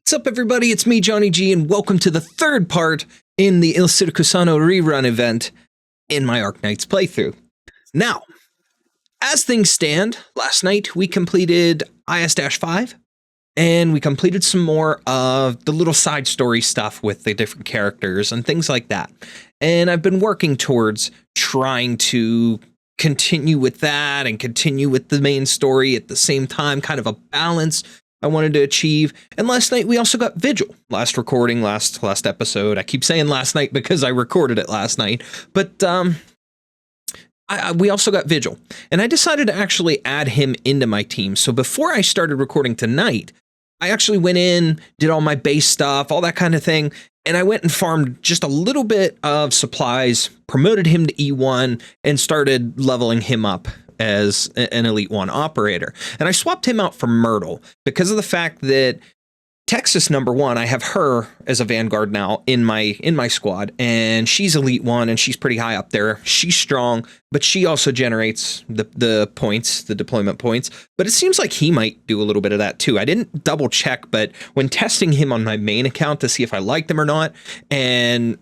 What's up, everybody? It's me, Johnny G, and welcome to the third part in the Siracusano rerun event in my Arknights playthrough. Now, as things stand, last night we completed IS-5, and we completed some more of the little side story stuff with the different characters and things like that. And I've been working towards trying to continue with that and continue with the main story at the same time, kind of a balance I wanted to achieve. And last night we also got Vigil. Last episode. I keep saying last night because I recorded it last night. But we also got Vigil. And I decided to actually add him into my team. So before I started recording tonight, I actually went in, did all my base stuff, all that kind of thing. And I went and farmed just a little bit of supplies, promoted him to E1, and started leveling him up as an Elite 1 operator. And I swapped him out for Myrtle because of the fact that Texas #1, I have her as a Vanguard now in my squad, and she's Elite 1 and she's pretty high up there. She's strong, but she also generates the points, the deployment points. But it seems like he might do a little bit of that too. I didn't double check, but when testing him on my main account to see if I liked him or not, and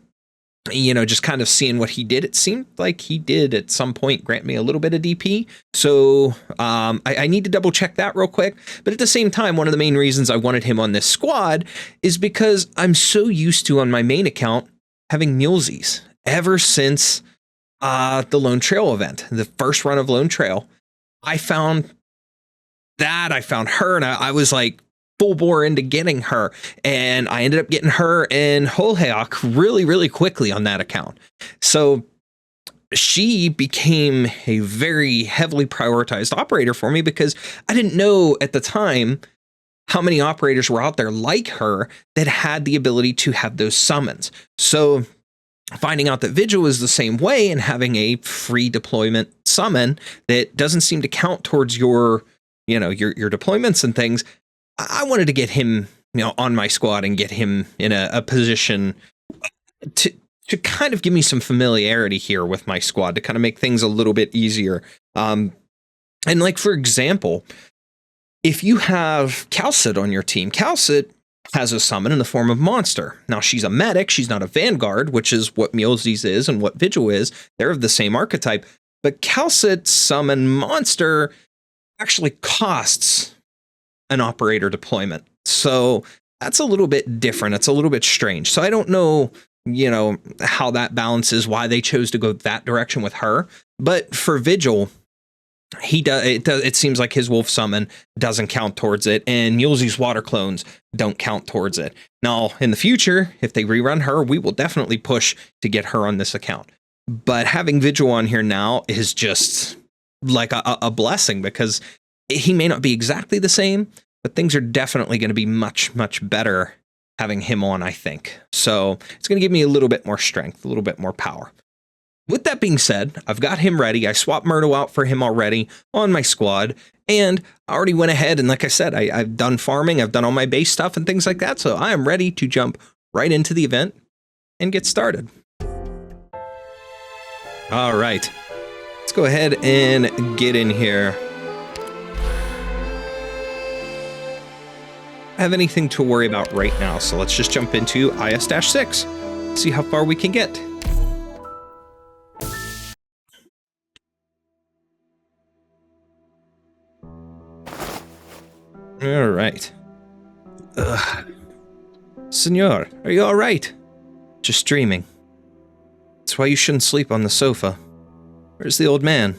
just kind of seeing what he did, it seemed like he did at some point grant me a little bit of DP. So I need to double check that real quick. But at the same time, one of the main reasons I wanted him on this squad is because I'm so used to, on my main account, having mulesies ever since the Lone Trail event, the first run of Lone Trail. I found her, and I was like, full bore into getting her, and I ended up getting her in Holheok really, really quickly on that account. So she became a very heavily prioritized operator for me because I didn't know at the time how many operators were out there like her that had the ability to have those summons. So finding out that Vigil was the same way and having a free deployment summon that doesn't seem to count towards your deployments and things, I wanted to get him, on my squad and get him in a position to kind of give me some familiarity here with my squad, to kind of make things a little bit easier. And like, for example, if you have Tsit on your team, Tsit has a summon in the form of Monster. Now, she's a medic. She's not a Vanguard, which is what Mulesies is and what Vigil is. They're of the same archetype. But Tsit summon Monster actually costs an operator deployment. So that's a little bit different. It's a little bit strange. So I don't know, how that balances, why they chose to go that direction with her. But for Vigil, it seems like his wolf summon doesn't count towards it, and Mulesie's water clones don't count towards it. Now, in the future, if they rerun her, we will definitely push to get her on this account. But having Vigil on here now is just like a blessing, because he may not be exactly the same, but things are definitely going to be much, much better having him on, I think. So it's going to give me a little bit more strength, a little bit more power. With that being said, I've got him ready. I swapped Myrtle out for him already on my squad, and I already went ahead, and like I said, I've done farming, I've done all my base stuff and things like that, so I am ready to jump right into the event and get started. All right, let's go ahead and get in here. Have anything to worry about right now, so let's just jump into IS-6, see how far we can get. All right. Senor, are you all right? Just dreaming. That's why you shouldn't sleep on the sofa. Where's the old man?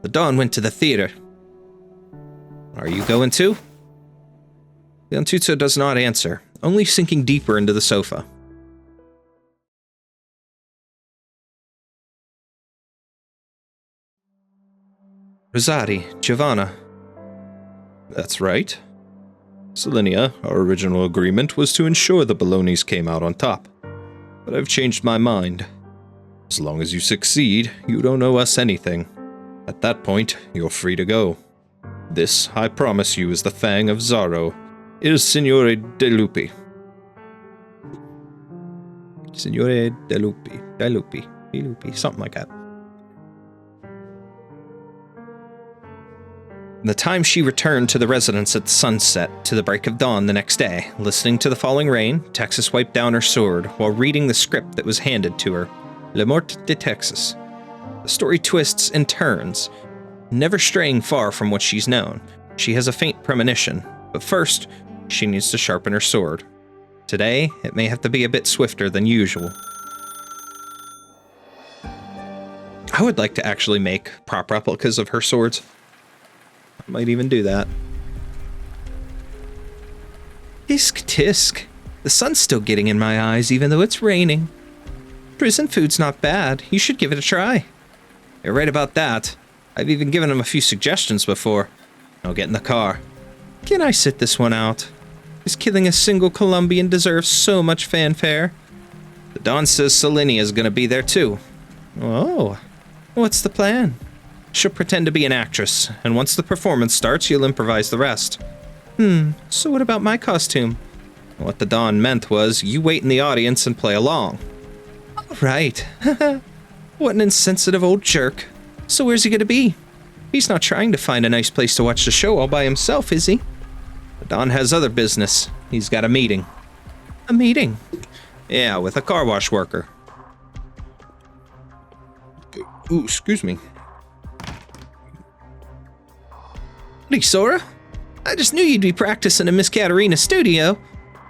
The Don went to the theater. Are you going too? The Antuto does not answer, only sinking deeper into the sofa. Rosati, Giovanna. That's right. Selenia, our original agreement was to ensure the Bolognas came out on top. But I've changed my mind. As long as you succeed, you don't owe us anything. At that point, you're free to go. This, I promise you, is the Fang of Zaro. It is Signore De Lupi. Signore De Lupi, something like that. The time she returned to the residence at sunset to the break of dawn the next day, listening to the falling rain, Texas wiped down her sword while reading the script that was handed to her. Le Mort de Texas. The story twists and turns, never straying far from what she's known. She has a faint premonition, but first, she needs to sharpen her sword. Today, it may have to be a bit swifter than usual. I would like to actually make prop replicas of her swords. I might even do that. Tisk tisk. The sun's still getting in my eyes even though it's raining. Prison food's not bad. You should give it a try. You're right about that. I've even given him a few suggestions before. Now get in the car. Can I sit this one out? Is killing a single Colombian deserve so much fanfare? The Don says Selenia is going to be there too. Oh, what's the plan? She'll pretend to be an actress, and once the performance starts, you'll improvise the rest. So what about my costume? What the Don meant was, you wait in the audience and play along. All right. What an insensitive old jerk. So where's he gonna be? He's not trying to find a nice place to watch the show all by himself, is he? The Don has other business. He's got a meeting. A meeting? Yeah, with a car wash worker. Ooh, excuse me. Hey, Sora. I just knew you'd be practicing in Miss Katerina's studio.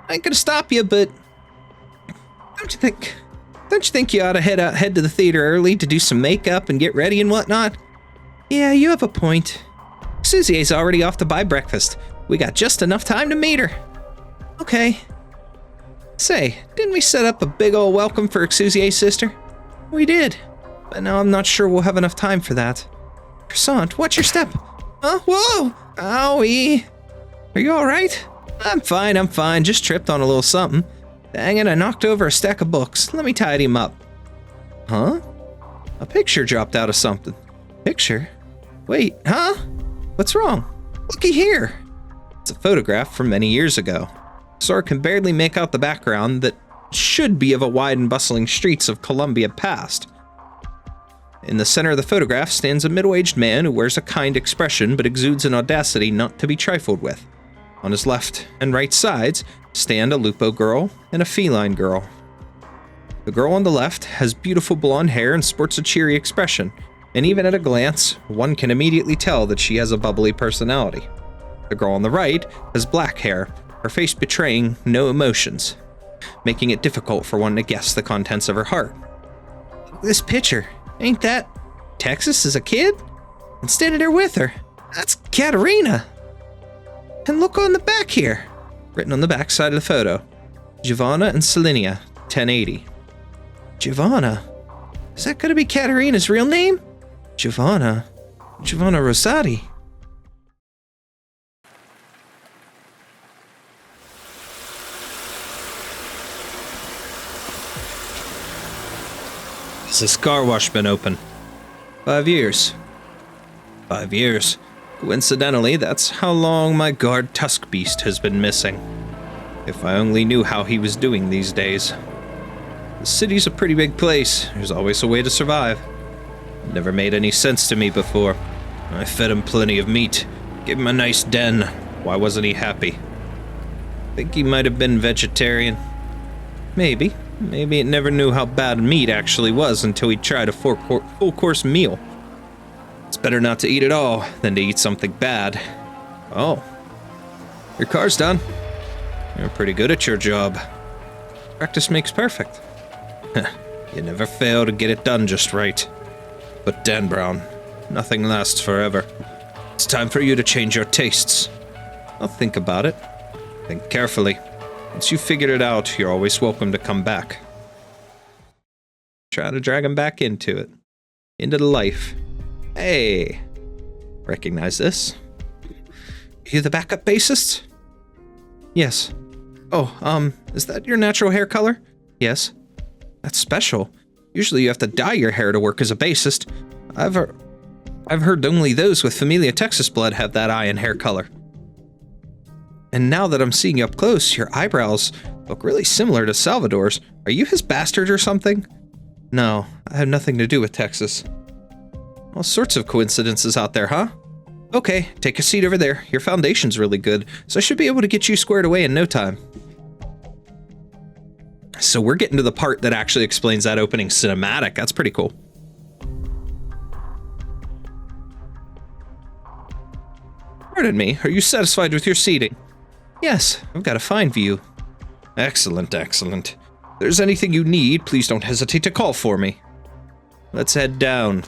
I ain't gonna stop you, but don't you think you ought to head to the theater early to do some makeup and get ready and whatnot? Yeah, you have a point. Susie's already off to buy breakfast. We got just enough time to meet her. Okay. Say, didn't we set up a big ol' welcome for Susie's sister? We did, but now I'm not sure we'll have enough time for that. Croissant, watch your step. Huh? Whoa! Owie! Are you alright? I'm fine. Just tripped on a little something. Dang it, I knocked over a stack of books. Let me tidy him up. Huh? A picture dropped out of something. Picture? Wait, huh? What's wrong? Looky here. It's a photograph from many years ago. Sora can barely make out the background that should be of a wide and bustling streets of Colombia past. In the center of the photograph stands a middle-aged man who wears a kind expression but exudes an audacity not to be trifled with. On his left and right sides stand a Lupo girl and a feline girl. The girl on the left has beautiful blonde hair and sports a cheery expression, and even at a glance, one can immediately tell that she has a bubbly personality. The girl on the right has black hair, her face betraying no emotions, making it difficult for one to guess the contents of her heart. This picture, ain't that Texas as a kid? And standing there with her, that's Katerina. And look on the back here, written on the back side of the photo, Giovanna and Selenia, 1080. Giovanna? Is that gonna be Katerina's real name? Giovanna Rosati. Has this car wash been open? 5 years. 5 years. Coincidentally, that's how long my guard Tusk Beast has been missing. If I only knew how he was doing these days. The city's a pretty big place. There's always a way to survive. It never made any sense to me before. I fed him plenty of meat, gave him a nice den. Why wasn't he happy? Think he might have been vegetarian. Maybe. Maybe it never knew how bad meat actually was until he tried a full-course meal. It's better not to eat at all than to eat something bad. Oh. Your car's done. You're pretty good at your job. Practice makes perfect. You never fail to get it done just right. But Dan Brown, nothing lasts forever. It's time for you to change your tastes. I'll think about it. Think carefully. Once you've figured it out, you're always welcome to come back. Try to drag him back into it. Into the life. Hey. Recognize this? You the backup bassist? Yes. Oh, is that your natural hair color? Yes. That's special. Usually you have to dye your hair to work as a bassist. I've heard only those with Familia Texas blood have that eye and hair color. And now that I'm seeing you up close, your eyebrows look really similar to Salvador's. Are you his bastard or something? No, I have nothing to do with Texas. All sorts of coincidences out there, huh? Okay, take a seat over there. Your foundation's really good, so I should be able to get you squared away in no time. So we're getting to the part that actually explains that opening cinematic. That's pretty cool. Pardon me, are you satisfied with your seating? Yes, I've got a fine view. Excellent, excellent. If there's anything you need, please don't hesitate to call for me. Let's head down.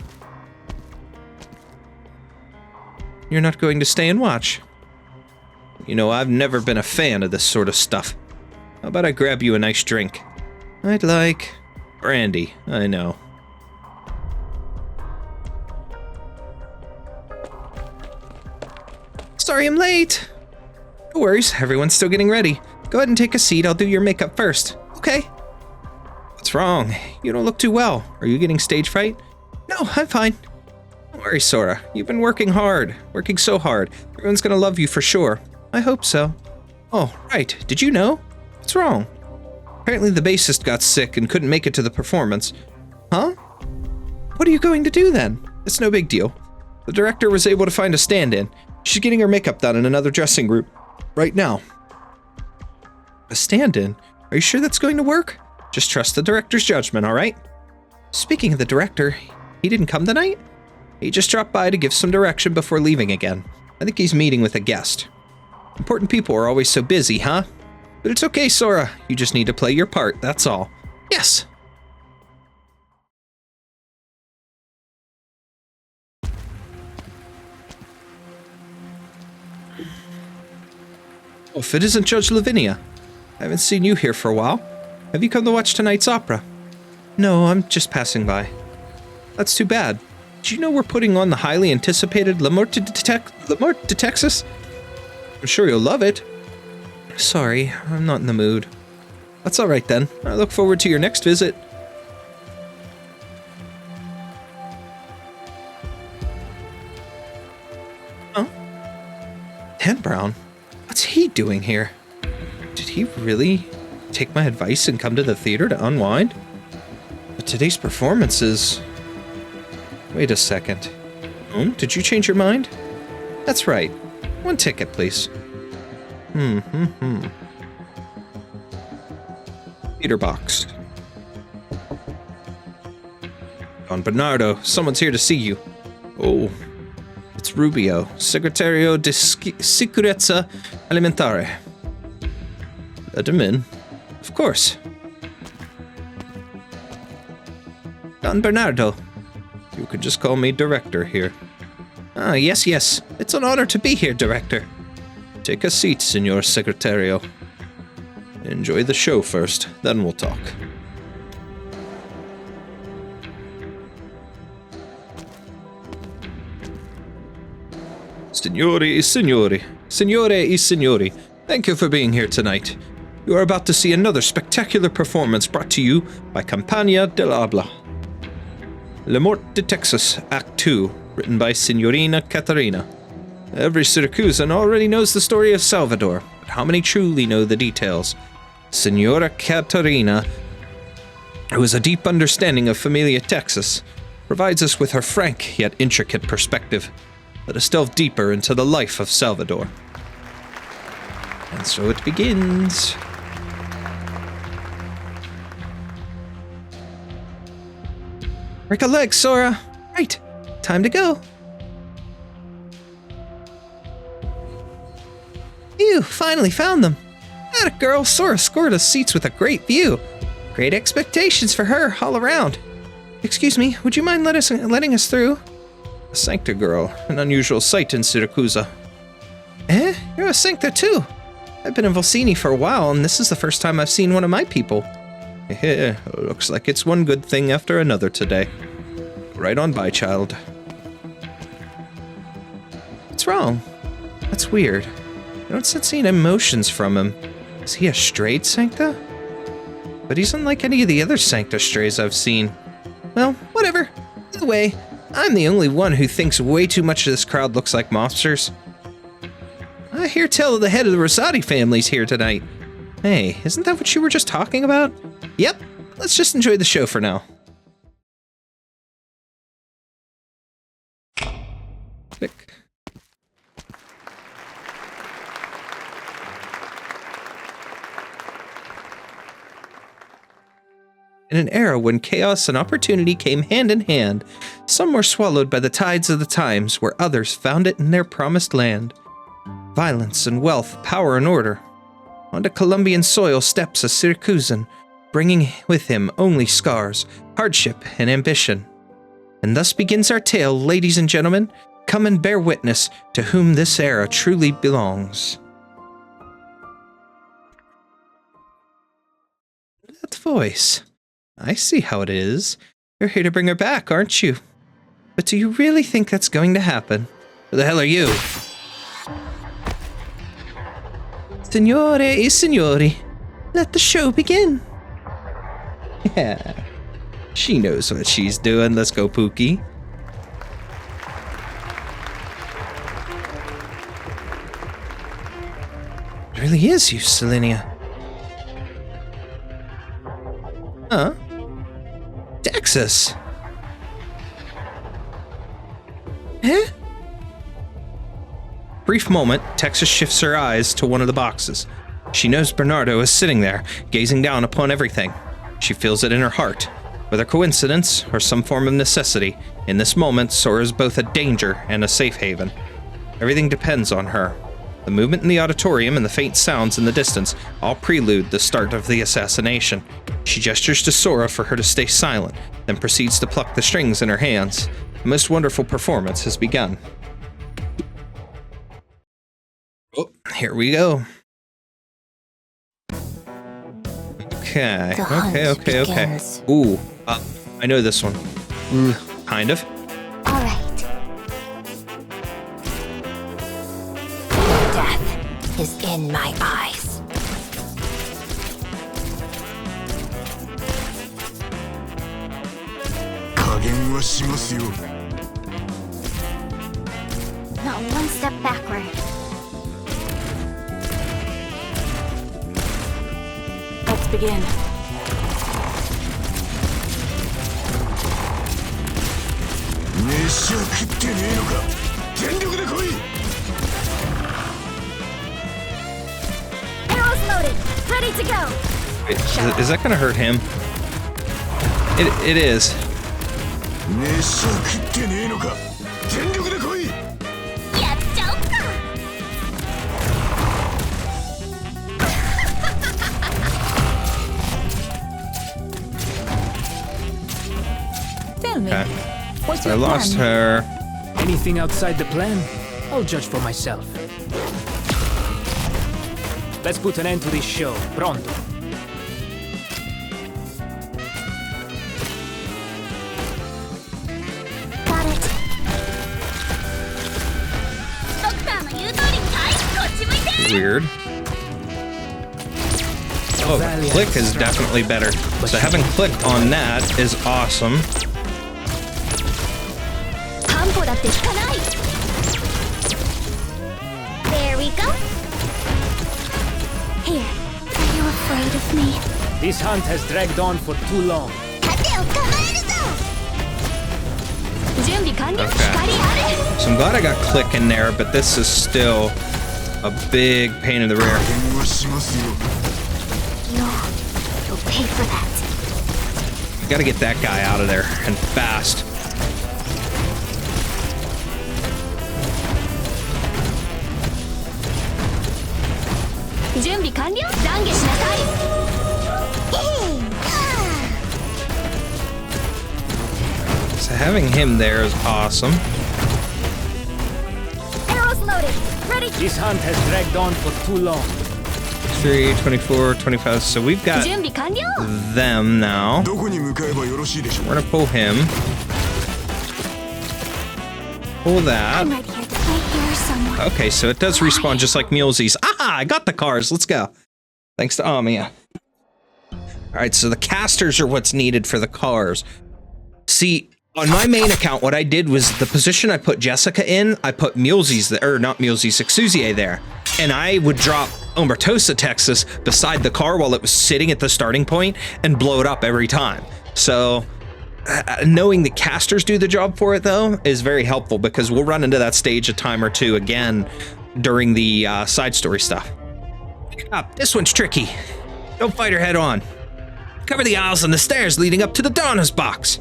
You're not going to stay and watch? You know, I've never been a fan of this sort of stuff. How about I grab you a nice drink? I'd like... brandy, I know. Sorry I'm late! No worries, everyone's still getting ready. Go ahead and take a seat, I'll do your makeup first. Okay. What's wrong? You don't look too well. Are you getting stage fright? No, I'm fine. Don't worry, Sora. You've been working hard. Working so hard. Everyone's gonna love you for sure. I hope so. Oh, right. Did you know? What's wrong? Apparently the bassist got sick and couldn't make it to the performance. Huh? What are you going to do then? It's no big deal. The director was able to find a stand-in. She's getting her makeup done in another dressing room right now. A stand-in? Are you sure that's going to work? Just trust the director's judgment, alright? Speaking of the director, he didn't come tonight? He just dropped by to give some direction before leaving again. I think he's meeting with a guest. Important people are always so busy, huh? But it's okay, Sora. You just need to play your part, that's all. Yes! Oh, if it isn't Judge Lavinia. I haven't seen you here for a while. Have you come to watch tonight's opera? No, I'm just passing by. That's too bad. Did you know we're putting on the highly anticipated La Mort de Texas? I'm sure you'll love it. Sorry, I'm not in the mood. That's alright then. I look forward to your next visit. Huh? Dan Brown? What's he doing here? Did he really take my advice and come to the theater to unwind? But today's performance is... Wait a second. Did you change your mind? That's right. 1 ticket, please. Theater box. Don Bernardo, someone's here to see you. Oh, it's Rubio, Segretario de Sicurezza Alimentare. Let him in. Of course. Don Bernardo. You can just call me Director here. Ah, yes. It's an honor to be here, Director. Take a seat, Signor Segretario. Enjoy the show first, then we'll talk. Signore e signori, thank you for being here tonight. You are about to see another spectacular performance brought to you by Campagna del Habla. La Mort de Texas, Act 2, written by Signorina Caterina. Every Siracusan already knows the story of Salvador, but how many truly know the details? Signora Caterina, who has a deep understanding of Familia Texas, provides us with her frank yet intricate perspective. Let us delve deeper into the life of Salvador. And so it begins. Break a leg, Sora. Right. Time to go. Phew, finally found them. Atta girl, Sora scored us seats with a great view. Great expectations for her all around. Excuse me, would you mind letting us through? A Sancta girl, an unusual sight in Siracusa. Eh? You're a Sancta too? I've been in Volsini for a while, and this is the first time I've seen one of my people. Looks like it's one good thing after another today. Right on by, child. What's wrong? That's weird. I don't sense any emotions from him. Is he a strayed Sancta? But he's unlike any of the other Sancta strays I've seen. Well, whatever. Either way, I'm the only one who thinks way too much of this crowd looks like monsters. I hear tell the head of the Rosati family's here tonight. Hey, isn't that what you were just talking about? Yep, let's just enjoy the show for now. Click. In an era when chaos and opportunity came hand in hand, some were swallowed by the tides of the times, where others found it in their promised land. Violence and wealth, power and order. Onto Colombian soil steps a Siracusan, bringing with him only scars, hardship, and ambition. And thus begins our tale, ladies and gentlemen. Come and bear witness to whom this era truly belongs. That voice. I see how it is. You're here to bring her back, aren't you? But do you really think that's going to happen? Who the hell are you? Signore e signori, let the show begin. Yeah, she knows what she's doing. Let's go, Pookie. It really is you, Selenia. Huh? Texas. Huh? Brief moment, Texas shifts her eyes to one of the boxes. She knows Bernardo is sitting there, gazing down upon everything. She feels it in her heart. Whether coincidence or some form of necessity, in this moment, Sora is both a danger and a safe haven. Everything depends on her. The movement in the auditorium and the faint sounds in the distance all prelude the start of the assassination. She gestures to Sora for her to stay silent, then proceeds to pluck the strings in her hands. The most wonderful performance has begun. Oh, here we go. Okay, okay. Ooh, I know this one. Kind of. All right. Your death is in my eyes. Not one step backward. Let's begin. Arrows loaded, ready to go. Wait, is that gonna hurt him? It is. Okay. What's I your lost plan? her. Anything outside the plan, I'll judge for myself. Let's put an end to this show. Pronto. Got it. Weird. Oh, the click is definitely better. So having clicked on that is awesome. There we go. Here, are you afraid of me? This hunt has dragged on for too long. Okay. So I'm glad I got click in there, but this is still a big pain in the rear. You'll pay for that. Gotta get that guy out of there, and fast. So having him there is awesome. Arrows loaded. Ready. This hunt has dragged on for too long. 3, 24, 25. So we've got them now. We're gonna pull him. Pull that. I'm right here to play here somewhere. Okay, so it does respawn just like Mulesies. Aha! I got the cars. Let's go. Thanks to Amia. Alright, so the casters are what's needed for the cars. See, on my main account, what I did was the position I put Jessica in, I put Mulesies there, or not Mulesies, Exusier there. And I would drop Omertosa, Texas beside the car while it was sitting at the starting point and blow it up every time. So knowing the casters do the job for it, though, is very helpful because we'll run into that stage a time or two again during the side story stuff. This one's tricky. Don't fight her head on. Cover the aisles and the stairs leading up to the Donna's box.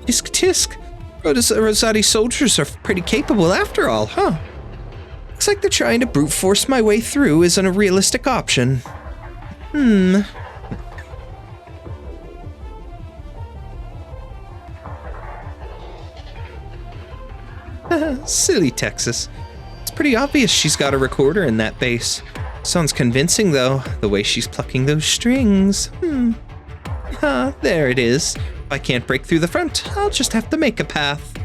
Tisk tisk. Rosati soldiers are pretty capable after all, huh? Looks like they're trying to brute force my way through isn't a realistic option. Silly Texas. It's pretty obvious she's got a recorder in that base. Sounds convincing, though, the way she's plucking those strings. There it is. If I can't break through the front, I'll just have to make a path.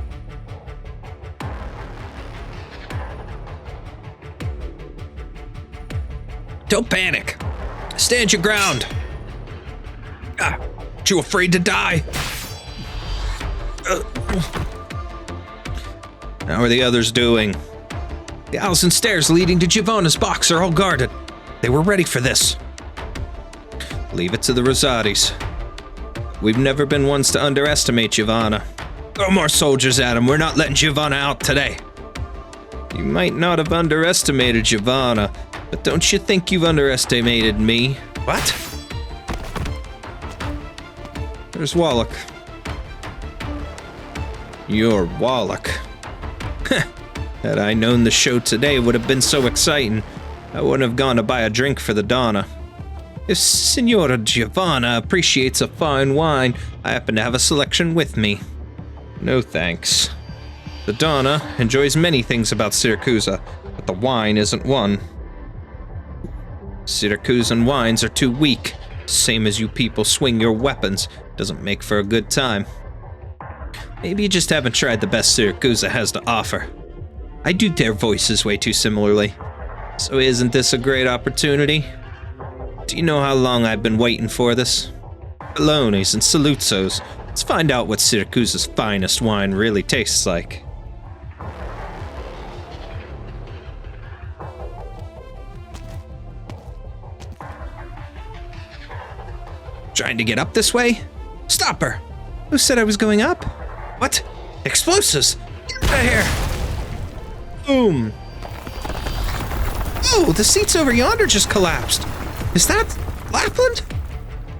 Don't panic. Stand your ground. Aren't you afraid to die? How are the others doing? The aisles and stairs leading to Giovanna's box are all guarded. They were ready for this. Leave it to the Rosatis. We've never been ones to underestimate Giovanna. Throw more soldiers at him. We're not letting Giovanna out today. You might not have underestimated Giovanna, but don't you think you've underestimated me? What? There's Wallach. You're Wallach. Had I known the show today would have been so exciting, I wouldn't have gone to buy a drink for the Donna. If Signora Giovanna appreciates a fine wine, I happen to have a selection with me. No thanks. The Donna enjoys many things about Siracusa, but the wine isn't one. Siracusan wines are too weak. Same as you people swing your weapons. Doesn't make for a good time. Maybe you just haven't tried the best Siracusa has to offer. I do their voices way too similarly. So isn't this a great opportunity? Do you know how long I've been waiting for this? Bolognas and Saluzzo's. Let's find out what Siracusa's finest wine really tastes like. Trying to get up this way? Stop her! Who said I was going up? What? Explosives! Get out of here! Boom! Oh, the seats over yonder just collapsed. Is that Lappland?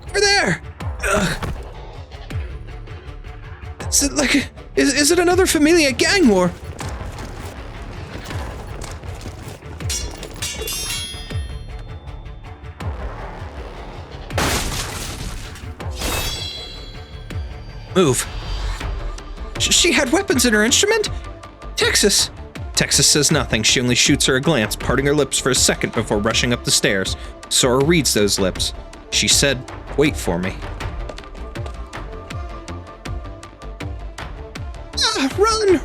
Over there! Ugh. Is it like is it another Familia gang war? Move. She had weapons in her instrument? Texas! Texas says nothing. She only shoots her a glance, parting her lips for a second before rushing up the stairs. Sora reads those lips. She said, "Wait for me."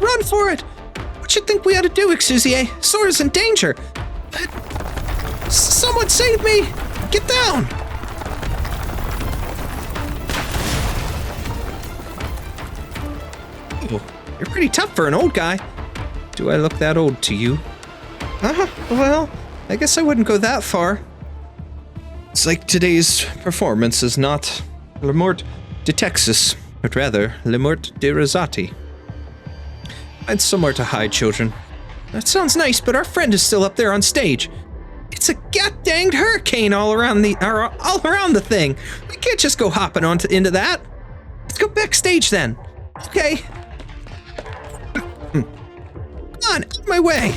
Run for it! What you think we ought to do, Exusier? Sora's in danger. Someone save me! Get down! Oh, you're pretty tough for an old guy. Do I look that old to you? Well, I guess I wouldn't go that far. It's like today's performance is not Le Mort de Texas, but rather Le Mort de Rosati. Find somewhere to hide, children. That sounds nice, but our friend is still up there on stage. It's a god-danged hurricane all around the thing. We can't just go hopping into that. Let's go backstage then. Okay. Come on, out of my way.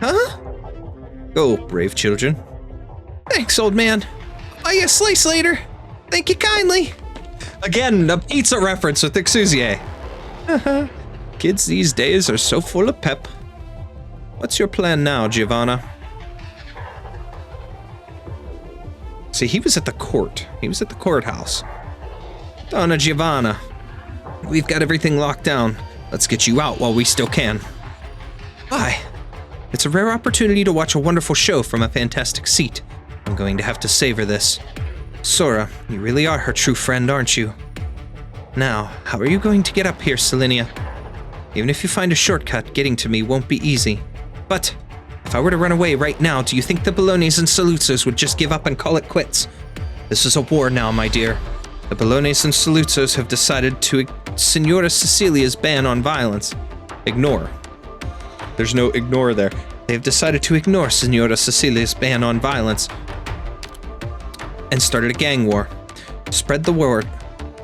Huh? Go, brave children. Thanks, old man. I'll buy you a slice later. Thank you kindly. Again, a pizza reference with Exusier. Kids these days are so full of pep. What's your plan now, Giovanna? See, he was at the court. He was at the courthouse. Donna Giovanna, we've got everything locked down. Let's get you out while we still can. Why? It's a rare opportunity to watch a wonderful show from a fantastic seat. I'm going to have to savor this. Sora, you really are her true friend, aren't you? Now, how are you going to get up here, Selinia? Even if you find a shortcut, getting to me won't be easy. But, if I were to run away right now, do you think the Bolognas and Saluzzos would just give up and call it quits? This is a war now, my dear. The Bolognas and Saluzzos have decided to Signora Cecilia's ban on violence. Ignore. There's no ignore there. They've decided to ignore Signora Cecilia's ban on violence and started a gang war. Spread the word.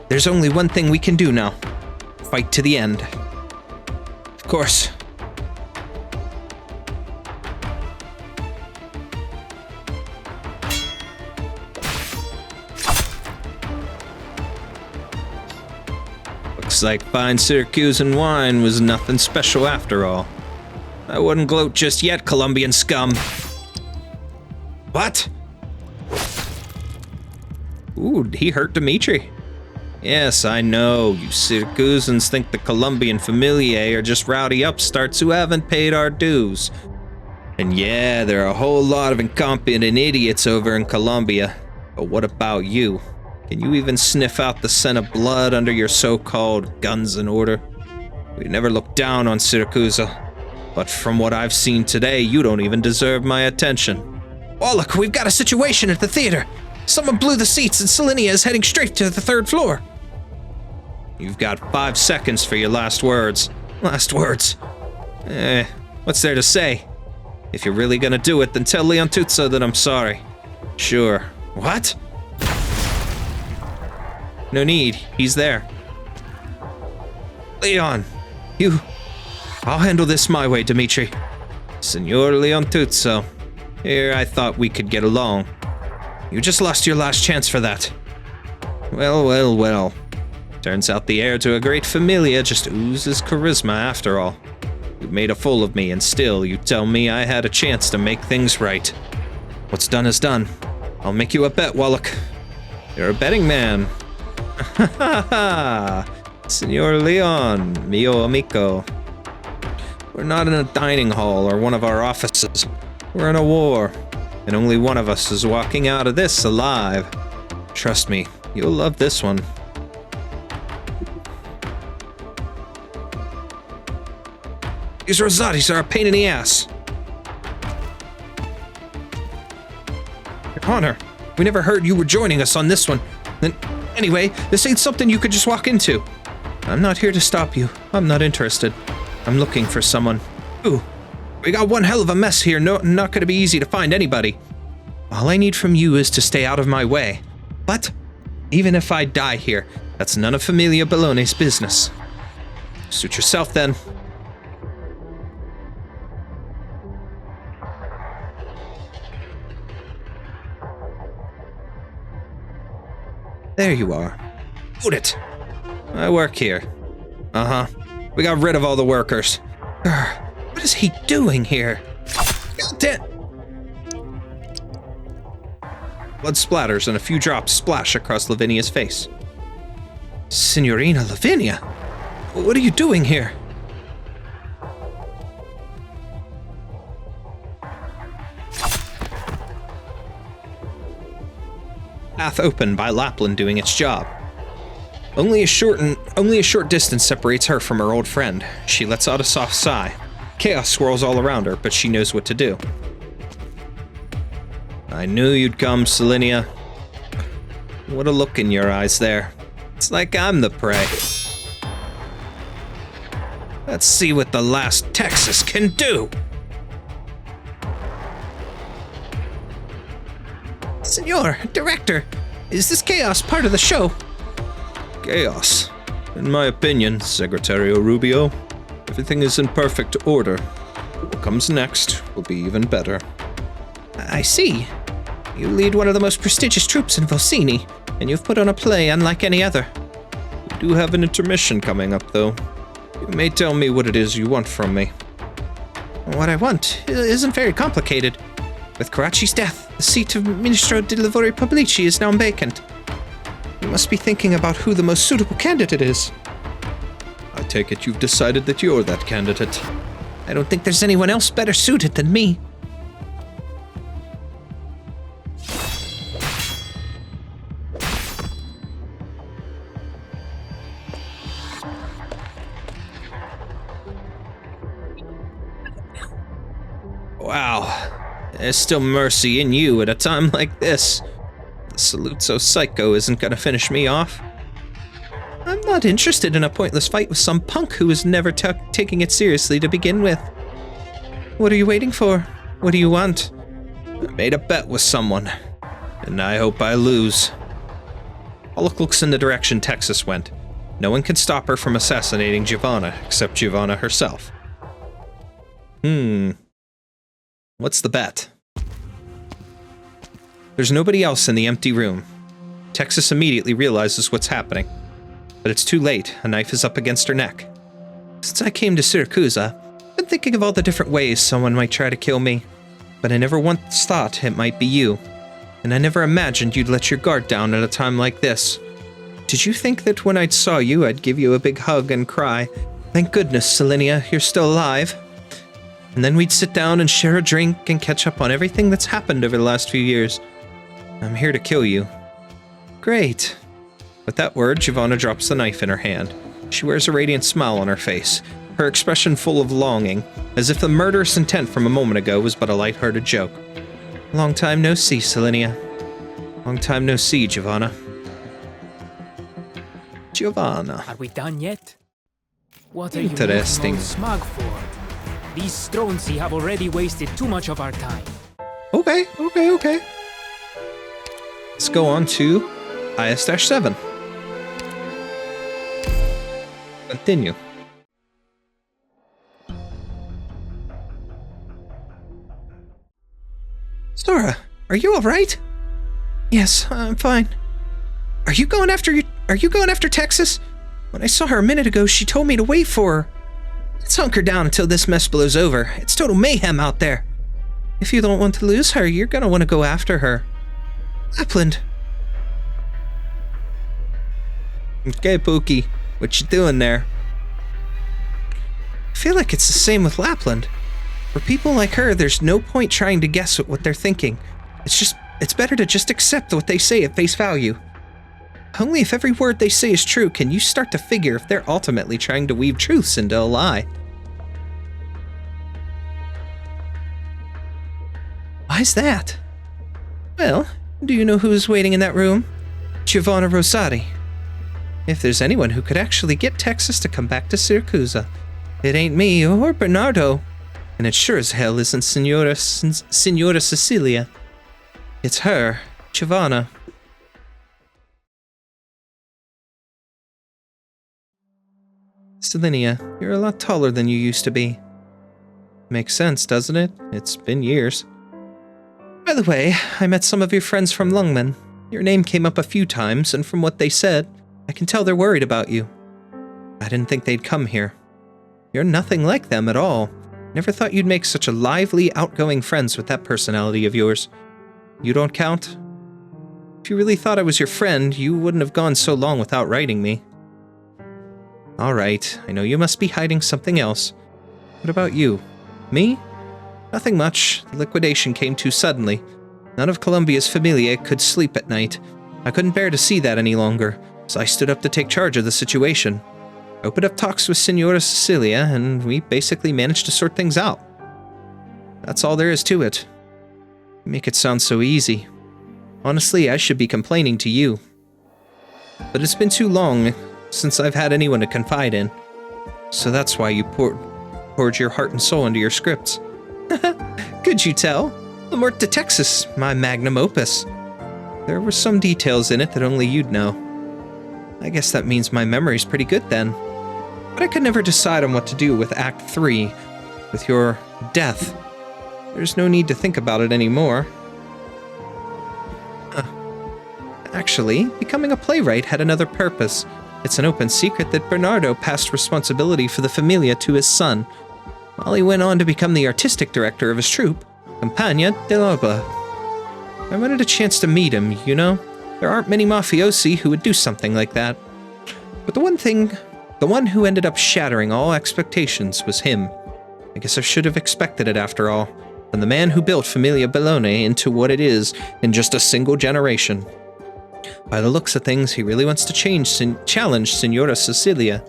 There's only one thing we can do now. Fight to the end. Of course. Looks like fine Siracusan wine was nothing special after all. I wouldn't gloat just yet, Colombian scum. What? Ooh, he hurt Dimitri. Yes, I know. You Siracusans think the Colombian familiae are just rowdy upstarts who haven't paid our dues. And yeah, there are a whole lot of incompetent idiots over in Colombia. But what about you? Can you even sniff out the scent of blood under your so-called guns in order? We never looked down on Siracusa. But from what I've seen today, you don't even deserve my attention. Wallach, we've got a situation at the theater. Someone blew the seats and Salinia is heading straight to the 3rd floor. You've got 5 seconds for your last words. Last words? What's there to say? If you're really gonna do it, then tell Leontuzza that I'm sorry. Sure. What? No need. He's there. Leon, you... I'll handle this my way, Dimitri. Signor Leontuzzo. Here, I thought we could get along. You just lost your last chance for that. Well, well, well. Turns out the heir to a great familia just oozes charisma after all. You made a fool of me, and still you tell me I had a chance to make things right. What's done is done. I'll make you a bet, Wallach. You're a betting man. Ha ha ha! Signor Leon, mio amico. We're not in a dining hall or one of our offices. We're in a war, and only one of us is walking out of this alive. Trust me, you'll love this one. These Rosati's are a pain in the ass. Your Honor, we never heard you were joining us on this one. Then, anyway, this ain't something you could just walk into. I'm not here to stop you. I'm not interested. I'm looking for someone. Ooh, we got one hell of a mess here. Not gonna be easy to find anybody. All I need from you is to stay out of my way. But even if I die here, that's none of Familia Bologna's business. Suit yourself then. There you are. Boot it. I work here. Uh-huh. We got rid of all the workers. What is he doing here? God damn. Blood splatters and a few drops splash across Lavinia's face. Signorina Lavinia? What are you doing here? Path opened by Lappland doing its job. Only a short distance separates her from her old friend. She lets out a soft sigh. Chaos swirls all around her, but she knows what to do. I knew you'd come, Salinia. What a look in your eyes there. It's like I'm the prey. Let's see what the last Texas can do. Senor, Director, is this chaos part of the show? Chaos. In my opinion, Secretario Rubio, everything is in perfect order. What comes next will be even better. I see. You lead one of the most prestigious troops in Vocini, and you've put on a play unlike any other. We do have an intermission coming up, though. You may tell me what it is you want from me. What I want isn't very complicated. With Caracci's death, the seat of Ministro di Lavori Pubblici is now vacant. You must be thinking about who the most suitable candidate is. I take it you've decided that you're that candidate. I don't think there's anyone else better suited than me. Wow, there's still mercy in you at a time like this. The Saluzzo psycho isn't gonna finish me off. I'm not interested in a pointless fight with some punk who was never taking it seriously to begin with. What are you waiting for? What do you want? I made a bet with someone, and I hope I lose. Pollock looks in the direction Texas went. No one can stop her from assassinating Giovanna, except Giovanna herself. What's the bet? There's nobody else in the empty room. Texas immediately realizes what's happening. But it's too late. A knife is up against her neck. Since I came to Siracusa, I've been thinking of all the different ways someone might try to kill me. But I never once thought it might be you. And I never imagined you'd let your guard down at a time like this. Did you think that when I saw you, I'd give you a big hug and cry, "Thank goodness, Selenia, you're still alive"? And then we'd sit down and share a drink and catch up on everything that's happened over the last few years. I'm here to kill you. Great. With that word, Giovanna drops the knife in her hand. She wears a radiant smile on her face, her expression full of longing, as if the murderous intent from a moment ago was but a light-hearted joke. Long time no see, Selenia. Long time no see, Giovanna. Giovanna. Are we done yet? What are Interesting. you making all smug for? These Stronzi have already wasted too much of our time. Okay. Let's go on to IS-7. Continue. Sora, are you alright? Yes, I'm fine. Are you going after Texas? When I saw her a minute ago, she told me to wait for her. Let's hunker down until this mess blows over. It's total mayhem out there. If you don't want to lose her, you're gonna want to go after her. Lappland. Okay, Pookie. What you doing there? I feel like it's the same with Lappland. For people like her, there's no point trying to guess at what they're thinking. It's better to just accept what they say at face value. Only if every word they say is true can you start to figure if they're ultimately trying to weave truths into a lie. Why's that? Well, do you know who's waiting in that room? Giovanna Rosati. If there's anyone who could actually get Texas to come back to Siracusa, it ain't me or Bernardo. And it sure as hell isn't Signora Cecilia. It's her, Giovanna. Selenia, you're a lot taller than you used to be. Makes sense, doesn't it? It's been years. By the way, I met some of your friends from Lungmen. Your name came up a few times, and from what they said, I can tell they're worried about you. I didn't think they'd come here. You're nothing like them at all. Never thought you'd make such a lively, outgoing friends with that personality of yours. You don't count? If you really thought I was your friend, you wouldn't have gone so long without writing me. Alright, I know you must be hiding something else. What about you? Me? Nothing much. The liquidation came too suddenly. None of Columbia's familiae could sleep at night. I couldn't bear to see that any longer, so I stood up to take charge of the situation. I opened up talks with Signora Cecilia, and we basically managed to sort things out. That's all there is to it. You make it sound so easy. Honestly, I should be complaining to you. But it's been too long since I've had anyone to confide in. So that's why you poured your heart and soul into your scripts. Could you tell? The work to Texas, my magnum opus. There were some details in it that only you'd know. I guess that means my memory's pretty good then. But I could never decide on what to do with Act 3, with your death. There's no need to think about it anymore. Actually, becoming a playwright had another purpose. It's an open secret that Bernardo passed responsibility for the Familia to his son, while he went on to become the artistic director of his troupe, Compagnia dell'Opera. I wanted a chance to meet him, you know? There aren't many mafiosi who would do something like that. But the one who ended up shattering all expectations was him. I guess I should have expected it after all, from the man who built Familia Bologna into what it is in just a single generation. By the looks of things, he really wants to challenge Signora Cecilia.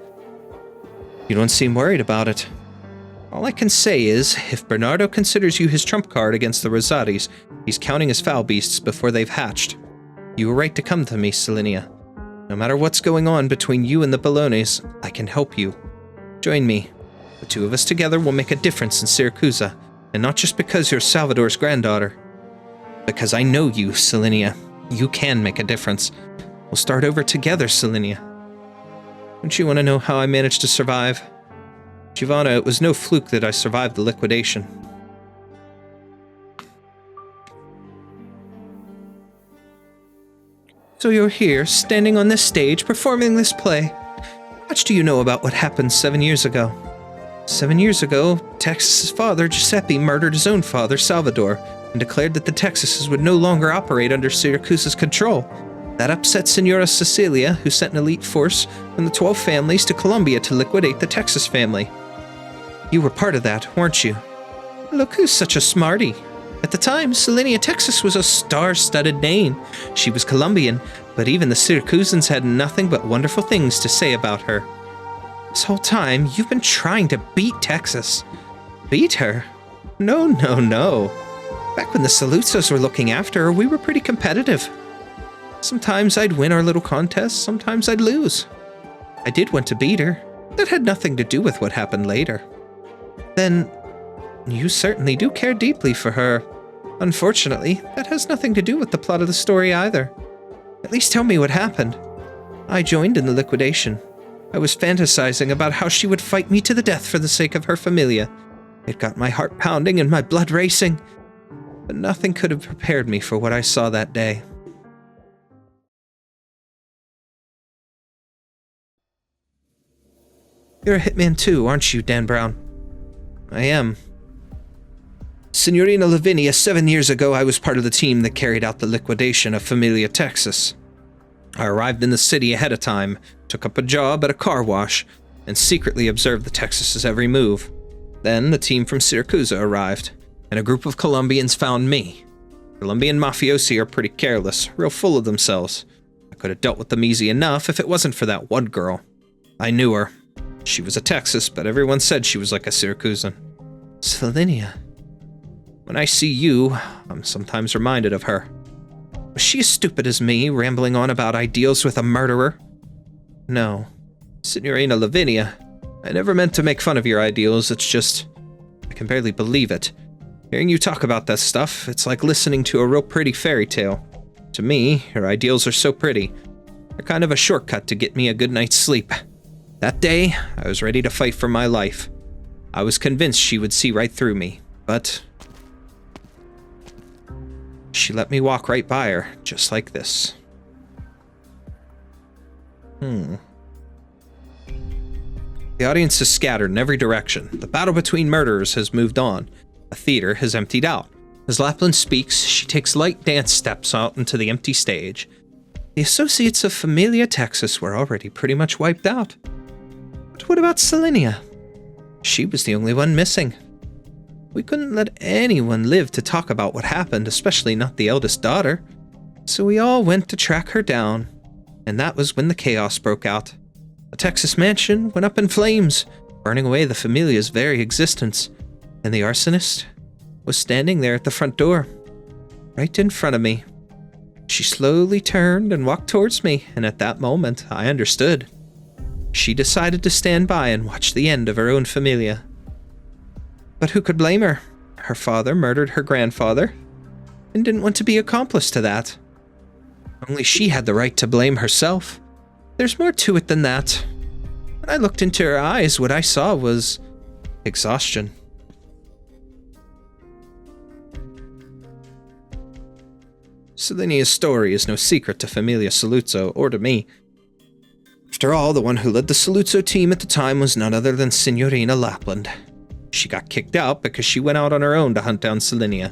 You don't seem worried about it. All I can say is, if Bernardo considers you his trump card against the Rosatis, he's counting his foul beasts before they've hatched. You were right to come to me, Selenia. No matter what's going on between you and the Bolognes, I can help you. Join me. The two of us together will make a difference in Siracusa, And not just because you're Salvador's granddaughter. Because I know you, Salinia. You can make a difference. We'll start over together, Salinia. Don't you want to know how I managed to survive? Giovanna, it was no fluke that I survived the liquidation. So you're here, standing on this stage, performing this play. How much do you know about what happened 7 years ago? 7 years ago, Texas's father, Giuseppe, murdered his own father, Salvador, and declared that the Texases would no longer operate under Siracusa's control. That upset Senora Cecilia, who sent an elite force from the 12 families to Colombia to liquidate the Texas family. You were part of that, weren't you? Look who's such a smarty. At the time, Salinia, Texas was a star-studded name. She was Colombian, but even the Siracusans had nothing but wonderful things to say about her. This whole time, you've been trying to beat Texas. Beat her? No. Back when the Saluzos were looking after her, we were pretty competitive. Sometimes I'd win our little contests, sometimes I'd lose. I did want to beat her. That had nothing to do with what happened later. Then, you certainly do care deeply for her. Unfortunately, that has nothing to do with the plot of the story either. At least tell me what happened. I joined in the liquidation. I was fantasizing about how she would fight me to the death for the sake of her familia. It got my heart pounding and my blood racing. But nothing could have prepared me for what I saw that day. You're a hitman too, aren't you, Dan Brown? I am. Signorina Lavinia, 7 years ago I was part of the team that carried out the liquidation of Familia, Texas. I arrived in the city ahead of time, took up a job at a car wash, and secretly observed the Texas' every move. Then the team from Siracusa arrived, and a group of Colombians found me. Colombian mafiosi are pretty careless, real full of themselves. I could have dealt with them easy enough if it wasn't for that one girl. I knew her. She was a Texas, but everyone said she was like a Siracusan. Salinia. When I see you, I'm sometimes reminded of her. Was she as stupid as me, rambling on about ideals with a murderer? No. Signorina Lavinia, I never meant to make fun of your ideals, it's just... I can barely believe it. Hearing you talk about that stuff, it's like listening to a real pretty fairy tale. To me, your ideals are so pretty. They're kind of a shortcut to get me a good night's sleep. That day, I was ready to fight for my life. I was convinced she would see right through me, but... she let me walk right by her, just like this. The audience is scattered in every direction. The battle between murderers has moved on. The theater has emptied out. As Lappland speaks, she takes light dance steps out into the empty stage. The associates of Familia, Texas were already pretty much wiped out. But what about Salinia? She was the only one missing. We couldn't let anyone live to talk about what happened, especially not the eldest daughter. So we all went to track her down, and that was when the chaos broke out. The Texas mansion went up in flames, burning away the Familia's very existence, and the arsonist was standing there at the front door, right in front of me. She slowly turned and walked towards me, and at that moment, I understood. She decided to stand by and watch the end of her own Familia. But who could blame her? Her father murdered her grandfather, and didn't want to be accomplice to that. Only she had the right to blame herself. There's more to it than that. When I looked into her eyes, what I saw was exhaustion. Salinia's story is no secret to Familia Saluzzo or to me. After all, the one who led the Saluzzo team at the time was none other than Signorina Lappland. She got kicked out because she went out on her own to hunt down Salinia.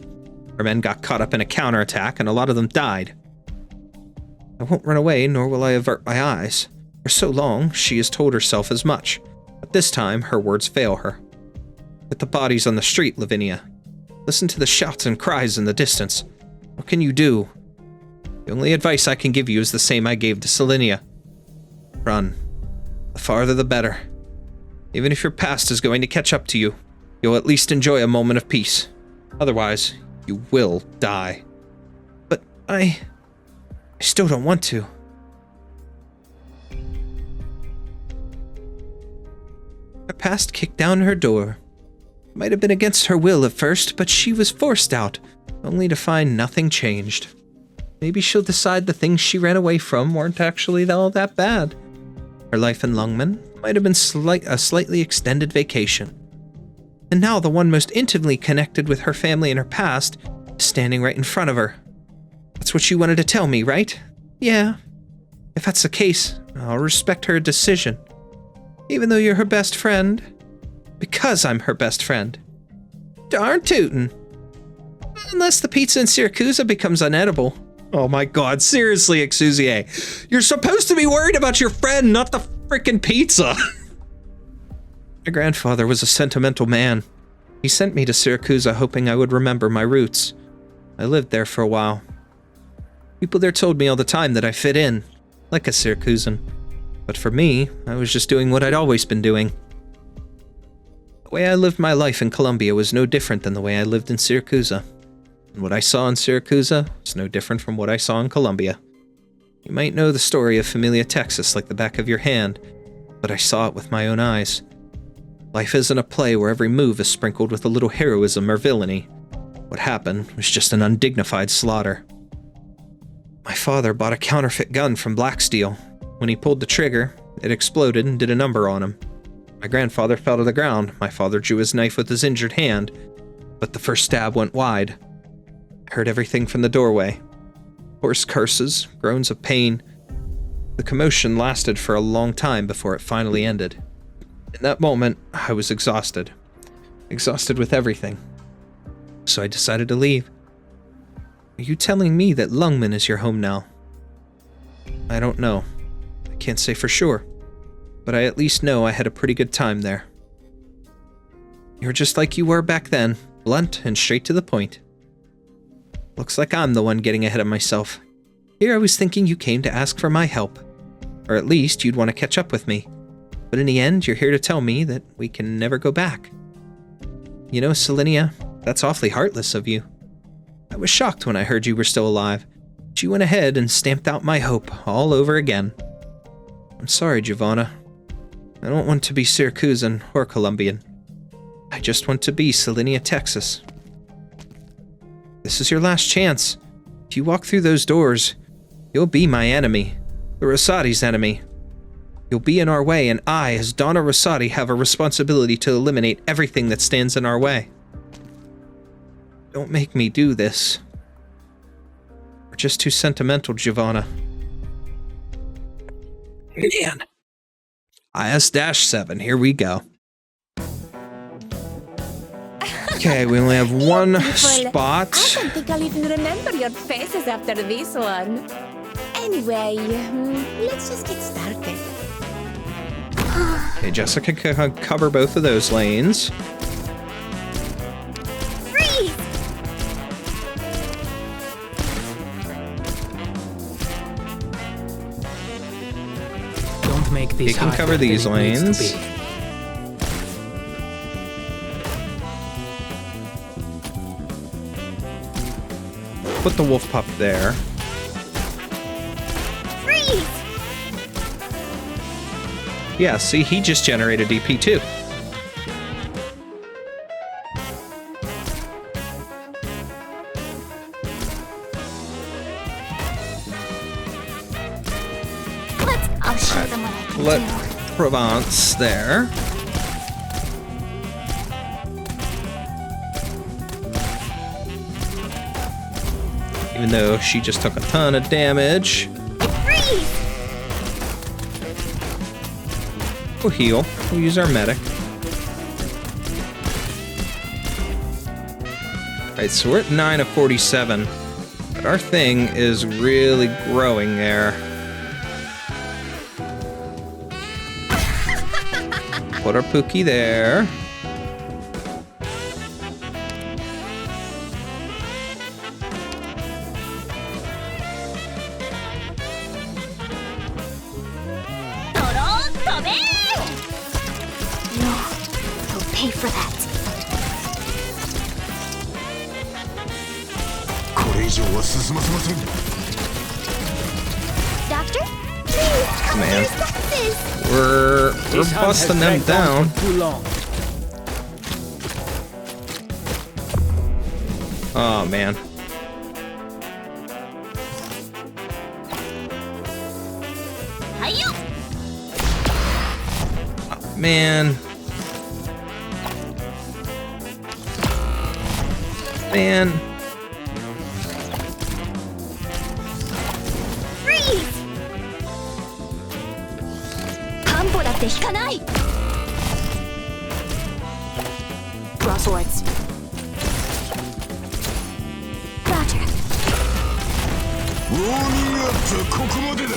Her men got caught up in a counterattack, and a lot of them died. I won't run away, nor will I avert my eyes. For so long, she has told herself as much, but this time her words fail her. With the bodies on the street, Lavinia. Listen to the shouts and cries in the distance. What can you do? The only advice I can give you is the same I gave to Salinia. Run. The farther the better. Even if your past is going to catch up to you, you'll at least enjoy a moment of peace. Otherwise, you will die. But I still don't want to. Her past kicked down her door. Might have been against her will at first, but she was forced out, only to find nothing changed. Maybe she'll decide the things she ran away from weren't actually all that bad. Her life in Lungmen might have been a slightly extended vacation. And now the one most intimately connected with her family and her past is standing right in front of her. That's what she wanted to tell me, right? Yeah. If that's the case, I'll respect her decision. Even though you're her best friend. Because I'm her best friend. Darn tootin'. Unless the pizza in Siracusa becomes unedible. Oh my god, seriously, Exusier. You're supposed to be worried about your friend, not the frickin' pizza. My grandfather was a sentimental man. He sent me to Siracusa hoping I would remember my roots. I lived there for a while. People there told me all the time that I fit in, like a Siracusan. But for me, I was just doing what I'd always been doing. The way I lived my life in Colombia was no different than the way I lived in Siracusa. And what I saw in Siracusa was no different from what I saw in Colombia. You might know the story of Familia Texas like the back of your hand, but I saw it with my own eyes. Life isn't a play where every move is sprinkled with a little heroism or villainy. What happened was just an undignified slaughter. My father bought a counterfeit gun from Blacksteel. When he pulled the trigger, it exploded and did a number on him. My grandfather fell to the ground. My father drew his knife with his injured hand, but the first stab went wide. I heard everything from the doorway. Hoarse curses, groans of pain. The commotion lasted for a long time before it finally ended. In that moment, I was exhausted. Exhausted with everything. So I decided to leave. Are you telling me that Lungmen is your home now? I don't know. I can't say for sure. But I at least know I had a pretty good time there. You're just like you were back then, blunt and straight to the point. Looks like I'm the one getting ahead of myself. Here I was thinking you came to ask for my help. Or at least you'd want to catch up with me. But in the end, you're here to tell me that we can never go back. You know, Selinia, that's awfully heartless of you. I was shocked when I heard you were still alive, but you went ahead and stamped out my hope all over again. I'm sorry, Giovanna. I don't want to be Siracusan or Colombian. I just want to be Selinia, Texas. This is your last chance. If you walk through those doors, you'll be my enemy, the Rosati's enemy. You'll be in our way, and I, as Donna Rosati, have a responsibility to eliminate everything that stands in our way. Don't make me do this. We're just too sentimental, Giovanna. Man. IS-7, here we go. Okay, we only have one spot. I don't think I'll even remember your faces after this one. Anyway, let's just get started. Okay, Jessica can cover both of those lanes. Freeze! Don't make this He can harder cover than these it needs to lanes. be. Put the wolf pup there. Freeze! Yeah, see, he just generated DP too. I'll show them what I can Let do. Provence there. Even though she just took a ton of damage. Freeze! We'll heal. We'll use our medic. Alright, so we're at 9 of 47. But our thing is really growing there. Put our Pookie there. You'll pay for that. これ以上は進ませません。 Doctor? Please, come Man. to your senses! We're This hunt has busting them dragged on down. for too long. Oh, man. Hi-yo! Oh, man. Man. Freeze! 半歩だって引かない Draw swords. Roger. ウォーミングアップはここまでだ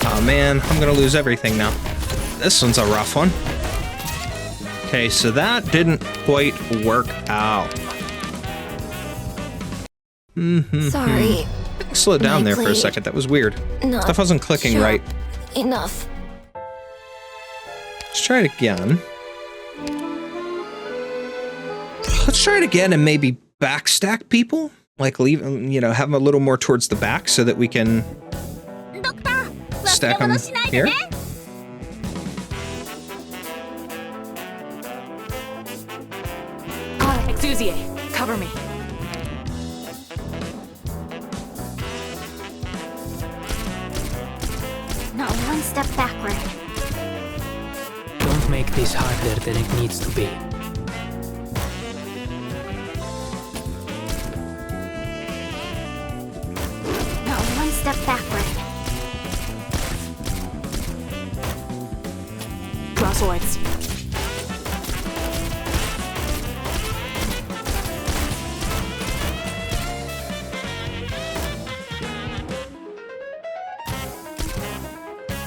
Oh man, I'm gonna lose everything now. This one's a rough one. Okay, so that didn't quite work out. Sorry. Slow down there for a second. That was weird. Stuff wasn't clicking right. Enough. Let's try it again. Let's try it again and maybe backstack people. Like leave, you know, have them a little more towards the back so that we can stack them here. Exusie, cover me. Not one step backward. Don't make this harder than it needs to be. Not one step backward. Draw swords.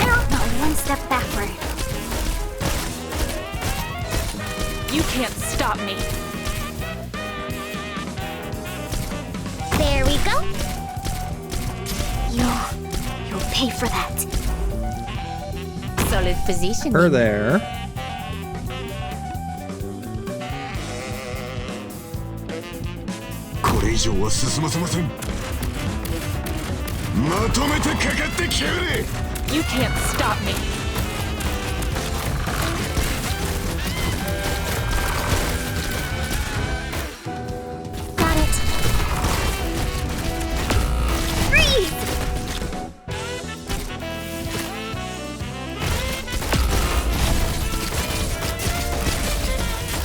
Not one step backward. You can't stop me. There we go. You'll pay for that. Solid position. Her there. You can't stop me. Got it. Freeze!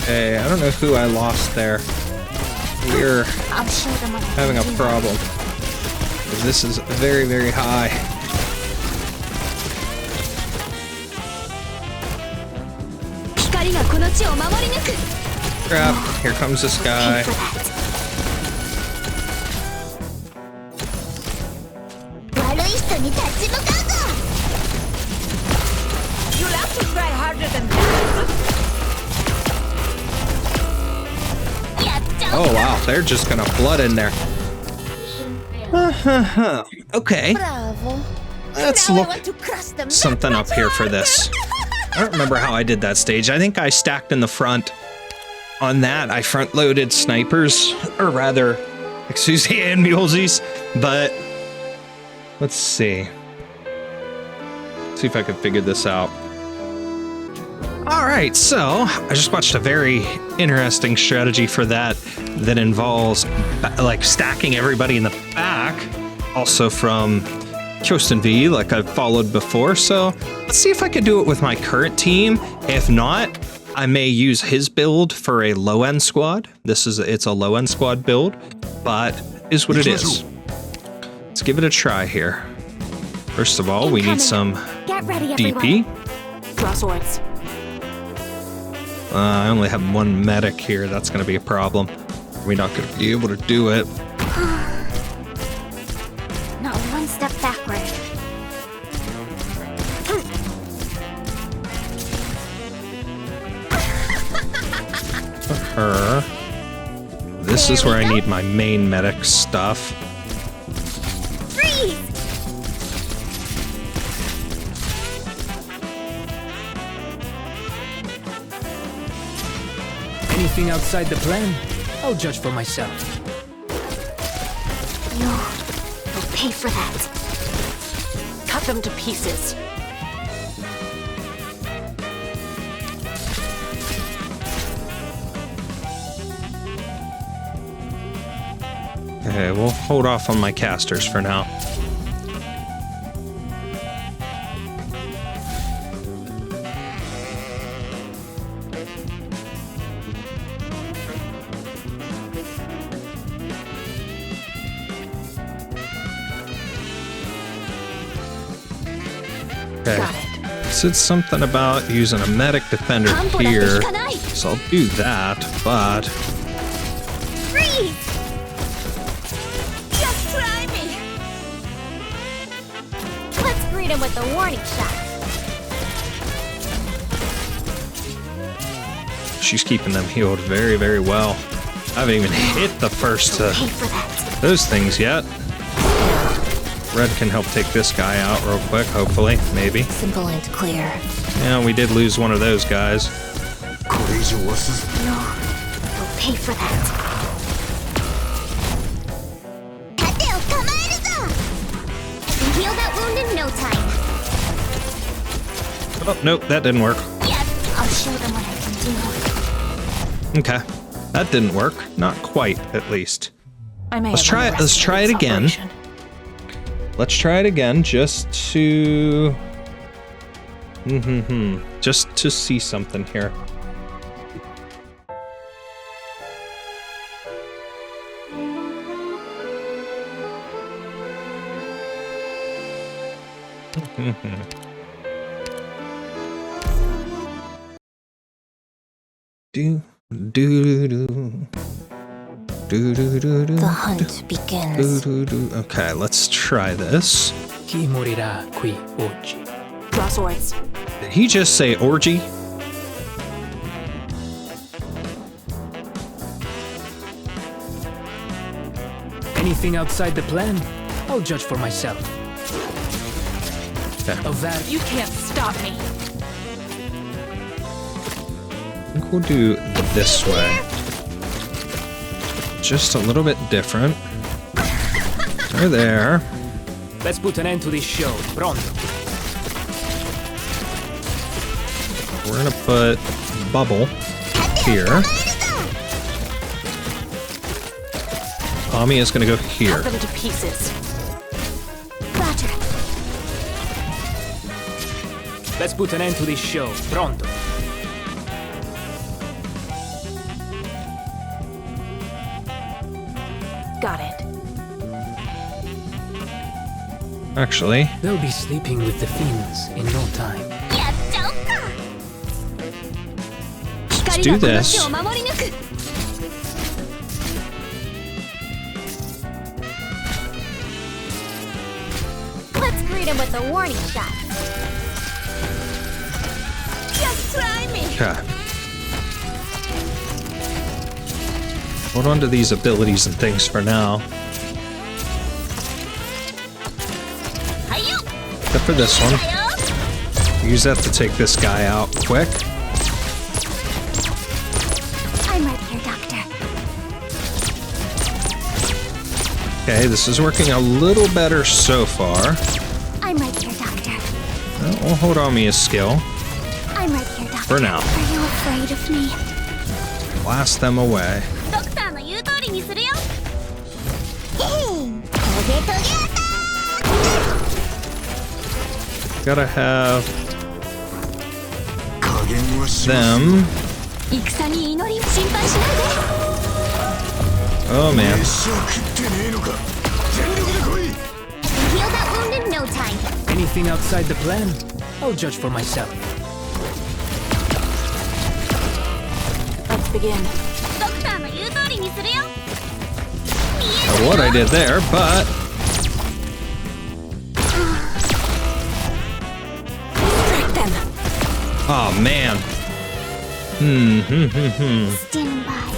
Hey, I don't know who I lost there. We're I'll show them what I having a can do. problem. This is very, very high. Crap, here comes this Pay guy. for that. 悪い人に立ち向かうぞ You'll have to try harder than that. Oh wow, they're just gonna flood in there. Okay, Bravo. let's Now I look want to crush them something that up here for much this. I don't remember how I did that stage. I think I stacked in the front. On that, I front-loaded snipers, or rather, Exusie and Mulesies, but let's see. See if I can figure this out. All right, so I just watched a very interesting strategy for that involves like stacking everybody in the back, also from KysotinV, like I've followed before. So let's see if I could do it with my current team. If not, I may use his build for a low-end squad. It's a low-end squad build, but is what it is. Let's give it a try here. First of all, we need some Get ready, DP. everyone. Draw swords. I only have one medic here. That's going to be a problem. We're not going to be able to do it. Not one step backward. For her. This is where I need my main medic stuff. Freeze! Anything outside the plan, I'll judge for myself. You'll pay for that. Cut them to pieces. Okay, we'll hold off on my casters for now. Okay. It said something about using a medic defender here, so I'll do that, but... Freeze! Just try me! Let's greet him with a warning shot. She's keeping them healed very, very well. I haven't even hit the first Pay for that. those things yet. Red can help take this guy out real quick, hopefully, maybe. Simple and clear. Yeah, we did lose one of those guys. No, you'll pay for that. I can heal that wound in no time. Oh, nope, that didn't work. Yes, I'll show them what I can do. Okay, that didn't work. Not quite, at least. Let's try it. Let's try it again. Let's try it again, just to... just to see something here. The hunt begins. Okay, let's try this. Chi morirà qui oggi? Draw swords. Did he just say orgy? Anything outside the plan? I'll judge for myself. Okay. Of that, You can't stop me. I think we'll do this way. Just a little bit different. They're there. let's put an end to this show. Pronto. We're gonna put Bubble here. Tommy is gonna go here. Cut them to pieces. Roger. Let's put an end to this show. Pronto. Got it. Actually, They'll be sleeping with the fiends in no time. let's do this. Let's greet him with a warning shot. Just try me. Okay. Hold on to these abilities and things for now. Except for this one. Use that to take this guy out quick. I'm right here, Doctor. Okay, this is working a little better so far. I'm right here, Doctor. Well, we'll hold on me a skill I'm right here, Doctor. for now. Are you afraid of me? Blast them away. Gotta have them. Oh man. Heal that wound in no time. Anything outside the plan? I'll judge for myself. Let's begin. Not what I did there, but Strike them. oh man. Stand by.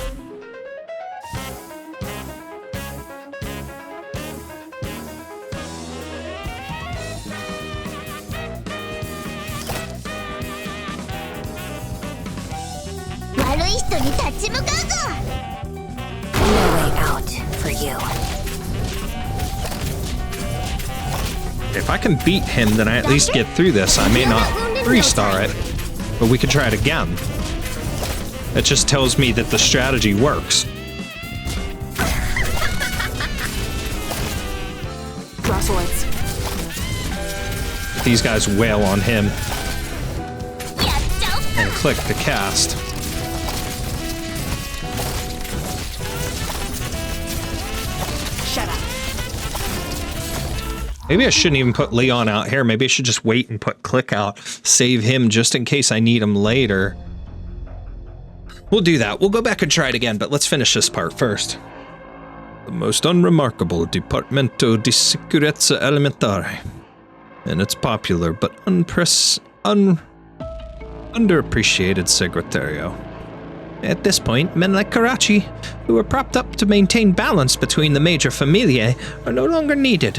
No way out for you. If I can beat him, then I at least get through this. I may not 3-star it, but we can try it again. It just tells me that the strategy works. Drosselites. These guys wail on him. And click the cast. Shut up. Maybe I shouldn't even put Leon out here. Maybe I should just wait and put Click out. Save him just in case I need him later. We'll do that. We'll go back and try it again, but let's finish this part first. The most unremarkable Dipartimento di Sicurezza Alimentare. And its popular but underappreciated Segretario. At this point, men like Karachi, who were propped up to maintain balance between the major familiae, are no longer needed.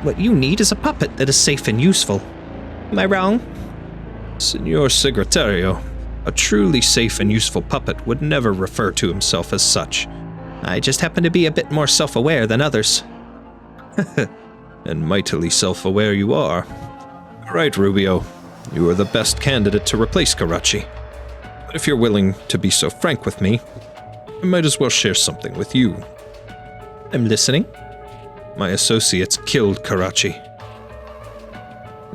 What you need is a puppet that is safe and useful. Am I wrong? Signor Segretario, a truly safe and useful puppet would never refer to himself as such. I just happen to be a bit more self-aware than others. And mightily self-aware you are. Right, Rubio. You are the best candidate to replace Karachi. But if you're willing to be so frank with me, I might as well share something with you. I'm listening. My associates killed Karachi.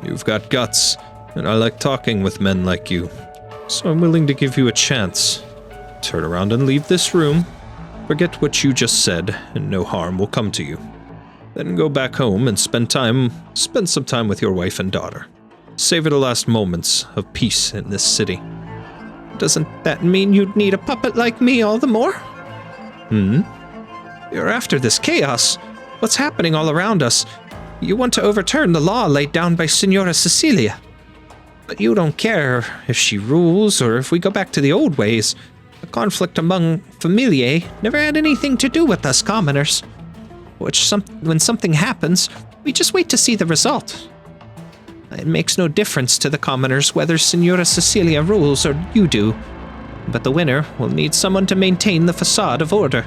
You've got guts, and I like talking with men like you. So I'm willing to give you a chance. Turn around and leave this room. Forget what you just said, and no harm will come to you. Then go back home and spend some time with your wife and daughter. Savor the last moments of peace in this city. Doesn't that mean you'd need a puppet like me all the more? You're after this chaos. What's happening all around us? You want to overturn the law laid down by Signora Cecilia. But you don't care if she rules or if we go back to the old ways. The conflict among familiae never had anything to do with us commoners. When something happens, we just wait to see the result. It makes no difference to the commoners whether Signora Cecilia rules or you do, but the winner will need someone to maintain the facade of order.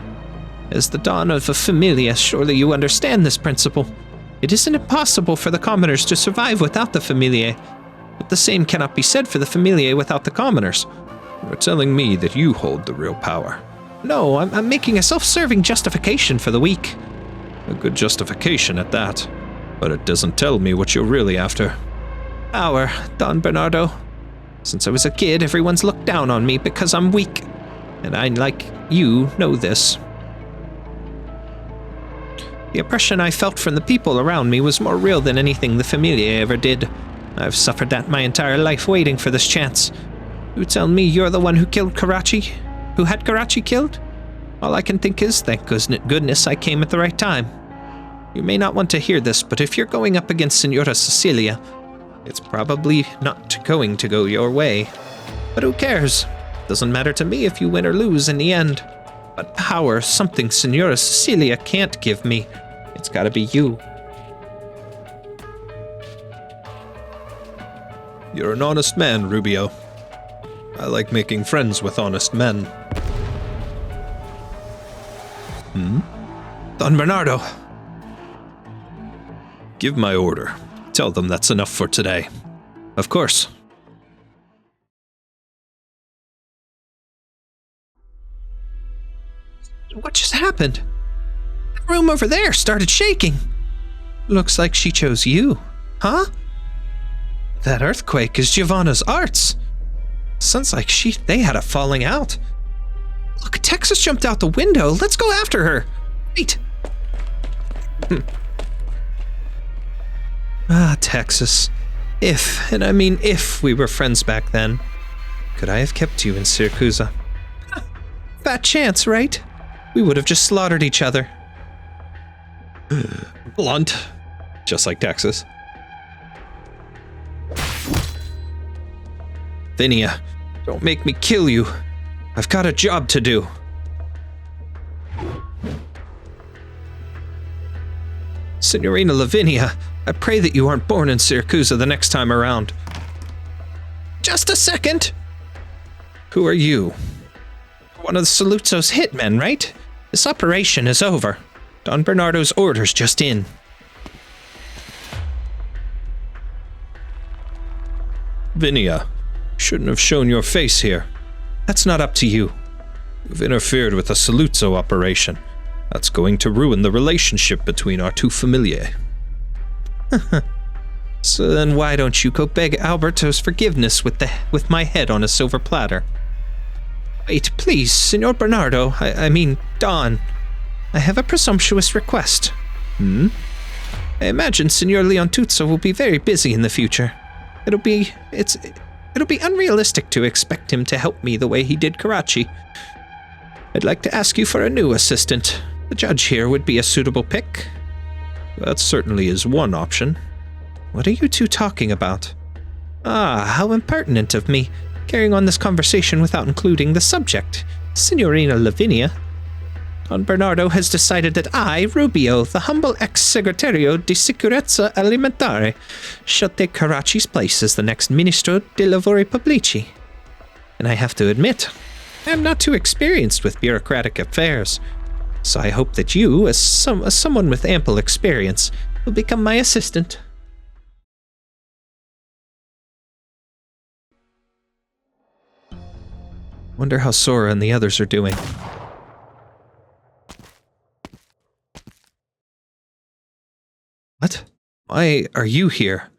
As the Don of a Familia, surely you understand this principle. It isn't impossible for the commoners to survive without the Familiae, but the same cannot be said for the Familiae without the commoners. You're telling me that you hold the real power. No, I'm making a self-serving justification for the weak. A good justification at that, but it doesn't tell me what you're really after. Power, Don Bernardo. Since I was a kid, everyone's looked down on me because I'm weak. And I, like you, know this. The oppression I felt from the people around me was more real than anything the Familia ever did. I've suffered that my entire life waiting for this chance. You tell me you're the one who killed Karachi? Who had Karachi killed? All I can think is, thank goodness I came at the right time. You may not want to hear this, but if you're going up against Signora Cecilia, it's probably not going to go your way. But who cares? Doesn't matter to me if you win or lose in the end. But power, something Signora Cecilia can't give me. It's gotta be you. You're an honest man, Rubio. I like making friends with honest men. Don Bernardo. Give my order. Tell them that's enough for today. Of course. What just happened? The room over there started shaking. Looks like she chose you. Huh? That earthquake is Giovanna's arts. Sounds like they had a falling out. Look, Texas jumped out the window. Let's go after her. Wait. Texas. And I mean if we were friends back then, could I have kept you in Siracusa? Fat chance, right? We would have just slaughtered each other. Blunt. Just like Texas. Vinia, don't make me kill you. I've got a job to do. Signorina Lavinia, I pray that you aren't born in Siracusa the next time around. Just a second. Who are you? One of the Saluzzo's hitmen, right? This operation is over. Don Bernardo's orders just in. Vinia, shouldn't have shown your face here. That's not up to you. You've interfered with the Saluzzo operation. That's going to ruin the relationship between our two familiae. So then why don't you go beg Alberto's forgiveness with my head on a silver platter? Wait, please, Signor Bernardo, I mean, Don. I have a presumptuous request. I imagine Signor Leontuzzo will be very busy in the future. It'll be unrealistic to expect him to help me the way he did Karachi. I'd like to ask you for a new assistant. The judge here would be a suitable pick. That certainly is one option. What are you two talking about? Ah, how impertinent of me, carrying on this conversation without including the subject, Signorina Lavinia. Don Bernardo has decided that I, Rubio, the humble ex-segretario di sicurezza alimentare, shall take Karachi's place as the next Ministro dei Lavori Pubblici. And I have to admit, I'm not too experienced with bureaucratic affairs, so I hope that you, as someone with ample experience, will become my assistant. Wonder how Sora and the others are doing. What? Why are you here?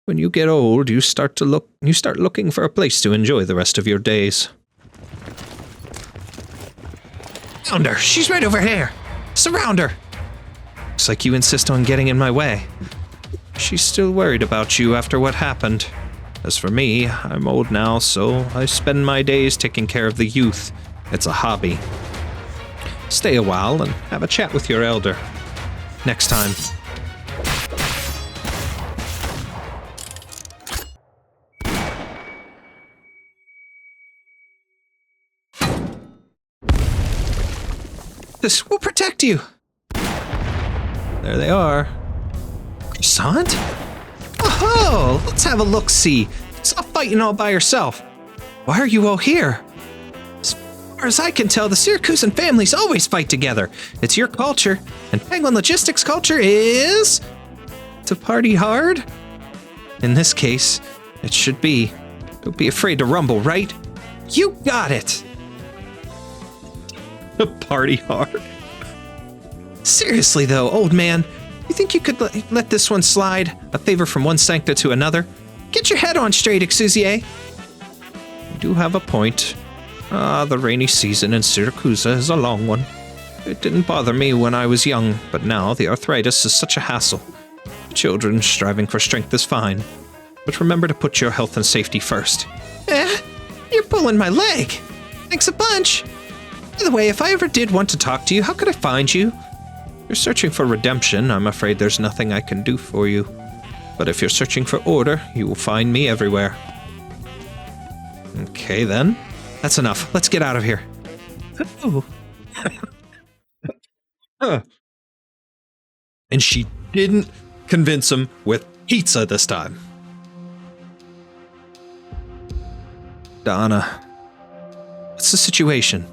When you get old, you start looking for a place to enjoy the rest of your days. Found her! She's right over here! Surround her! Looks like you insist on getting in my way. She's still worried about you after what happened. As for me, I'm old now, so I spend my days taking care of the youth. It's a hobby. Stay a while and have a chat with your elder. Next time. This will protect you. There they are. Croissant? Oh, let's have a look-see. Stop fighting all by yourself. Why are you all here? As far as I can tell, the Siracusan families always fight together. It's your culture, and Penguin Logistics' culture is to party hard. In this case, it should be. Don't be afraid to rumble, right? You got it. Party hard. Seriously though, old man, you think you could let this one slide? A favor from one sancta to another? Get your head on straight, Exusier. You do have a point. The rainy season in Siracusa is a long one. It didn't bother me when I was young, but now the arthritis is such a hassle. Children striving for strength is fine, but remember to put your health and safety first. You're pulling my leg. Thanks a bunch. By the way, if I ever did want to talk to you, how could I find you? If you're searching for redemption, I'm afraid there's nothing I can do for you. But if you're searching for order, you will find me everywhere. Okay, then. That's enough. Let's get out of here. Oh. And she didn't convince him with pizza this time. Donna. What's the situation?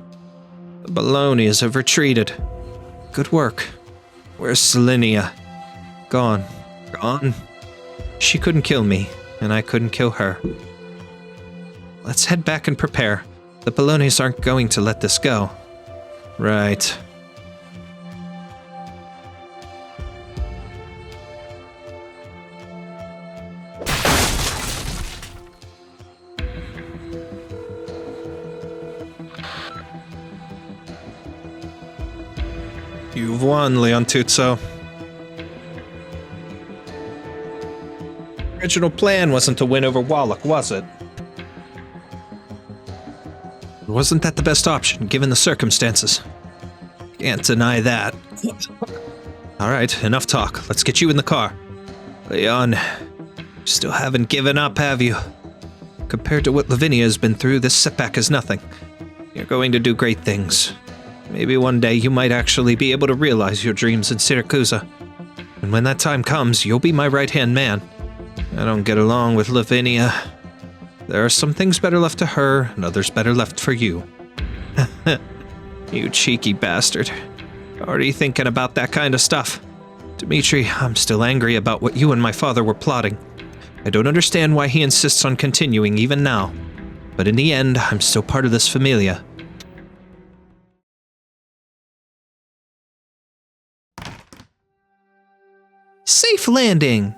The Bolognas have retreated. Good work. Where's Selenia? Gone. Gone? She couldn't kill me, and I couldn't kill her. Let's head back and prepare. The Bolognas aren't going to let this go. Right. You've won, Leontuzzo. Original plan wasn't to win over Wallach, was it? Wasn't that the best option, given the circumstances? Can't deny that. Alright, enough talk. Let's get you in the car. Leon, you still haven't given up, have you? Compared to what Lavinia has been through, this setback is nothing. You're going to do great things. Maybe one day you might actually be able to realize your dreams in Siracusa. And when that time comes, you'll be my right-hand man. I don't get along with Lavinia. There are some things better left to her, and others better left for you. You cheeky bastard. Already thinking about that kind of stuff. Dimitri, I'm still angry about what you and my father were plotting. I don't understand why he insists on continuing even now. But in the end, I'm still part of this familia. Safe landing.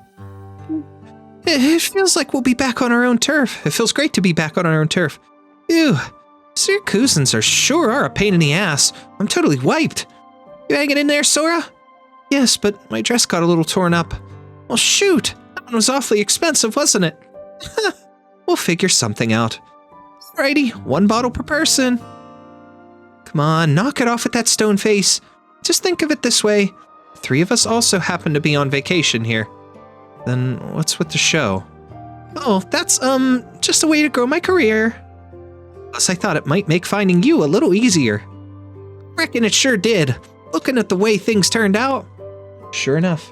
It feels like we'll be back on our own turf. It feels great to be back on our own turf. Ew, Siracusans sure are a pain in the ass. I'm totally wiped. You hanging in there, Sora? Yes, but my dress got a little torn up. Well, shoot. That one was awfully expensive, wasn't it? We'll figure something out. Alrighty, 1 bottle per person. Come on, knock it off with that stone face. Just think of it this way. 3 of us also happen to be on vacation here. Then what's with the show? Oh, that's, just a way to grow my career. Plus, I thought it might make finding you a little easier. Reckon it sure did. Looking at the way things turned out. Sure enough.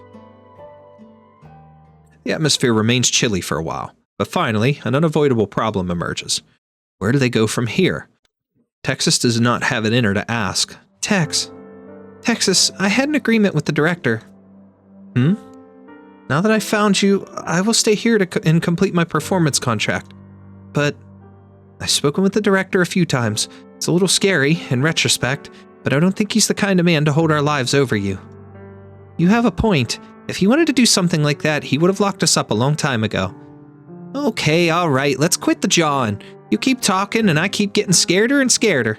The atmosphere remains chilly for a while, but finally, an unavoidable problem emerges. Where do they go from here? Texas does not have it in her to ask. Texas, I had an agreement with the director. Now that I found you, I will stay here and complete my performance contract. But I've spoken with the director a few times. It's a little scary, in retrospect, but I don't think he's the kind of man to hold our lives over you. You have a point. If he wanted to do something like that, he would have locked us up a long time ago. Okay, alright, let's quit the jawing. You keep talking and I keep getting scareder and scareder.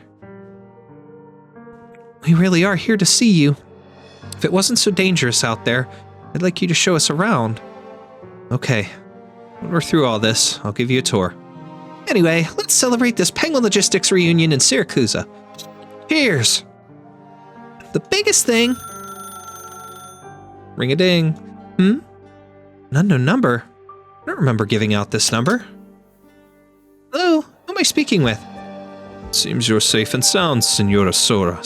We really are here to see you. If it wasn't so dangerous out there, I'd like you to show us around. Okay, when we're through all this, I'll give you a tour. Anyway, let's celebrate this Penguin Logistics reunion in Siracusa. Cheers! The biggest thing... Ring-a-ding. An unknown number? I don't remember giving out this number. Hello, who am I speaking with? Seems you're safe and sound, Signorina Sora.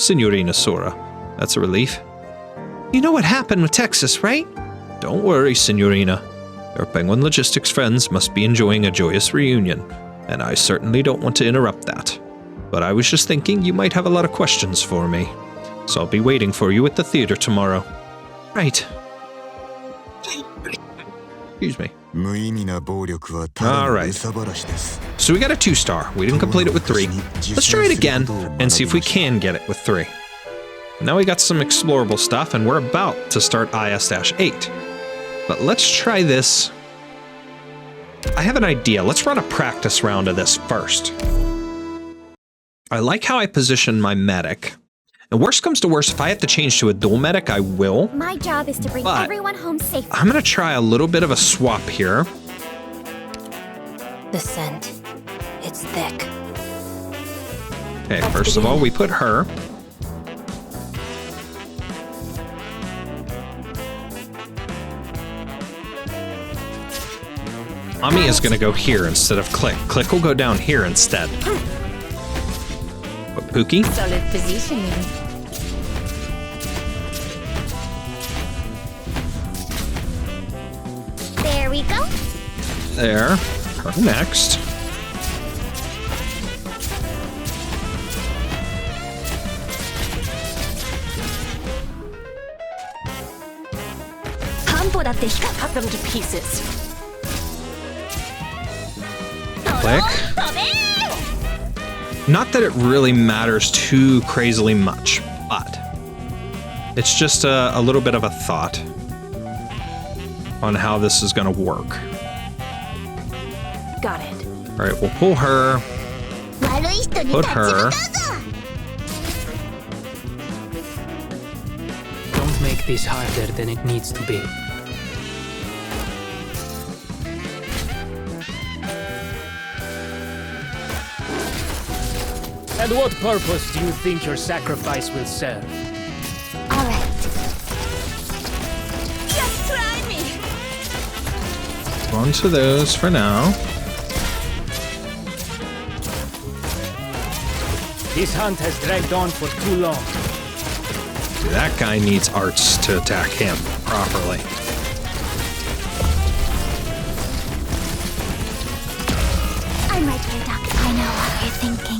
That's a relief. You know what happened with Texas, right? Don't worry, Signorina. Your Penguin Logistics friends must be enjoying a joyous reunion, and I certainly don't want to interrupt that. But I was just thinking you might have a lot of questions for me, so I'll be waiting for you at the theater tomorrow. Right. Excuse me. Alright. So we got a 2-star. We didn't complete it with 3. Let's try it again and see if we can get it with 3. Now we got some explorable stuff and we're about to start IS-8. But let's try this. I have an idea. Let's run a practice round of this first. I like how I position my medic. And worst comes to worst, if I have to change to a dual medic, I will. My job is to bring everyone home safely. I'm gonna try a little bit of a swap here. The scent. It's thick. Okay, first of all, we put her. Ami is gonna go here instead of Click. Click will go down here instead. But Pookie? Solid positioning. There we go. There. Her next. Cut them to pieces. Click. Not that it really matters too crazily much, but it's just a little bit of a thought on how this is going to work. Got it. All right, we'll pull her, put her. Don't make this harder than it needs to be. And what purpose do you think your sacrifice will serve? All right. Just try me. On to those for now. This hunt has dragged on for too long. See, that guy needs arts to attack him properly. I'm right here, Doc. I know what you're thinking.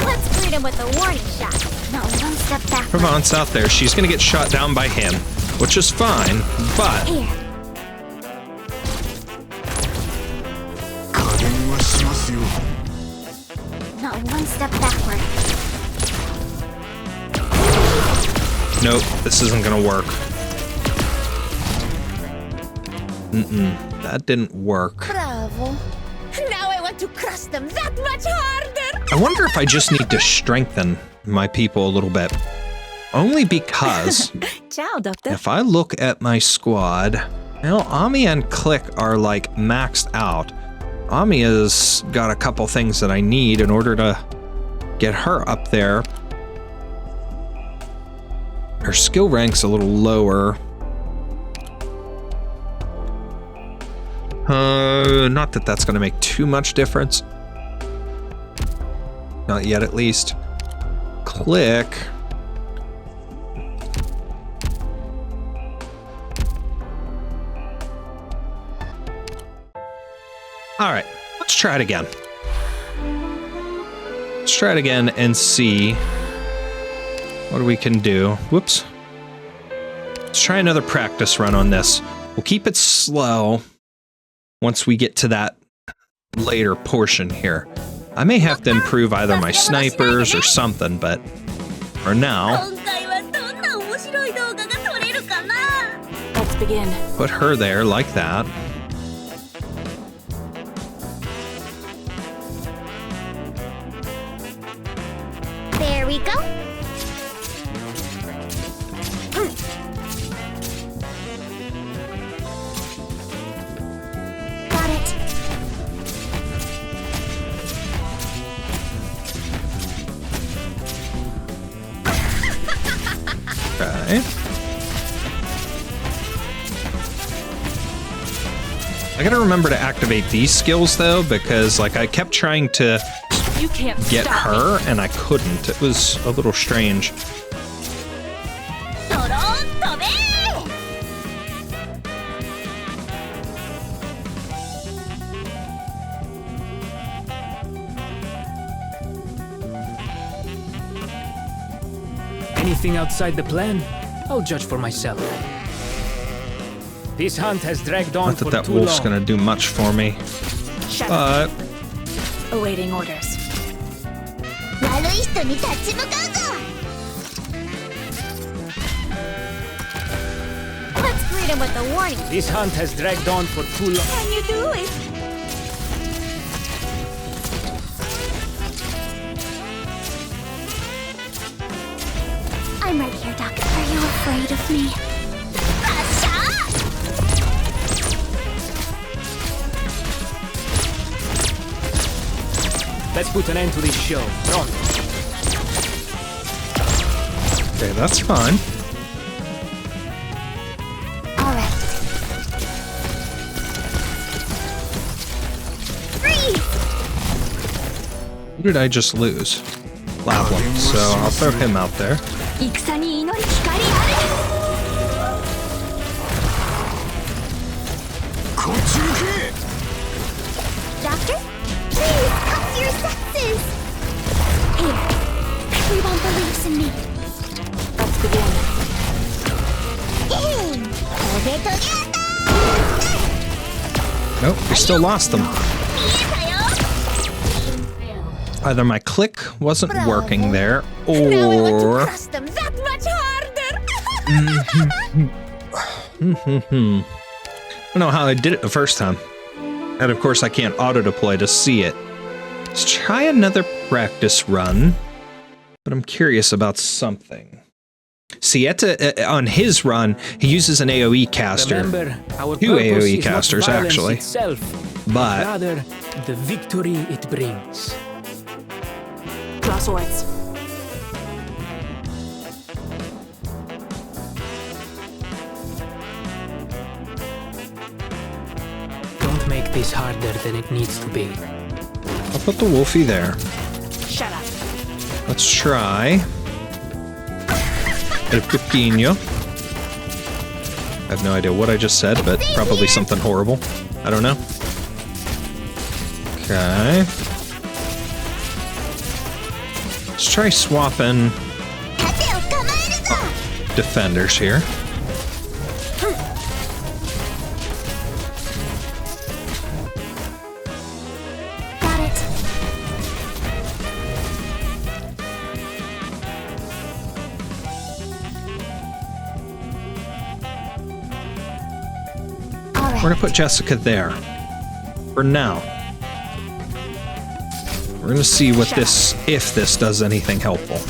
Let's greet him with a warning shot. No, one step back. Provence out there, she's gonna get shot down by him, which is fine, but Here. No, one step backward. nope, this isn't gonna work. That didn't work. Bravo. Now I want to crush them that much harder. I wonder if I just need to strengthen my people a little bit. Only because Ciao, Doctor. if I look at my squad, well, Ami and Click are like maxed out. Ami has got a couple things that I need in order to get her up there. Her skill rank's a little lower. Not that that's going to make too much difference. Not yet, at least. Click. All right, let's try it again. Let's try it again and see what we can do. Whoops. Let's try another practice run on this. We'll keep it slow once we get to that later portion here. I may have to improve either my snipers or something, but for now, Let's begin. put her there like that. There we go. Got it. Okay. I gotta remember to activate these skills though, because like I kept trying to You can't get stop her and I couldn't. It was a little strange. Anything outside the plan, I'll judge for myself. This hunt has dragged on Not that for that too wolf's long. gonna do much for me, Shut up. but Awaiting orders. 悪い人に立ち向かうぞ Let's greet him with a warning. This hunt has dragged on for too long. Can you do it? I'm right here, Doc. Are you afraid of me? Let's put an end to this show. Run. okay, that's fine. All right. Freeze! Who did I just lose? Lappland, so I'll throw him out there. 戦に祈り光あれこっち行け Doctor? Please, cut your senses! Here, everyone believes in me. Let's begin. Hey! Omertosa! Nope, we still lost them. Either my click wasn't working there, Now I want to or... crush them that much harder! I don't know how I did it the first time. And of course I can't auto-deploy to see it. Let's try another practice run. But I'm curious about something. Sieta, on his run, he uses an AoE caster. Remember, our Two purpose AoE is not casters, violence actually. itself, But rather the victory it brings. Draw swords. Don't make this harder than it needs to be. I'll put the Wolfie there. Shut up. Let's try El Pepino. I have no idea what I just said, but probably something horrible. I don't know. Okay. Let's try swapping defenders here. Got it. All right. We're gonna put Jessica there. For now. We're gonna see what this, if this does anything helpful.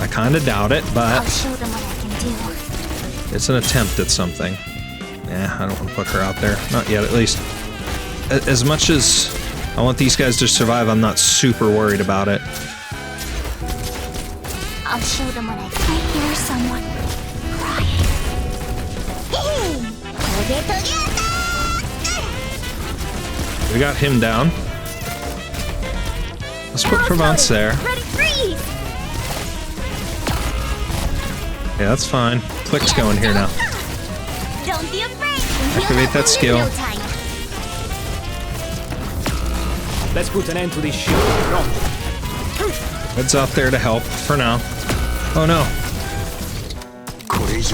I kinda doubt it, I'll but show them what I can do. it's an attempt at something. Yeah, I don't want to put her out there. Not yet, at least. As much as I want these guys to survive, I'm not super worried about it. I'll show them what I can. I hear someone crying. We got him down. Let's put Provence there. Ready, freeze! Yeah, that's fine. Click's going here now. Don't be afraid. Activate that skill. Let's put an end to this shit. Red's out there to help for now. Oh no.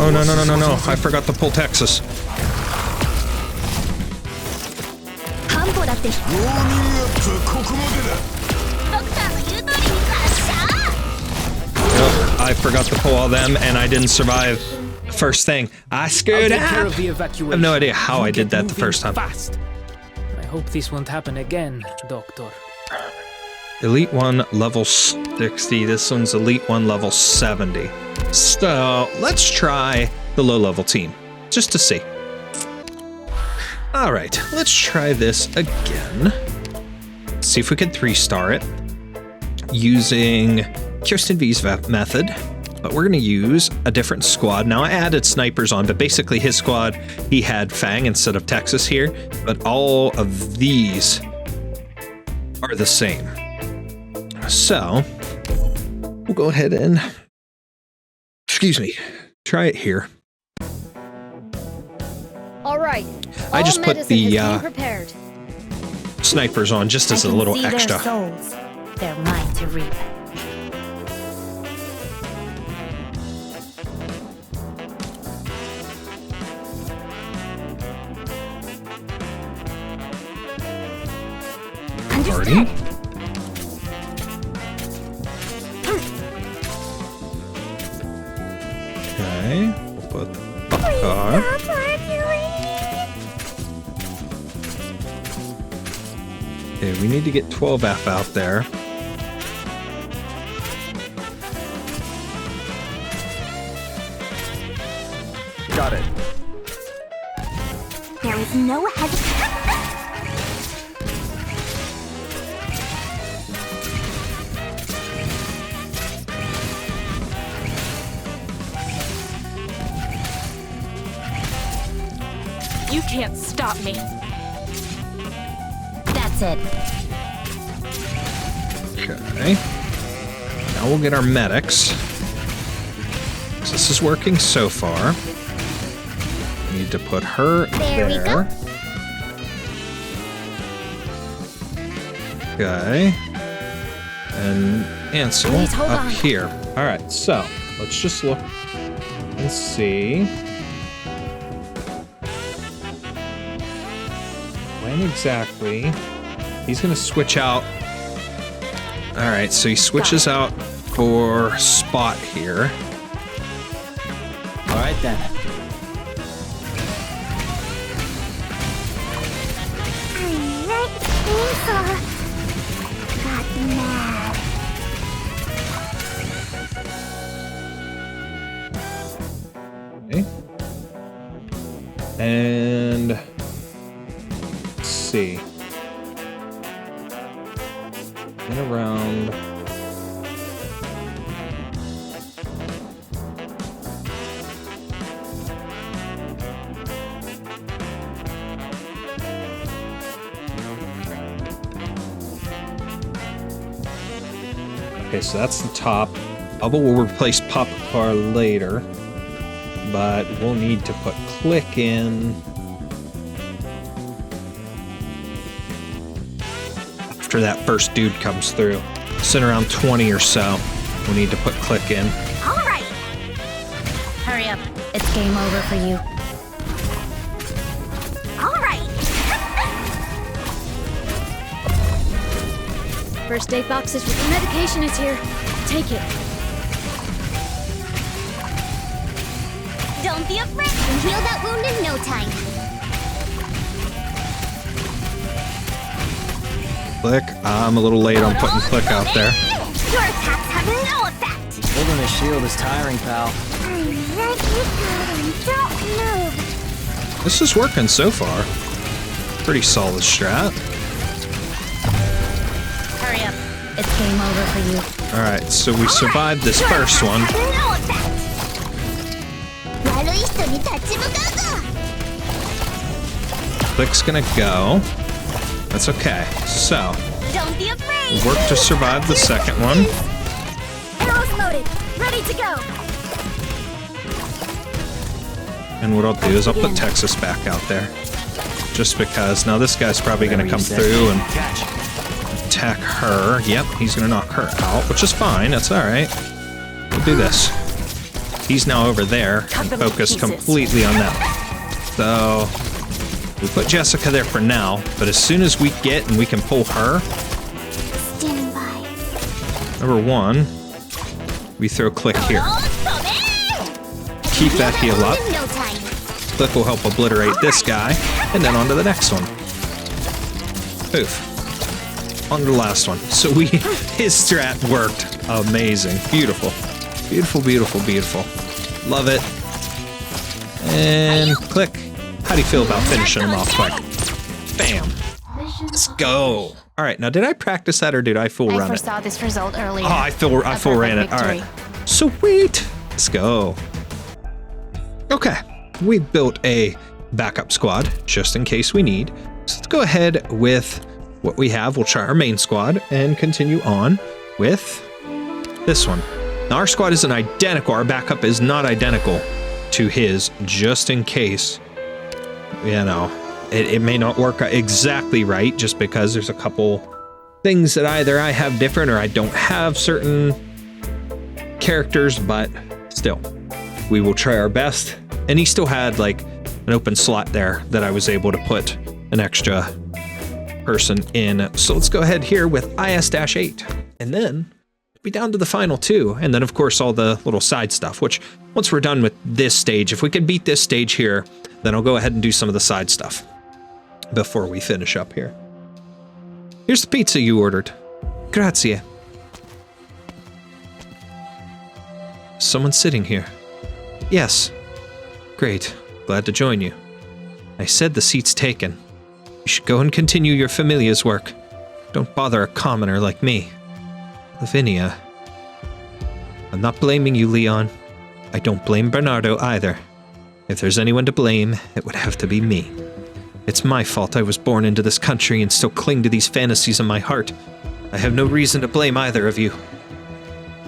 Oh no, no, no, no, no. I forgot to pull Texas. Yep, I forgot to pull all them and I didn't survive. First thing, I screwed up. I have no idea how I did that the first time. Fast. I hope this won't happen again, Doctor. Elite 1 level 60. This one's Elite 1 level 70. So let's try the low level team just to see. All right, let's try this again. See if we can 3-star it using KysotinV's method. But we're going to use a different squad. Now, I added snipers on, but basically his squad, he had Fang instead of Texas here. But all of these are the same. So, we'll go ahead and, excuse me, try it here. All right. I just put the prepared. snipers on just as a little extra. Their souls. They're mine to reap. Party. Okay, we'll put the car. Okay, we need to get 12F out there. Got it. There is no hesitation. You can't stop me. That's it. Okay. Now we'll get our medics. This is working so far. We need to put her There we go. Okay. And Ansel Please hold up on. here. Alright, so let's just look and see. When exactly he's gonna switch out. Alright, so he switches out for Spot here. All right then. Got mad. Okay. And let's see. And around. Okay, so that's the top. Bubble will replace Popcar later, but we'll need to put Click in after that first dude comes through. Send around 20 or so. We'll need to put Click in. All right. Hurry up. It's game over for you. All right. First aid boxes with the medication is here. Take it. Don't be afraid. Heal that wound in no time. Click. I'm a little late on putting Click out there. Your attacks have no effect! Holding a shield is tiring, pal. I let you go and don't move. This is working so far. Pretty solid strat. Hurry up. It's game over for you. Alright, so we survived this first one. No effect! 悪い人に立ち向かうぞ! Click's gonna go. That's okay. So, Don't be afraid! we worked to survive the second one. Arrows loaded. Ready to go. And what I'll do is I'll put Texas back out there. Just because. Now this guy's probably gonna come through and attack her. Yep, he's gonna knock her out, which is fine. That's alright. We'll do this. He's now over there and focused completely on that. So, we put Jessica there for now, but as soon as we get and we can pull her, Stand by. number one, we throw Click here. Keep that heal up. In no time. Click will help obliterate this guy, and then on to the next one. Poof. On to the last one. So his strat worked. Amazing. Beautiful. Beautiful, beautiful, beautiful. Love it. And Click. How do you feel about finishing him off quick? Bam. Let's go. All right, now did I practice that or did I full I run it? foresaw this result earlier. Oh, I full ran it. All right. Sweet. Let's go. Okay. We built a backup squad just in case we need. So let's go ahead with what we have. We'll try our main squad and continue on with this one. Now our squad isn't identical. Our backup is not identical to his, just in case, you know, it may not work exactly right just because there's a couple things that either I have different or I don't have certain characters, but still, we will try our best. And he still had like an open slot there that I was able to put an extra person in. So let's go ahead here with IS-8 and then be down to the final two. And then of course all the little side stuff, which once we're done with this stage, if we can beat this stage here, then I'll go ahead and do some of the side stuff before we finish up here. Here's the pizza you ordered. Grazie. Someone sitting here. Yes. Great. Glad to join you. I said the seat's taken. You should go and continue your familia's work. Don't bother a commoner like me. Lavinia. I'm not blaming you, Leon. I don't blame Bernardo either. If there's anyone to blame, it would have to be me. It's my fault I was born into this country and still cling to these fantasies in my heart. I have no reason to blame either of you.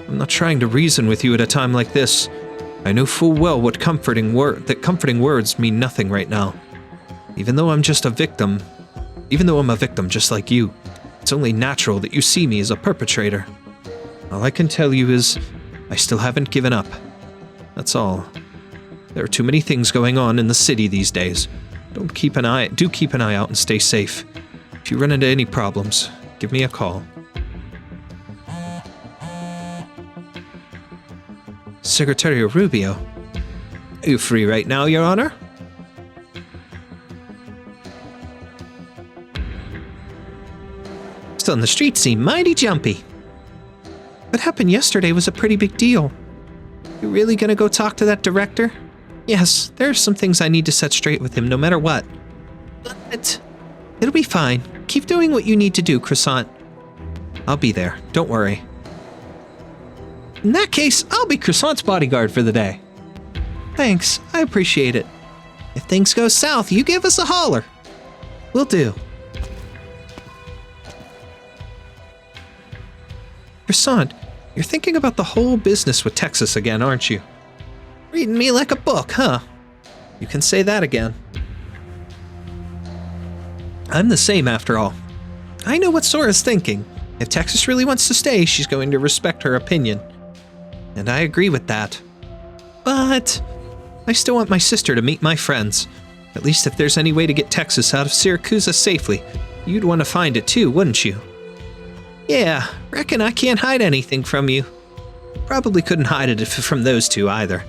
I'm not trying to reason with you at a time like this. I know full well what comforting words mean nothing right now. Even though I'm a victim just like you, it's only natural that you see me as a perpetrator. All I can tell you is, I still haven't given up. That's all. There are too many things going on in the city these days. Do keep an eye out and stay safe. If you run into any problems, give me a call. Secretary Rubio. Are you free right now, Your Honor? Still in the street seem mighty jumpy. What happened yesterday was a pretty big deal. You really gonna go talk to that director? Yes, there are some things I need to set straight with him no matter what. But it'll be fine. Keep doing what you need to do, Croissant. I'll be there, don't worry. In that case, I'll be Croissant's bodyguard for the day. Thanks, I appreciate it. If things go south, you give us a holler. Will do. Croissant, you're thinking about the whole business with Texas again, aren't you? Reading me like a book, huh? You can say that again. I'm the same after all. I know what Sora's thinking. If Texas really wants to stay, she's going to respect her opinion. And I agree with that. But I still want my sister to meet my friends. At least if there's any way to get Texas out of Siracusa safely, you'd want to find it too, wouldn't you? Yeah, reckon I can't hide anything from you. Probably couldn't hide it from those two either.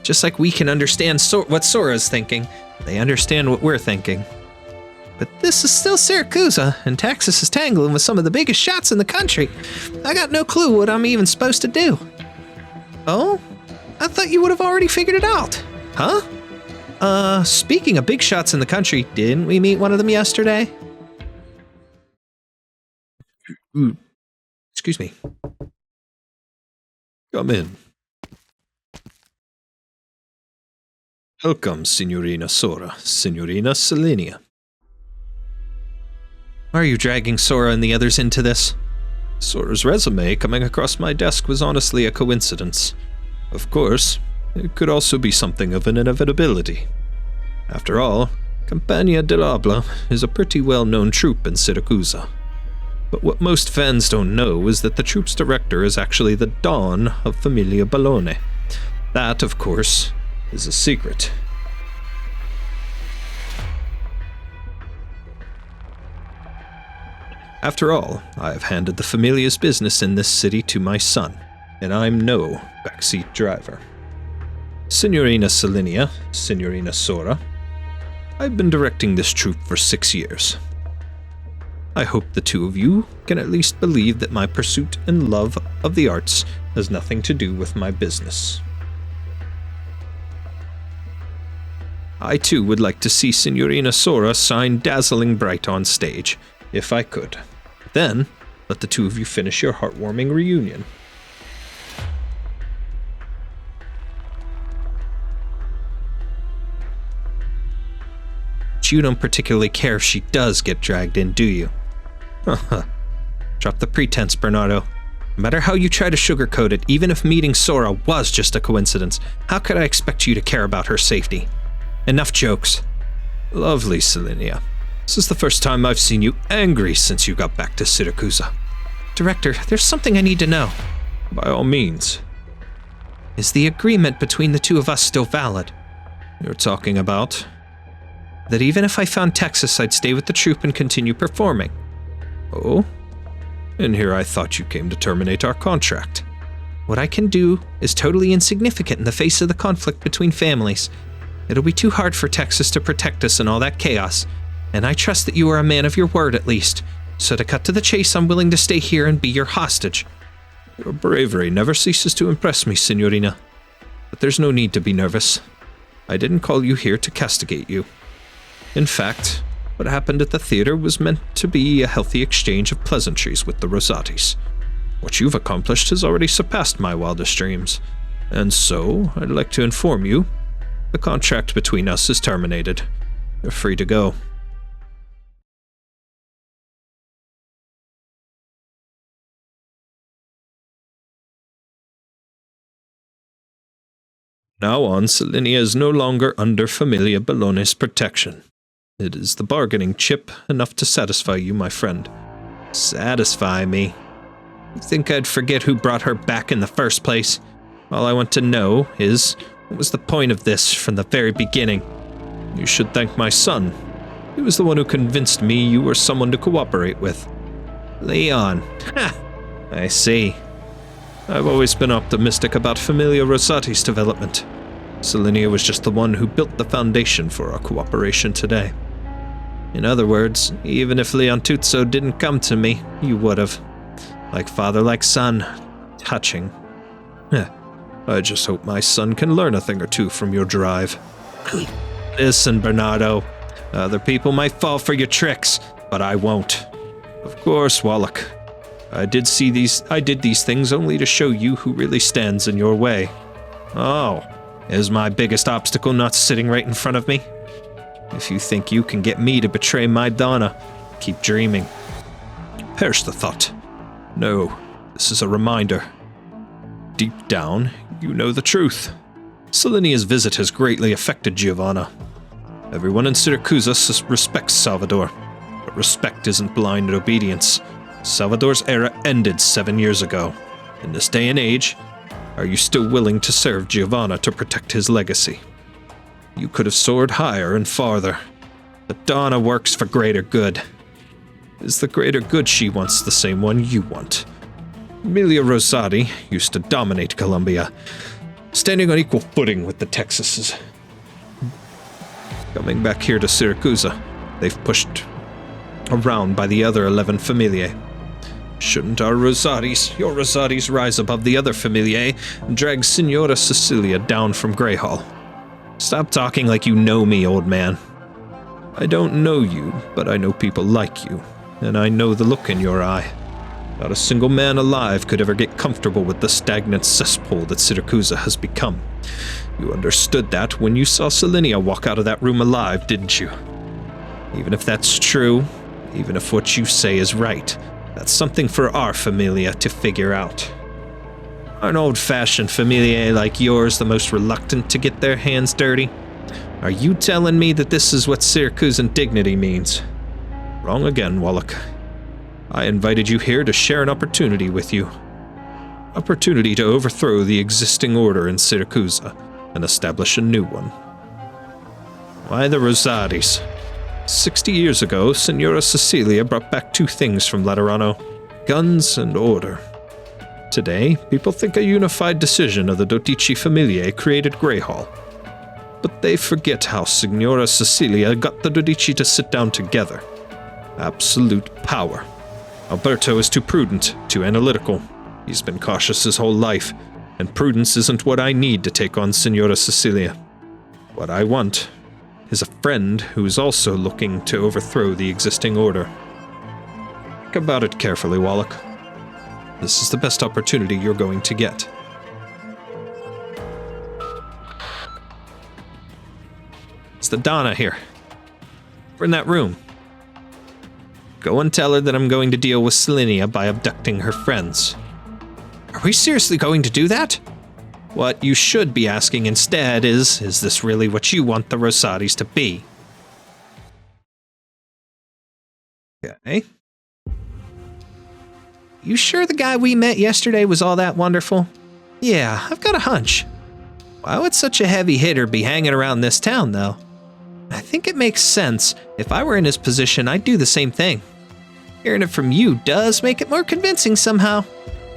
Just like we can understand what Sora's thinking, they understand what we're thinking. but this is still Siracusa, and Texas is tangling with some of the biggest shots in the country. I got no clue what I'm even supposed to do. Oh? I thought you would have already figured it out. Huh? Speaking of big shots in the country, didn't we meet one of them yesterday? Excuse me. Come in. Welcome, Signorina Sora, Signorina Selenia. Why are you dragging Sora and the others into this? Sora's resume coming across my desk was honestly a coincidence. Of course, it could also be something of an inevitability. After all, Compagnia dell'Abla is a pretty well-known troupe in Siracusa. But what most fans don't know is that the troupe's director is actually the Don of Familia Ballone. That, of course, is a secret. After all, I have handed the Familia's business in this city to my son, and I'm no backseat driver. Signorina Selenia, Signorina Sora, I've been directing this troupe for 6 years. I hope the two of you can at least believe that my pursuit and love of the arts has nothing to do with my business. I too would like to see Signorina Sora shine dazzling bright on stage, if I could. Then, let the two of you finish your heartwarming reunion. But you don't particularly care if she does get dragged in, do you? Drop the pretense, Bernardo. No matter how you try to sugarcoat it, even if meeting Sora was just a coincidence, how could I expect you to care about her safety? Enough jokes. Lovely, Selenia. This is the first time I've seen you angry since you got back to Siracusa. Director, there's something I need to know. By all means. Is the agreement between the two of us still valid? You're talking about? That even if I found Texas, I'd stay with the troupe and continue performing. Oh? And here I thought you came to terminate our contract. What I can do is totally insignificant in the face of the conflict between families. It'll be too hard for Texas to protect us in all that chaos, and I trust that you are a man of your word at least. So to cut to the chase, I'm willing to stay here and be your hostage. Your bravery never ceases to impress me, Signorina. But there's no need to be nervous. I didn't call you here to castigate you. In fact, what happened at the theater was meant to be a healthy exchange of pleasantries with the Rosatis. What you've accomplished has already surpassed my wildest dreams. And so, I'd like to inform you, the contract between us is terminated. You're free to go. Now on, Selenia is no longer under Familia Ballone's protection. It is the bargaining chip enough to satisfy you, my friend. Satisfy me? You think I'd forget who brought her back in the first place? All I want to know is, what was the point of this from the very beginning? You should thank my son. He was the one who convinced me you were someone to cooperate with. Leon. Ha! I see. I've always been optimistic about Familia Rosati's development. Selenia was just the one who built the foundation for our cooperation today. In other words, even if Leon Tutso didn't come to me, you would have. Like father, like son. Touching. I just hope my son can learn a thing or two from your drive. Listen, Bernardo. Other people might fall for your tricks, but I won't. Of course, Wallach. I did these things only to show you who really stands in your way. Oh, is my biggest obstacle not sitting right in front of me? If you think you can get me to betray my Donna, keep dreaming. Perish the thought. No, this is a reminder. Deep down, you know the truth. Selenia's visit has greatly affected Giovanna. Everyone in Siracusa respects Salvador, but respect isn't blind obedience. Salvador's era ended 7 years ago. In this day and age, are you still willing to serve Giovanna to protect his legacy? You could have soared higher and farther, but Donna works for greater good. Is the greater good she wants the same one you want? Emilia Rosati used to dominate Colombia, standing on equal footing with the Texases. Coming back here to Siracusa, they've pushed around by the other 11 familiae. Shouldn't our your Rosaris rise above the other familiae and drag Signora Cecilia down from Greyhall? Stop talking like you know me, old man. I don't know you, but I know people like you, and I know the look in your eye. Not a single man alive could ever get comfortable with the stagnant cesspool that Siracusa has become. You understood that when you saw Selenia walk out of that room alive, didn't you? Even if that's true, even if what you say is right, that's something for our familia to figure out. Aren't old-fashioned familiae like yours the most reluctant to get their hands dirty? Are you telling me that this is what Syracusan dignity means? Wrong again, Wallach. I invited you here to share an opportunity with you. Opportunity to overthrow the existing order in Siracusa and establish a new one. Why the Rosaris? 60 years ago, Signora Cecilia brought back two things from Laterano: guns and order. Today, people think a unified decision of the Dodici Familiae created Greyhall. But they forget how Signora Cecilia got the Dodici to sit down together. Absolute power. Alberto is too prudent, too analytical. He's been cautious his whole life, and prudence isn't what I need to take on Signora Cecilia. What I want is a friend who's also looking to overthrow the existing order. Think about it carefully, Wallach. This is the best opportunity you're going to get. It's the Donna here. We're in that room. Go and tell her that I'm going to deal with Selenia by abducting her friends. Are we seriously going to do that? What you should be asking instead is this really what you want the Rosaris to be? Okay. You sure the guy we met yesterday was all that wonderful? Yeah, I've got a hunch. Why would such a heavy hitter be hanging around this town, though? I think it makes sense. If I were in his position, I'd do the same thing. Hearing it from you does make it more convincing somehow.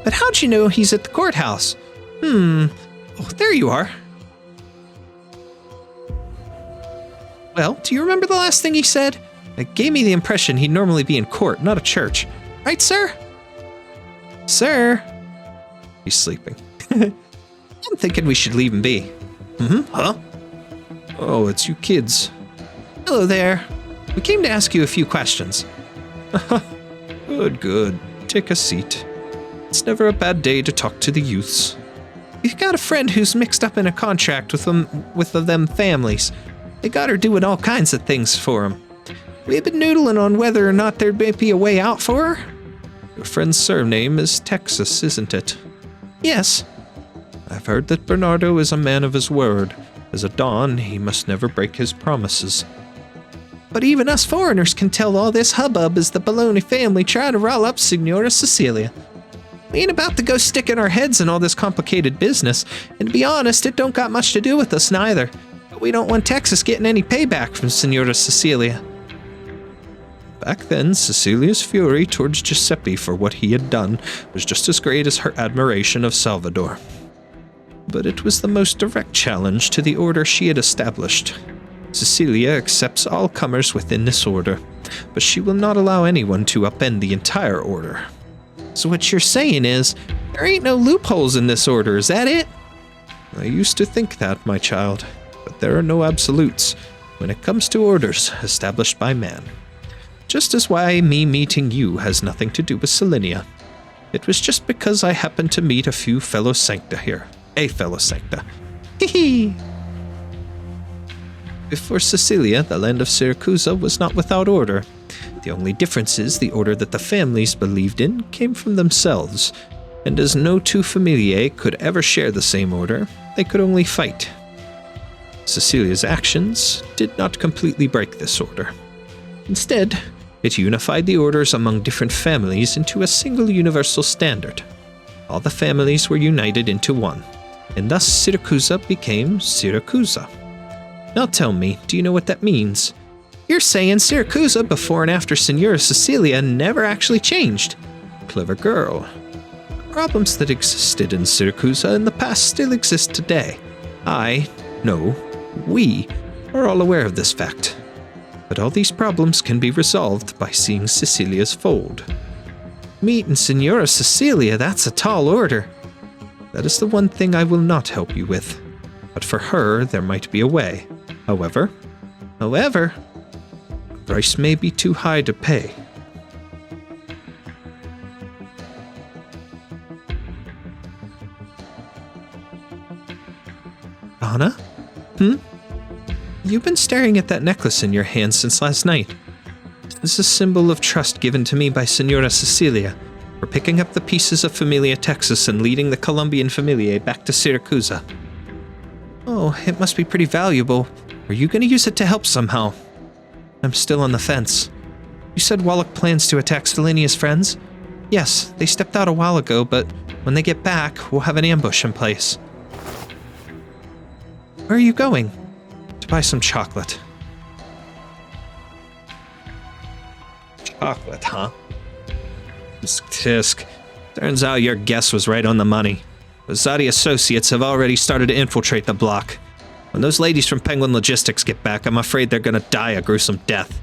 But how'd you know he's at the courthouse? Oh, there you are. Well, do you remember the last thing he said? It gave me the impression he'd normally be in court, not a church. Right, sir? Sir? He's sleeping. I'm thinking we should leave him be. Huh? Oh, it's you kids. Hello there. We came to ask you a few questions. Good. Take a seat. It's never a bad day to talk to the youths. We've got a friend who's mixed up in a contract with them families. They got her doing all kinds of things for him. We've been noodling on whether or not there may be a way out for her. Your friend's surname is Texas, isn't it? Yes. I've heard that Bernardo is a man of his word. As a Don, he must never break his promises. But even us foreigners can tell all this hubbub is the Bologna family trying to roll up Signora Cecilia. We ain't about to go sticking our heads in all this complicated business, and to be honest, it don't got much to do with us neither. But we don't want Texas getting any payback from Signora Cecilia. Back then, Cecilia's fury towards Giuseppe for what he had done was just as great as her admiration of Salvador. But it was the most direct challenge to the order she had established. Cecilia accepts all comers within this order, but she will not allow anyone to upend the entire order. So what you're saying is, there ain't no loopholes in this order, is that it? I used to think that, my child, but there are no absolutes when it comes to orders established by man. Just as why me meeting you has nothing to do with Selenia. It was just because I happened to meet a fellow sancta here. A fellow sancta. Hee. Before Cecilia, the land of Siracusa was not without order. The only difference is the order that the families believed in came from themselves, and as no two familiae could ever share the same order, they could only fight. Cecilia's actions did not completely break this order. Instead, it unified the orders among different families into a single universal standard. All the families were united into one, and thus Siracusa became Siracusa. Now tell me, do you know what that means? You're saying Siracusa before and after Signora Cecilia never actually changed. Clever girl. The problems that existed in Siracusa in the past still exist today. We are all aware of this fact. But all these problems can be resolved by seeing Cecilia's fold. Meeting Signora Cecilia, that's a tall order. That is the one thing I will not help you with. But for her, there might be a way. However, the price may be too high to pay. Anna? You've been staring at that necklace in your hand since last night. This is a symbol of trust given to me by Signora Cecilia for picking up the pieces of Familia Texas and leading the Colombian Familiae back to Siracusa. Oh, it must be pretty valuable. Are you going to use it to help somehow? I'm still on the fence. You said Wallach plans to attack Stelinia's friends? Yes, they stepped out a while ago, but when they get back, we'll have an ambush in place. Where are you going? To buy some chocolate. Chocolate, huh? Tisk. Turns out your guess was right on the money. Wis'adel associates have already started to infiltrate the block. When those ladies from Penguin Logistics get back, I'm afraid they're gonna die a gruesome death.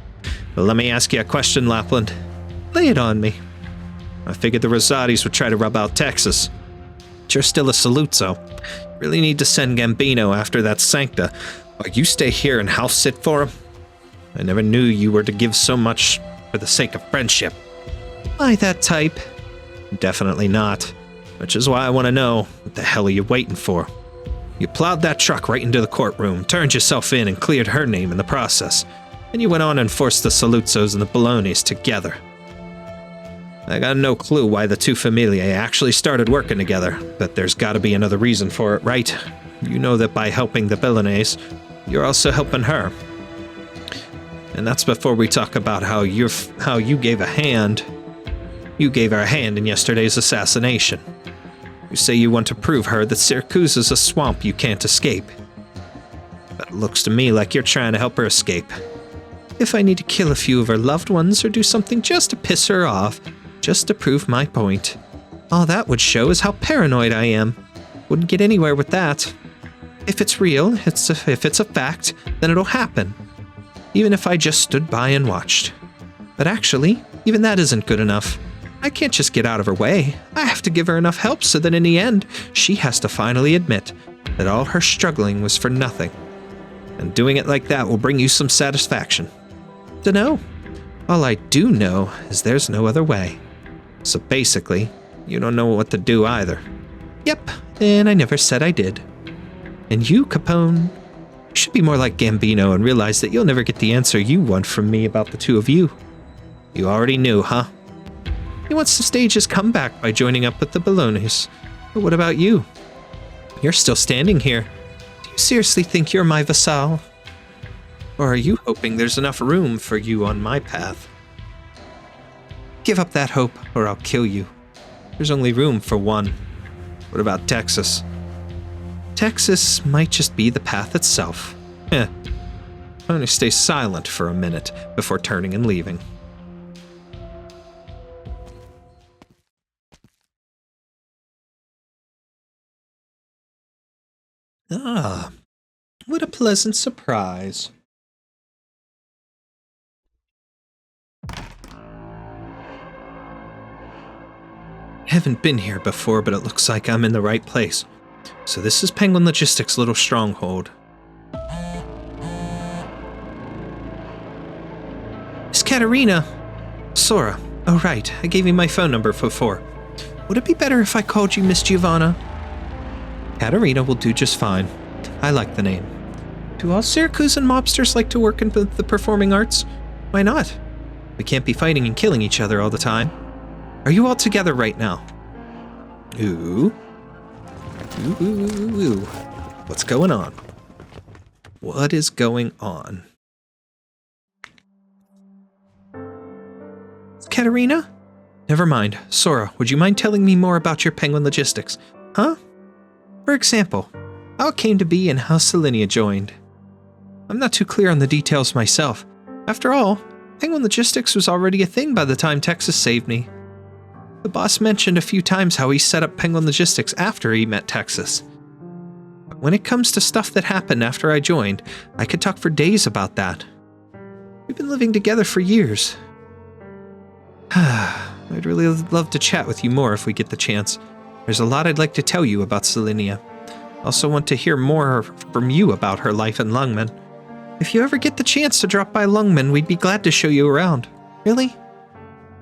But let me ask you a question, Lappland. Lay it on me. I figured the Rosati's would try to rub out Texas. But you're still a Saluzzo. Really need to send Gambino after that Sancta, while you stay here and house sit for him? I never knew you were to give so much for the sake of friendship. Am I that type? Definitely not. Which is why I want to know, what the hell are you waiting for? You plowed that truck right into the courtroom, turned yourself in, and cleared her name in the process. Then you went on and forced the Saluzzos and the Bolognas together. I got no clue why the two familiae actually started working together, but there's gotta be another reason for it, right? You know that by helping the Bolognese, you're also helping her. And that's before we talk about how you gave a hand. You gave her a hand in yesterday's assassination. You say you want to prove her that Siracusa is a swamp you can't escape. But it looks to me like you're trying to help her escape. If I need to kill a few of her loved ones or do something just to piss her off, just to prove my point, all that would show is how paranoid I am. Wouldn't get anywhere with that. If it's real, if it's a fact, then it'll happen. Even if I just stood by and watched. But actually, even that isn't good enough. I can't just get out of her way. I have to give her enough help so that in the end, she has to finally admit that all her struggling was for nothing. And doing it like that will bring you some satisfaction. Dunno. All I do know is there's no other way. So basically, you don't know what to do either. Yep, and I never said I did. And you, Capone, you should be more like Gambino and realize that you'll never get the answer you want from me about the two of you. You already knew, huh? He wants to stage his comeback by joining up with the Bolognas. But what about you? You're still standing here. Do you seriously think you're my vassal? Or are you hoping there's enough room for you on my path? Give up that hope, or I'll kill you. There's only room for one. What about Texas? Texas might just be the path itself. I'm gonna stay silent for a minute before turning and leaving. Ah, what a pleasant surprise. I haven't been here before, but it looks like I'm in the right place. So this is Penguin Logistics' little stronghold. Miss Katerina! Sora. Oh right, I gave you my phone number before. Would it be better if I called you Miss Giovanna? Katerina will do just fine. I like the name. Do all Siracusan mobsters like to work in the performing arts? Why not? We can't be fighting and killing each other all the time. Are you all together right now? Ooh. Ooh. What's going on? What is going on? Katerina? Never mind. Sora, would you mind telling me more about your Penguin Logistics? Huh? For example, how it came to be and how Selinia joined. I'm not too clear on the details myself. After all, Penguin Logistics was already a thing by the time Texas saved me. The boss mentioned a few times how he set up Penguin Logistics after he met Texas. But when it comes to stuff that happened after I joined, I could talk for days about that. We've been living together for years. I'd really love to chat with you more if we get the chance. There's a lot I'd like to tell you about Silinia. I also want to hear more from you about her life in Lungmen. If you ever get the chance to drop by Lungmen, we'd be glad to show you around. Really?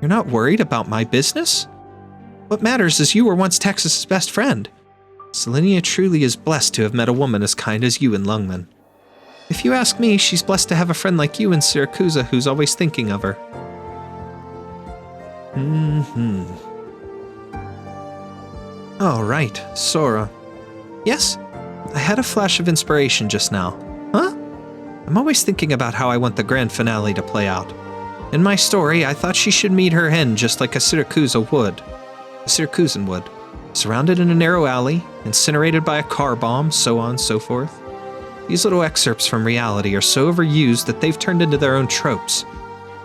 You're not worried about my business? What matters is you were once Texas's best friend. Silinia truly is blessed to have met a woman as kind as you in Lungmen. If you ask me, she's blessed to have a friend like you in Siracusa who's always thinking of her. Oh, right, Sora. Yes? I had a flash of inspiration just now. Huh? I'm always thinking about how I want the grand finale to play out. In my story, I thought she should meet her end just like a Siracusan would. Surrounded in a narrow alley, incinerated by a car bomb, so on and so forth. These little excerpts from reality are so overused that they've turned into their own tropes.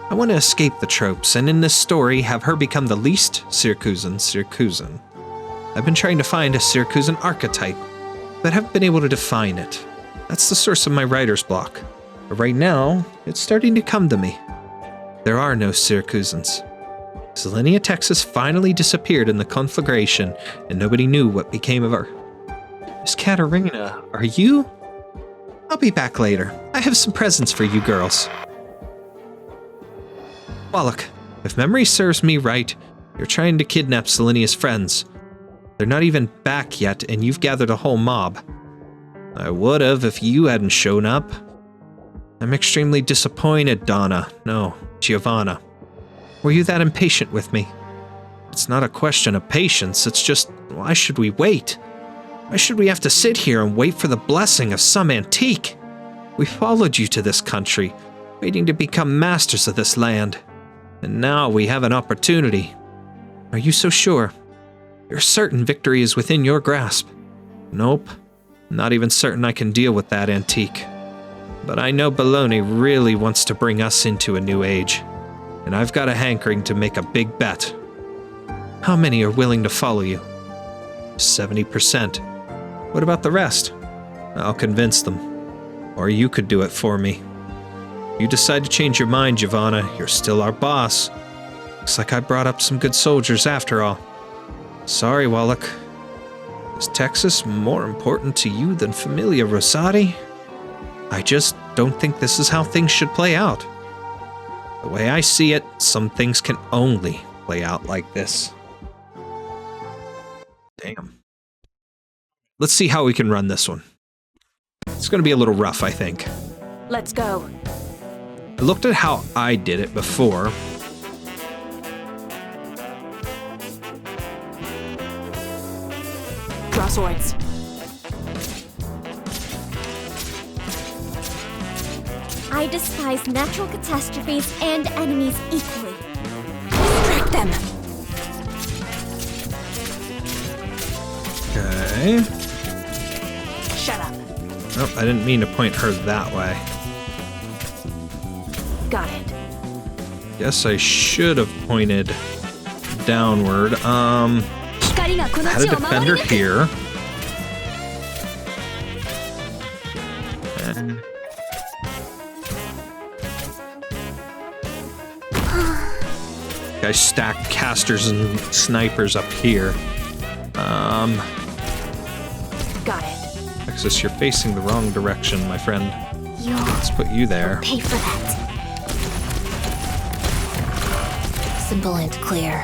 I want to escape the tropes, and in this story, have her become the least Siracusan. I've been trying to find a Siracusan archetype, but haven't been able to define it. That's the source of my writer's block. But right now, it's starting to come to me. There are no Siracusans. Silinia, Texas finally disappeared in the conflagration, and nobody knew what became of her. Miss Katerina, are you? I'll be back later. I have some presents for you girls. Wallach, if memory serves me right, you're trying to kidnap Silinia's friends. They're not even back yet, and you've gathered a whole mob. I would have if you hadn't shown up. I'm extremely disappointed, Donna. No, Giovanna. Were you that impatient with me? It's not a question of patience, it's just, why should we wait? Why should we have to sit here and wait for the blessing of some antique? We followed you to this country, waiting to become masters of this land. And now we have an opportunity. Are you so sure? You're certain victory is within your grasp? Nope. Not even certain I can deal with that antique. But I know Bologna really wants to bring us into a new age. And I've got a hankering to make a big bet. How many are willing to follow you? 70%. What about the rest? I'll convince them. Or you could do it for me. You decide to change your mind, Giovanna, you're still our boss. Looks like I brought up some good soldiers after all. Sorry, Wallach. Is Texas more important to you than Familia Rosati? I just don't think this is how things should play out. The way I see it, some things can only play out like this. Damn. Let's see how we can run this one. It's going to be a little rough, I think. Let's go. I looked at how I did it before. Draw swords. I despise natural catastrophes and enemies equally. Distract them. Okay. Shut up. Oh, I didn't mean to point her that way. Got it. Guess I should have pointed downward. Had a defender here. And I stacked casters and snipers up here. Got it. Texas, you're facing the wrong direction, my friend. You'll Let's put you there. pay for that. Simple and clear.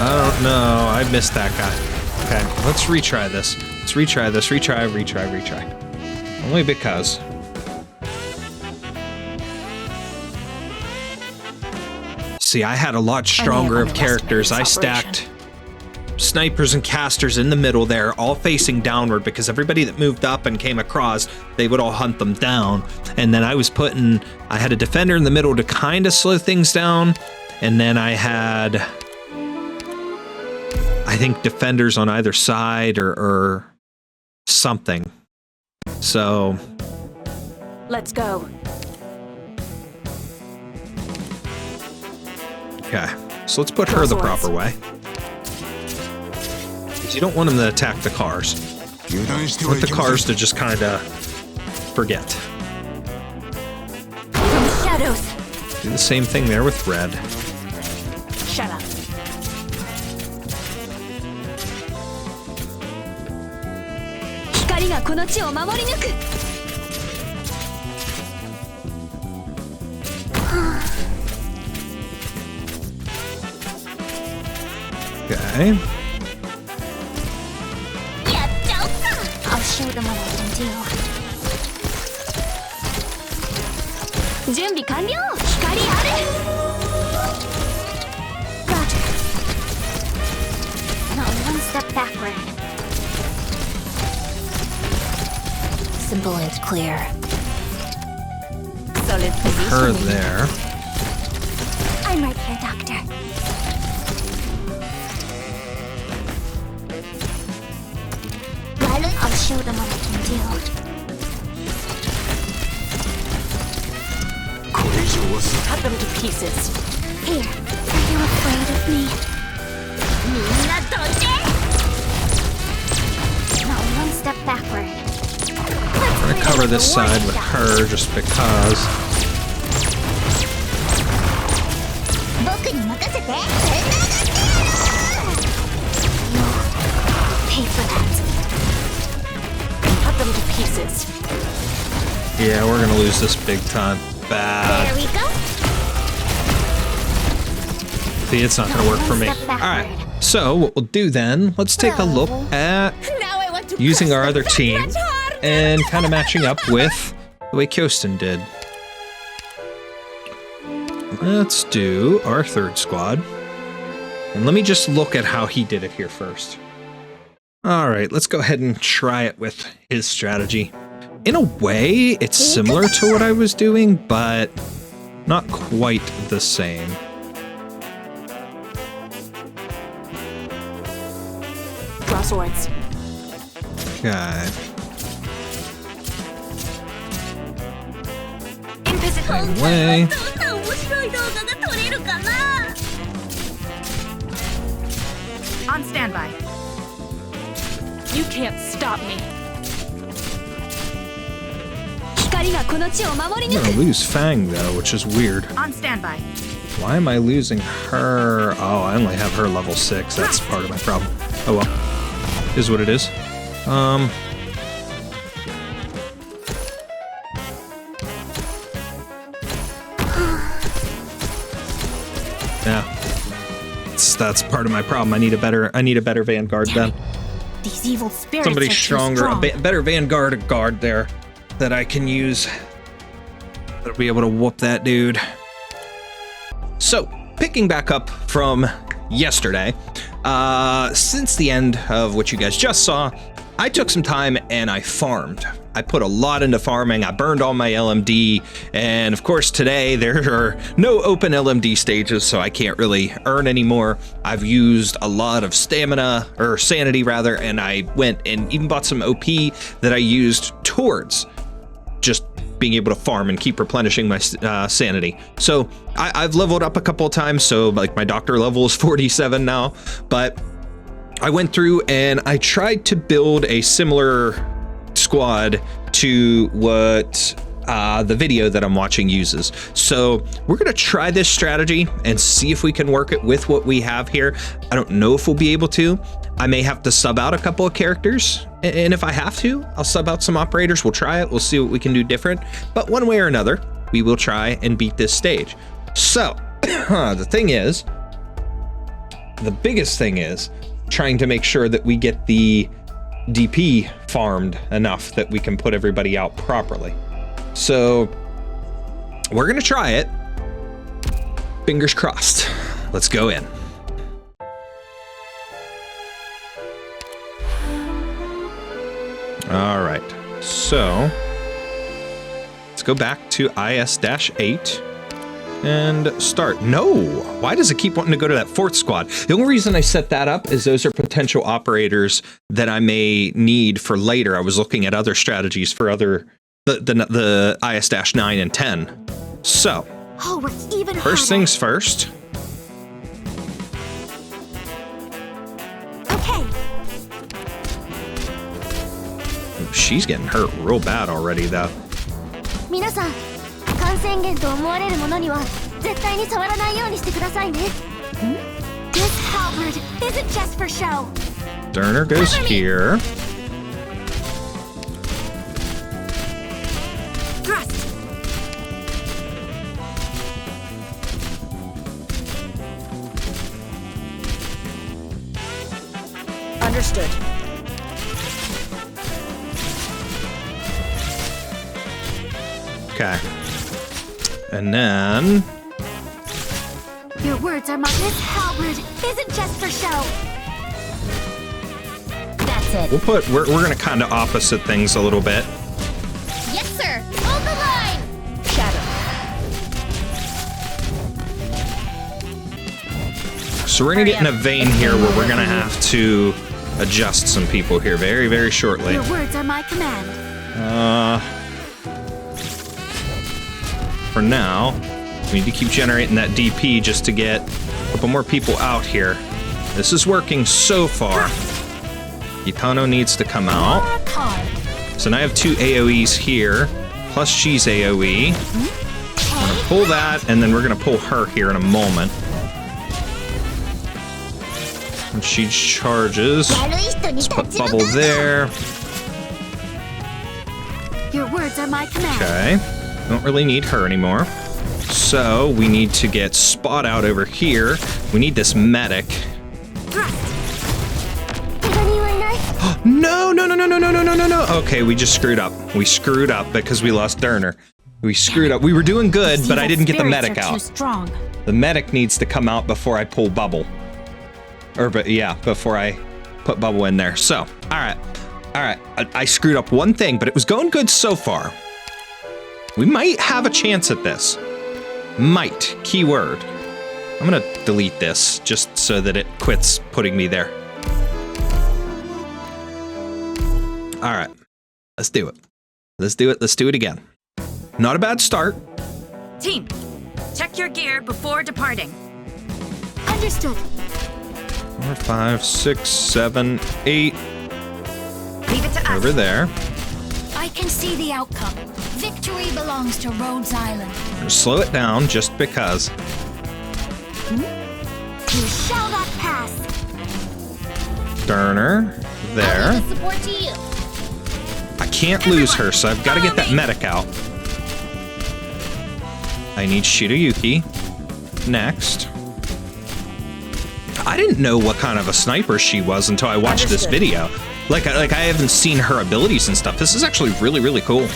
I don't know. I missed that guy. Okay, let's retry this. Let's retry this. Retry. Only because. See, I had a lot stronger of characters. I stacked snipers and casters in the middle there, all facing downward, because everybody that moved up and came across, they would all hunt them down. And then I had a defender in the middle to kind of slow things down. And then I had, I think, defenders on either side or something. So. Let's go. Okay, so let's put her the proper way. Because you don't want them to attack the cars. You want the cars to just kind of forget. Shadows. Do the same thing there with red. Shut up. Hikari ga kono chi o mamori nuku. Okay. I'll show them what I can do. 準備完了。光ある。Roger. Not one step backward. Simple and clear. Solid position. Her there. I'm right here, Doctor. Well, I'll show them what I can do. Cut them to pieces. Here, are you afraid of me? Not one step backward. I'm gonna cover this side with her just because. Pay for that. Cut them to pieces. Yeah, we're gonna lose this big time. Bad. There we go. See, it's not gonna work for me. Alright, so what we'll do then, let's take a look at Now I want to using our crush other the team much harder. and kind of matching up with the way Kysotin did. Let's do our third squad. And let me just look at how he did it here first. Alright, let's go ahead and try it with his strategy. In a way, it's similar to what I was doing, but not quite the same. Draw swords. Okay. Way. On standby. You can't stop me. I'm gonna lose Fang though, which is weird. On standby. Why am I losing her? Oh, I only have her level 6. That's part of my problem. Oh well. Is what it is. Yeah. That's part of my problem. I need a better Vanguard then. These evil spirits Somebody are too stronger, strong. better Vanguard guard there that I can use. That'll be able to whoop that dude. So, picking back up from yesterday, since the end of what you guys just saw, I took some time and I farmed. I put a lot into farming. I burned all my LMD, and of course today there are no open LMD stages, so I can't really earn anymore. I've used a lot of stamina, or sanity rather, and I went and even bought some OP that I used towards just being able to farm and keep replenishing my sanity. So I've leveled up a couple of times, so like my doctor level is 47 now, but I went through and I tried to build a similar squad to what the video that I'm watching uses. So we're gonna try this strategy and see if we can work it with what we have here. I don't know if we'll be able to. I may have to sub out a couple of characters, and if I have to, I'll sub out some operators. We'll try it. We'll see what we can do different. But one way or another, we will try and beat this stage. So the thing is, the biggest thing is trying to make sure that we get the DP farmed enough that we can put everybody out properly. So we're gonna try it. Fingers crossed. Let's go in. All right, so let's go back to IS-8 and start. No, why does it keep wanting to go to that fourth squad? The only reason I set that up is those are potential operators that I may need for later. I was looking at other strategies for the IS-9 and 10. So Oh, we're even first harder. things first, she's getting hurt real bad already, though. 皆さん、感染源と思われるものには絶対に触らないようにしてくださいね。This halberd isn't just for show. Derner goes here. Thrust. Understood. Okay. And then... Your words are my... This halberd isn't just for show. That's it. We're gonna kind of opposite things a little bit. Yes, sir. Hold the line. Shadow. So we're gonna get in a vein here where we're gonna have to adjust some people here very, very shortly. Your words are my command. For now, we need to keep generating that DP just to get a couple more people out here. This is working so far. Gitano needs to come out. So now I have 2 AoEs here, plus she's AoE. I'm gonna pull that, and then we're gonna pull her here in a moment. When she charges, let's put Bubble there. Your words are my command. Okay, don't really need her anymore. So we need to get Spot out over here. We need this medic. No. Okay, we just screwed up. We screwed up because we lost Derner. We screwed up. We were doing good, but I didn't get the medic out. The medic needs to come out before I pull Bubble. Before I put Bubble in there. So, all right. I screwed up one thing, but it was going good so far. We might have a chance at this. Might. Keyword. I'm gonna delete this just so that it quits putting me there. All right. Let's do it. Let's do it again. Not a bad start. Team, check your gear before departing. Understood. 4, 5, 6, 7, 8. Leave it to us. Over there. I can see the outcome. Victory belongs to Rhodes Island. I'm gonna slow it down just because. You shall not pass. Derner. There. I'll be the support to you. I can't lose her, so I've got to get that medic out. I need Shirayuki. Next. I didn't know what kind of a sniper she was until I watched this video. Like I haven't seen her abilities and stuff. This is actually really, really cool.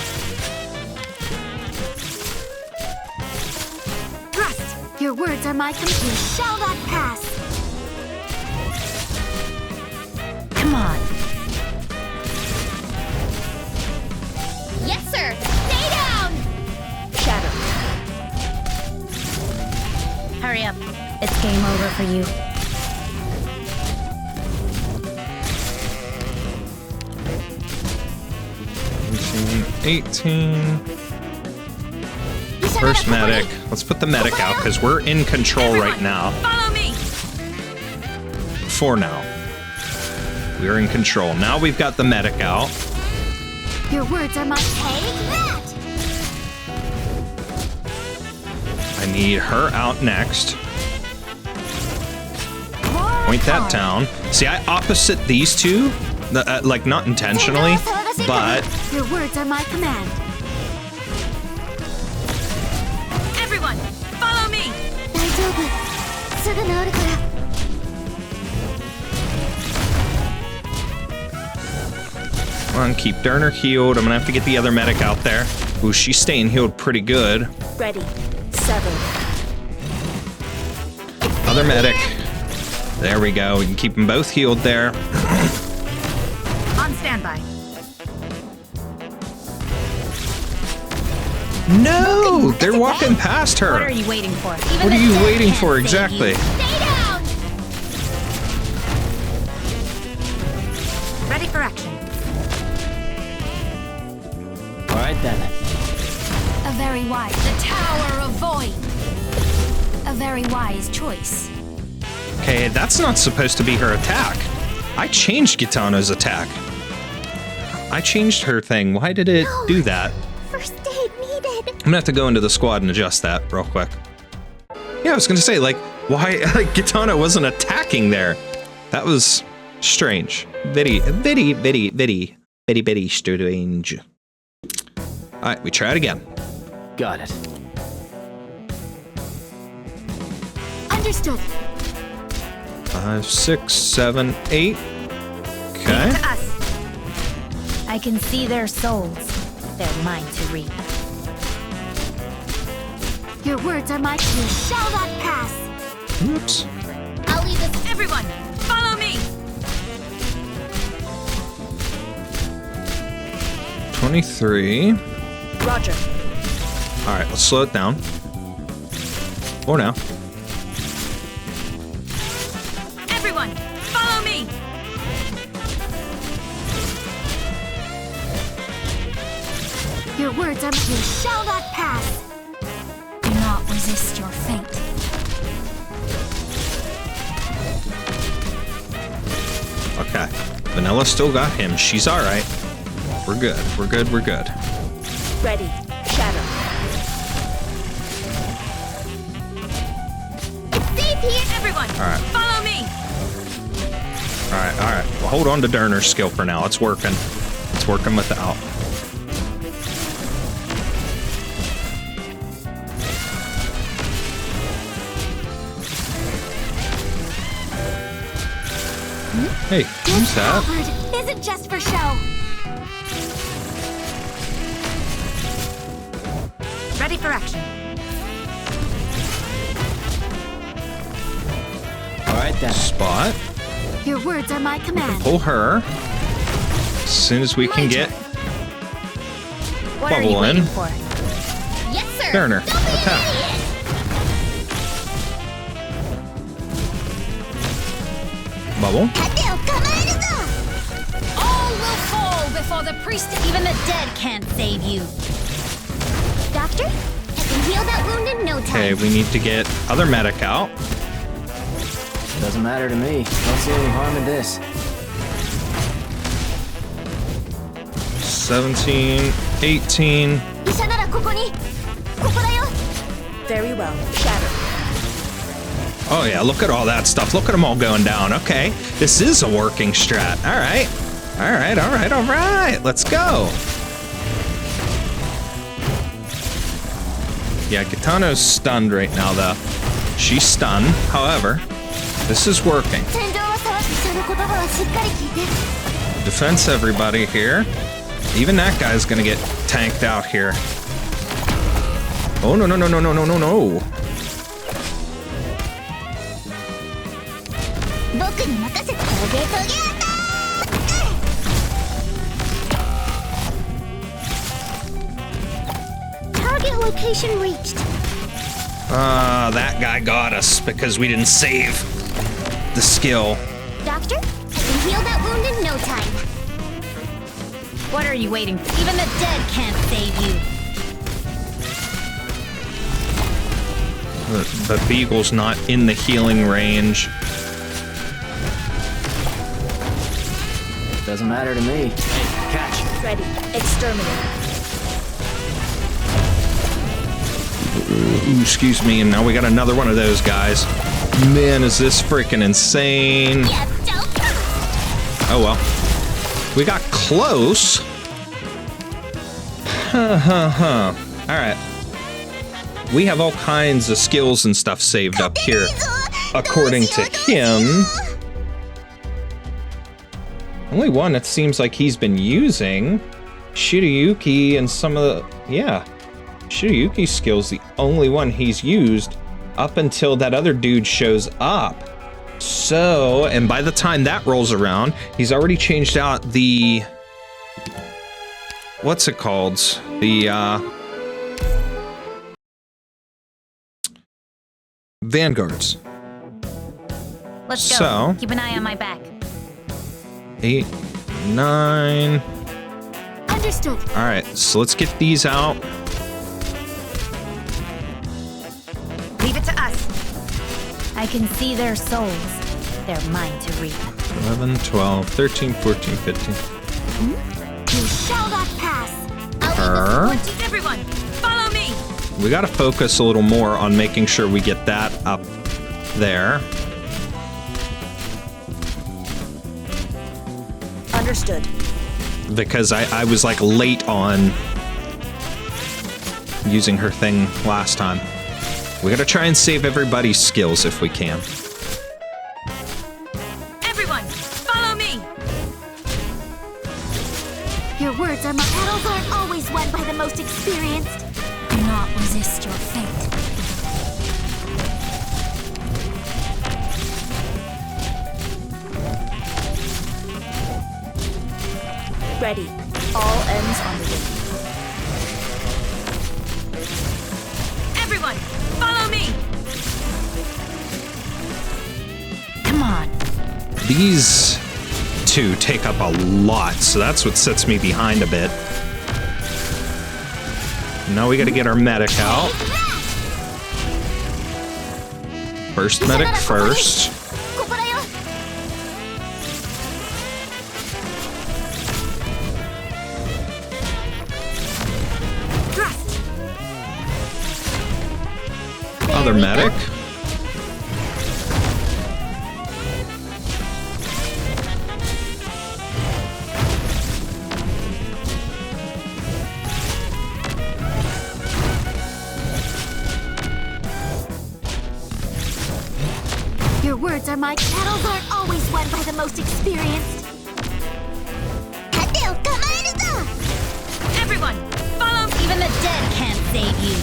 Thrust. Your words are my command. You shall not pass. Come on. Yes, sir. Stay down. Shadow. Hurry up. It's game over for you. 18. First medic. Let's put the medic out because we're in control right now. Follow me. For now. We're in control. Now we've got the medic out. Your words are my take that. I need her out next. Point that down. See, I opposite these two, like not intentionally, but your words are my command. Everyone, follow me. 大丈夫。すぐ治るから。come on, keep Derner healed. I'm gonna have to get the other medic out there. Ooh, she's staying healed pretty good. Ready. 7. Other medic. There we go. We can keep them both healed there. On standby. No! They're walking past her. What are you waiting for? What are you waiting for exactly? Stay down. Ready for action. All right then. A very wise. The Tower of Void. A very wise choice. Okay, that's not supposed to be her attack. I changed Gitano's attack. I changed her thing. Why did it do that? First aid needed. I'm gonna have to go into the squad and adjust that real quick. Yeah, I was gonna say, like, why Giovanna wasn't attacking there? That was strange. Very strange. Alright, we try it again. Got it. Understood. 5, 6, 7, 8. Okay. To us. I can see their souls. They're mine to reap. Your words are my key. Shall not pass. Oops. I'll leave this. Everyone, follow me. 23. Roger. Alright, let's slow it down. Or now. Everyone, follow me. Your words are my key. Shall not pass. Do not resist your fate. Okay. Vanilla still got him. She's alright. We're good. We're good. We're good. Ready. Shadow. It's safe here. Everyone, Alright. follow me. Alright, alright. Well, hold on to Durner's skill for now. It's working. It's working without. Hey, who's that? Halberd isn't just for show. Ready for action. All right then. Spot. Your words are my command. Pull her. As soon as we can get What are you Bubble in. waiting for? Yes, sir. Turner. Don't be an Attack. idiot. Bubble. All will fall before the priest. Even the dead can't save you. Doctor, I can heal that wound in no time. Okay, we need to get other medic out. Doesn't matter to me. Don't see any harm in this. 17, 18. 医者ならここに。ここだよ。 Very well. Shadow. Oh yeah, look at all that stuff. Look at them all going down. Okay, this is a working strat. All right. All right, all right, all right. Let's go. Yeah, Gitano's stunned right now, though. She's stunned. However, this is working. 天井は騒ぐ。医者の言葉はしっかり聞いて。 Defense everybody here. Even that guy's gonna get tanked out here. Oh, no, no, no, no, no, no, no, no. 僕に任せて。トゲトゲアタック。Target location reached. That guy got us because we didn't save the skill. Doctor, I can heal that wound in no time. What are you waiting for? Even the dead can't save you. But Beagle's not in the healing range. Doesn't matter to me. Hey, catch. Ready. Exterminate. Ooh, excuse me, and now we got another one of those guys. Man, is this freaking insane. Yeah, don't. Oh well. We got close. Alright. We have all kinds of skills and stuff saved up here. According to him. Only one it seems like he's been using. Shirayuki and some of the... Yeah. Shirayuki's skill's the only one he's used up until that other dude shows up. So, and by the time that rolls around, he's already changed out the... What's it called? The, Vanguards. Let's go. So- Keep an eye on my back. 8, 9... Understood. Alright, so let's get these out. Leave it to us. I can see their souls. They're mine to reap. 11, 12, 13, 14, 15. You shall not pass. Her. Everyone, follow me. We got to focus a little more on making sure we get that up there. Understood. Because I was like late on using her thing last time. We got to try and save everybody's skills if we can. Everyone, follow me. Your words are my battles aren't always won by the most experienced. Do not resist your fate. Ready. All ends on the game. Everyone, follow me. Come on. These two take up a lot, so that's what sets me behind a bit. Now we got to get our medic out. First medic first. Other medic. Your words are my battles aren't always won by the most experienced. Everyone, follow me. Even the dead can't save you.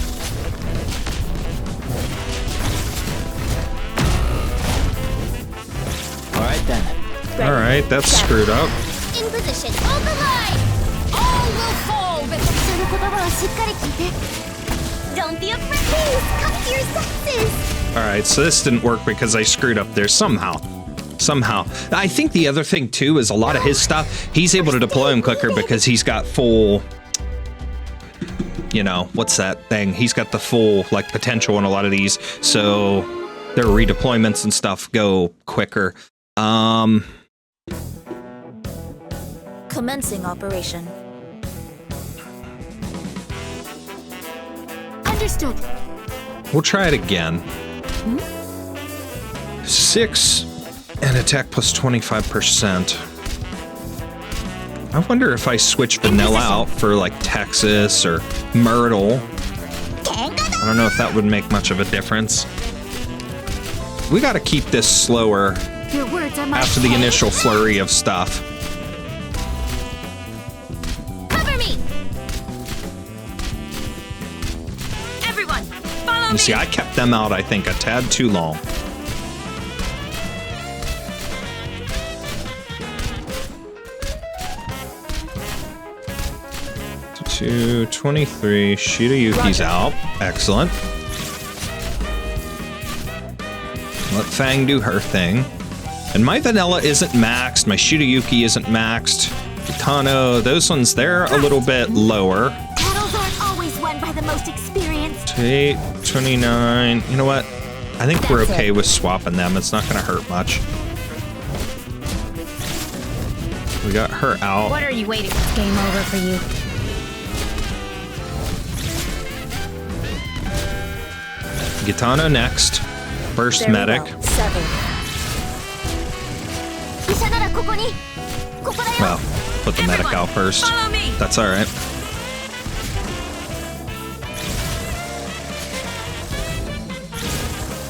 Alright then. All right, that's screwed up. In position. Open line. All will fall. Don't be afraid. Please come to your senses. All right, so this didn't work because I screwed up there somehow. I think the other thing too is a lot of his stuff, he's able to deploy him quicker because he's got full, you know, what's that thing? He's got the full like potential in a lot of these, so their redeployments and stuff go quicker. Commencing operation. Understood. We'll try it again. 6 and attack plus 25%. I wonder if I switch vanilla out for like Texas or Myrtle. I don't know if that would make much of a difference. We got to keep this slower Your words are my after the initial flurry of stuff. Cover me. Everyone, follow You me. see, I kept them out, I think, a tad too long. To 23, Shirayuki's out. Excellent. Let Fang do her thing. And my vanilla isn't maxed, my Shirayuki isn't maxed. Kitano, those ones, they're a little bit lower. Battles aren't always won by the most experienced. 8, 29. You know what? I think we're okay with swapping them. It's not going to hurt much. We got her out. What are you waiting for? Game over for you. Gitano next. First medic. 7. Well, put the medic out first. Follow me. That's all right.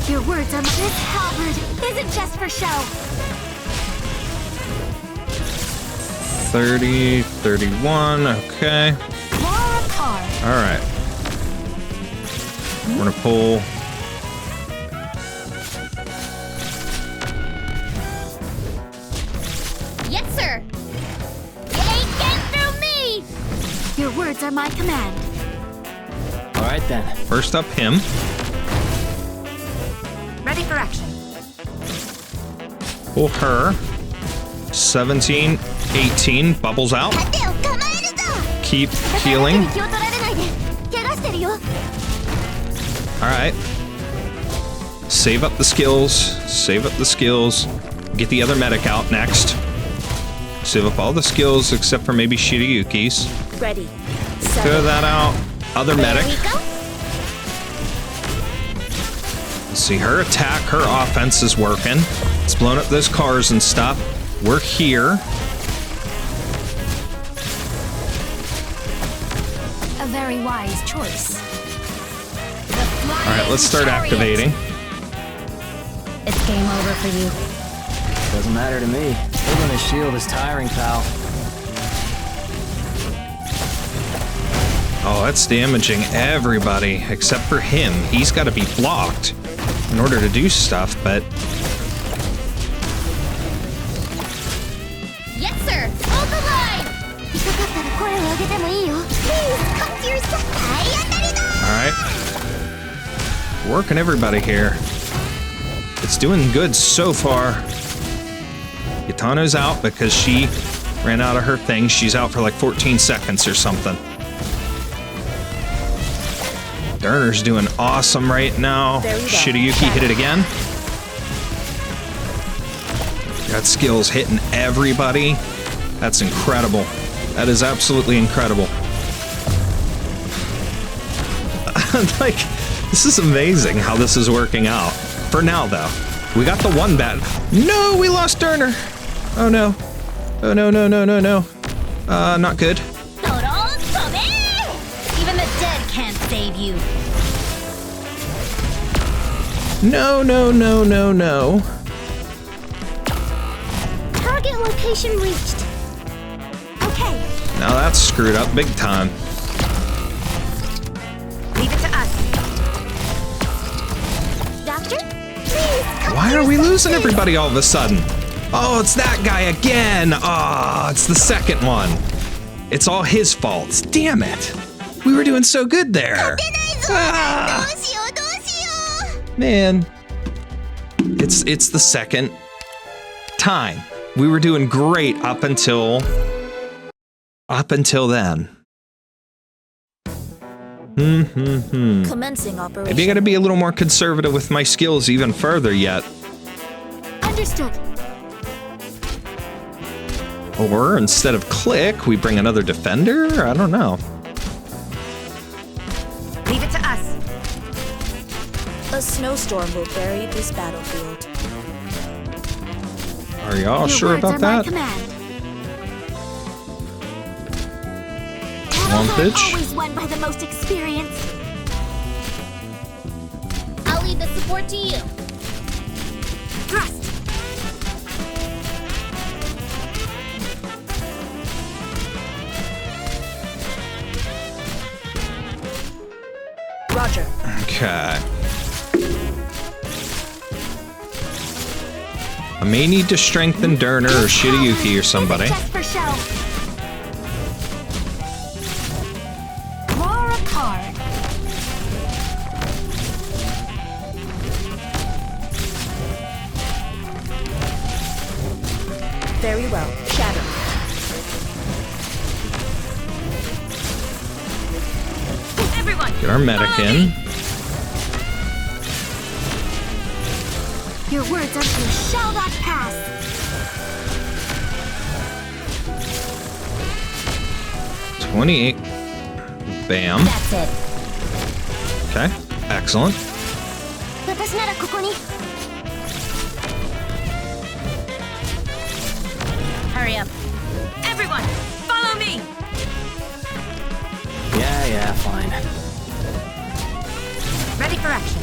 Your words are this halberd isn't just for show. 30, 31. Okay. More card. All right. We're gonna pull. Yes, sir. You ain't getting through me. Your words are my command. Alright then. First up, him. Ready for action. Pull her. 17, 18. Bubbles out. Keep healing. All right. Save up the skills. Save up the skills. Get the other medic out next. Save up all the skills except for maybe Shirayuki's. Ready. Throw that out. Other medic. See, her attack, her offense is working. It's blowing up those cars and stuff. We're here. A very wise choice. All right, let's start activating. It's game over for you. Doesn't matter to me. Holding a shield is tiring, pal. Oh, that's damaging everybody except for him. He's got to be blocked in order to do stuff, but... Yes, sir. Hold the line. Please come to your side. All right. Working everybody here. It's doing good so far. Gitano's out because she ran out of her thing. She's out for like 14 seconds or something. Durner's doing awesome right now. Shirayuki hit it again. Got skills hitting everybody. That's incredible. That is absolutely incredible. Like, this is amazing how this is working out. For now, though. We got the one bat. No, we lost Durner. Oh, no. Oh, no, no, no, no, no. Not good. Even the dead can't save you. No, no, no, no, no. Target location reached. Okay. Now that's screwed up big time. Leave it to us. Doctor? Please, come Why to are your we losing senses. everybody all of a sudden? Oh, it's that guy again. Oh, it's the second one. It's all his fault. Damn it. We were doing so good there. Ah, man. It's the second time. We were doing great up until then. Commencing operation. Maybe I gotta be a little more conservative with my skills even further yet. Understood. Or instead of click, we bring another defender? I don't know. Leave it to us. A snowstorm will bury this battlefield. Are y'all Your sure words about are my that? command. Lumpage? Always won by the most experienced. I'll leave the support to you. Thrust. Roger. Okay. I may need to strengthen Durner or Shirayuki or somebody. Just for show. Draw a card. Very well. Shadow. Everyone. Get our medic in. Your words are you shall not pass. $28. Bam. That's it. Okay. Excellent. 私ならここに。Hurry up. Everyone, follow me. Yeah, fine. Ready for action.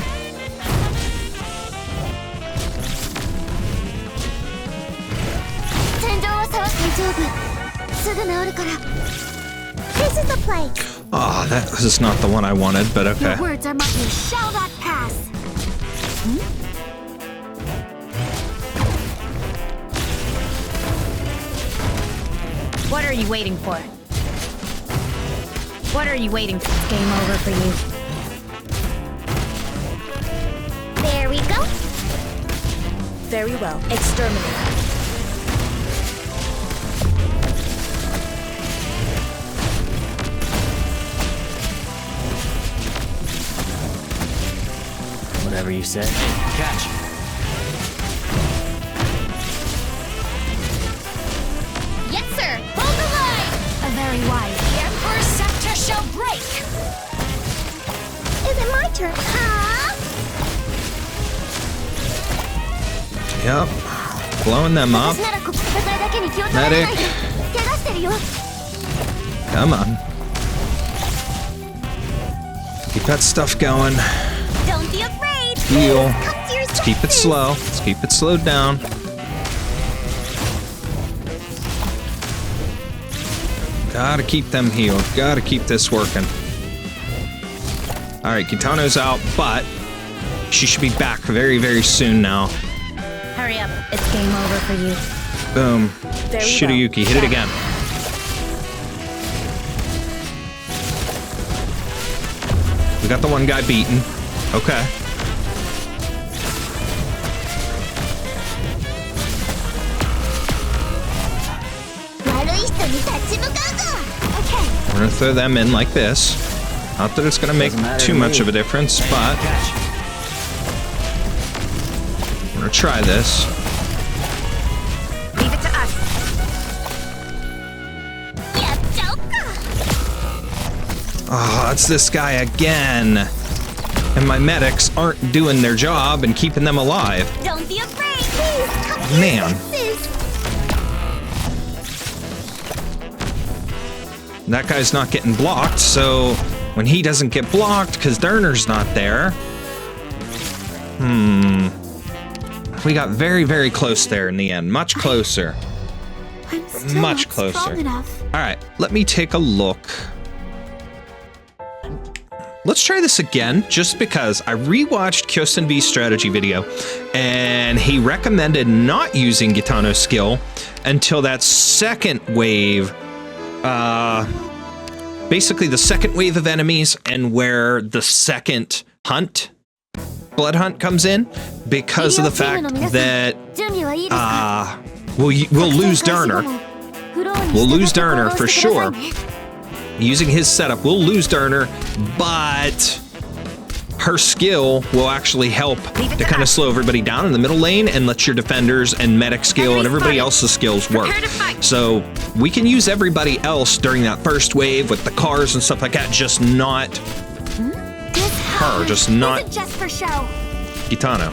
天井は触って大丈夫。すぐ治るから。This is the place. Oh, that was not the one I wanted, but okay. Your words are mine. You shall not pass. What are you waiting for? What are you waiting for? It's game over for you. There we go. Very well. Exterminate. Whatever you say. Catch. Yep. Blowing them up. Medic. Come on. Keep that stuff going. Don't be afraid. Heal. Let's keep it slow. Let's keep it slowed down. Gotta keep them healed. Gotta keep this working. Alright, Kitano's out, but she should be back very, very soon now. Hurry up. It's game over for you. Boom. Shirayuki, hit it again. We got the one guy beaten. Okay. We're gonna throw them in like this. Not that it's gonna make too much of a difference, but we're gonna try this. Leave it to us. Oh, it's this guy again. And my medics aren't doing their job and keeping them alive. Don't be afraid. Please, Man. That guy's not getting blocked, so when he doesn't get blocked because Durner's not there. We got very, very close there in the end. Much closer. Much closer. Alright, let me take a look. Let's try this again, just because I rewatched KysotinV's strategy video, and he recommended not using Gitano's skill until that second wave, basically the second wave of enemies, and where the second hunt, blood hunt, comes in, because of the fact that we'll lose Durner. We'll lose Durner for sure. Using his setup, we'll lose Durner, but her skill will actually help to kind of slow everybody down in the middle lane and let your defenders and medic skill and everybody else's skills work. So we can use everybody else during that first wave with the cars and stuff like that, just not her, just not Gitano.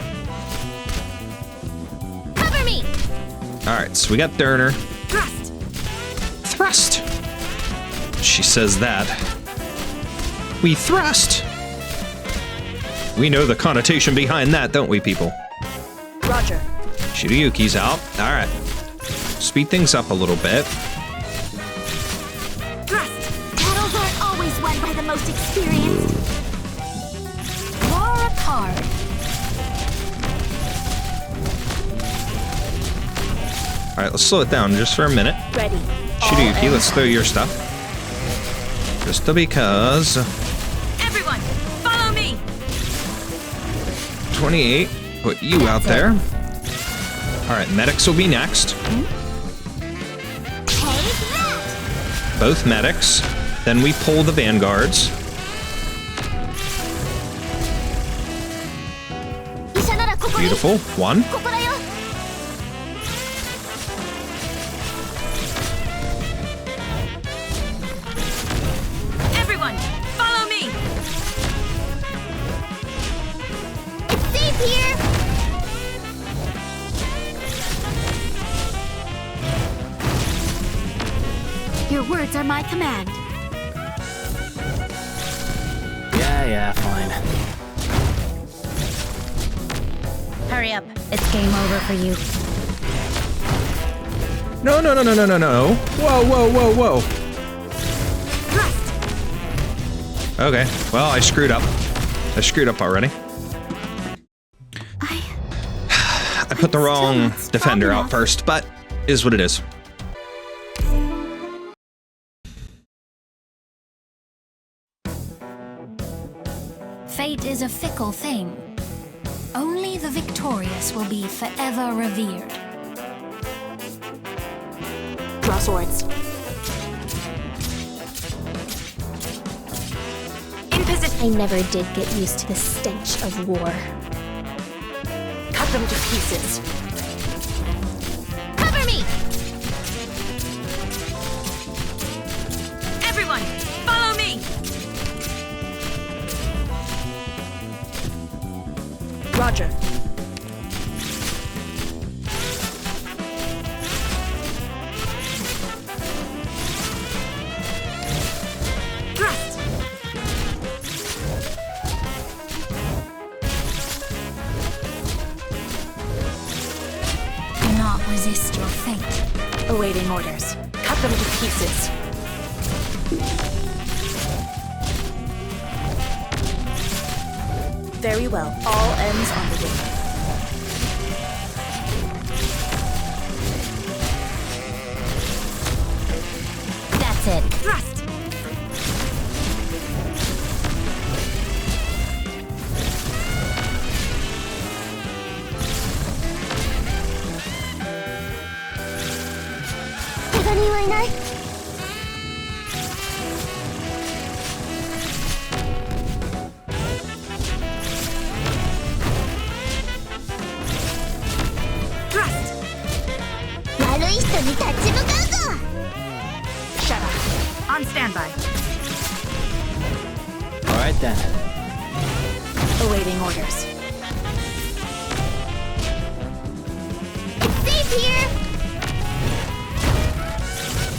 Cover me. All right, so we got Durner. Thrust. She says that. We thrust. We know the connotation behind that, don't we, people? Roger. Shirayuki's out. All right. Speed things up a little bit. Battles aren't always won by the most experienced. War apart. All right, let's slow it down just for a minute. Ready. Shirayuki, let's throw your stuff. Just because. Everyone, follow me. 28. Put you out there. All right, medics will be next. Both medics. Then we pull the vanguards. Beautiful. One. Everyone, follow me. It's safe here. Your words are my command. Yeah, fine. Hurry up. It's game over for you. No. Whoa. Okay, well, I screwed up. I screwed up already. I put the wrong defender out first, but is what it is. Fate is a fickle thing. Only the victorious will be forever revered. Draw swords. In position. I never did get used to the stench of war. Cut them to pieces. Cover me! Everyone, follow me. Roger. not resist your fate. Awaiting orders. Cut them to pieces. Very well. All ends on the way. That's it. Thrust! Shut up. On standby. All right then. Awaiting orders. It's safe here!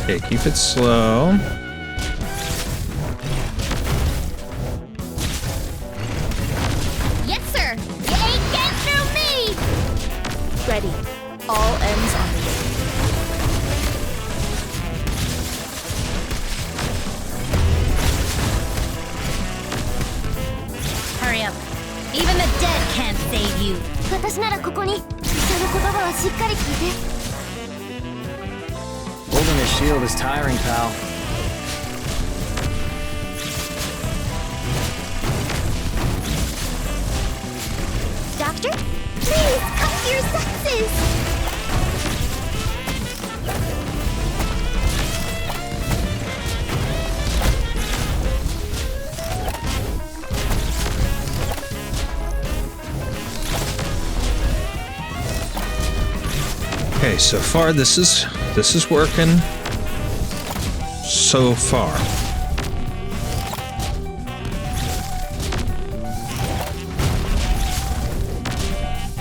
Okay, keep it slow. Yes, sir! You ain't getting through me! Ready. All ends on the way. Hurry up. Even the dead can't save you. 私ならここに。医者の言葉はしっかり聞いて。 Holding a shield is tiring, pal. Doctor? Please, come to your senses! Okay, so far this is working. So far.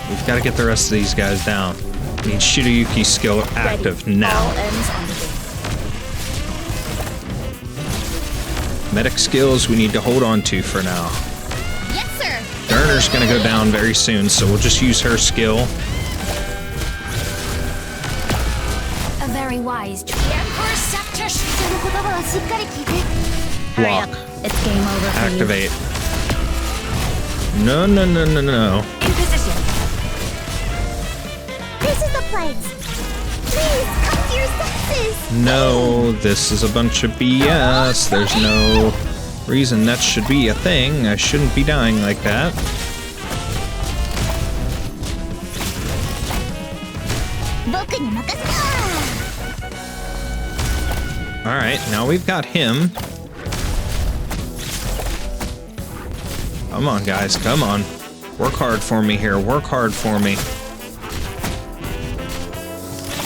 We've got to get the rest of these guys down. I need Shirayuki's skill active now. All ends on the way. Medic skills we need to hold on to for now. Yes, sir! Durner's gonna go down very soon, so we'll just use her skill. A very wise choice. Block. It's game over for Activate. No, no, no, no, no. In position. This is the place! Please, come to your senses! No, this is a bunch of BS. There's no reason that should be a thing. I shouldn't be dying like that. Alright, now we've got him. Come on, guys, come on. Work hard for me here. Work hard for me.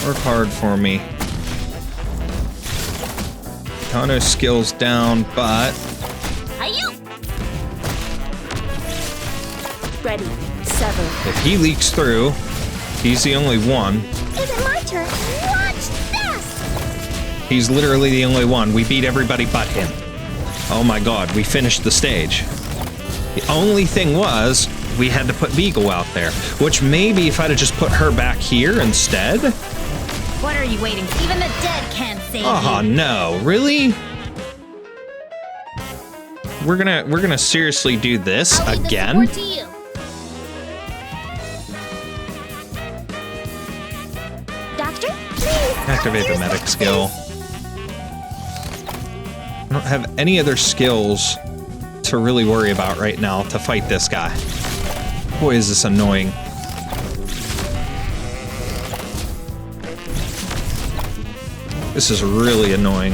Work hard for me. Tano's skills down, but... Ready. Sever. if he leaks through, he's the only one. Is it my turn? Watch this! He's literally the only one. We beat everybody but him. Oh my god, we finished the stage. The only thing was, we had to put Beagle out there, which maybe if I'd have just put her back here instead. What are you waiting for? Even the dead can't save Oh you. no, really? We're gonna seriously do this I'll leave the again? support to you. Doctor, please! Activate the medic skill. I don't have any other skills to really worry about right now to fight this guy. Boy, is this annoying. This is really annoying.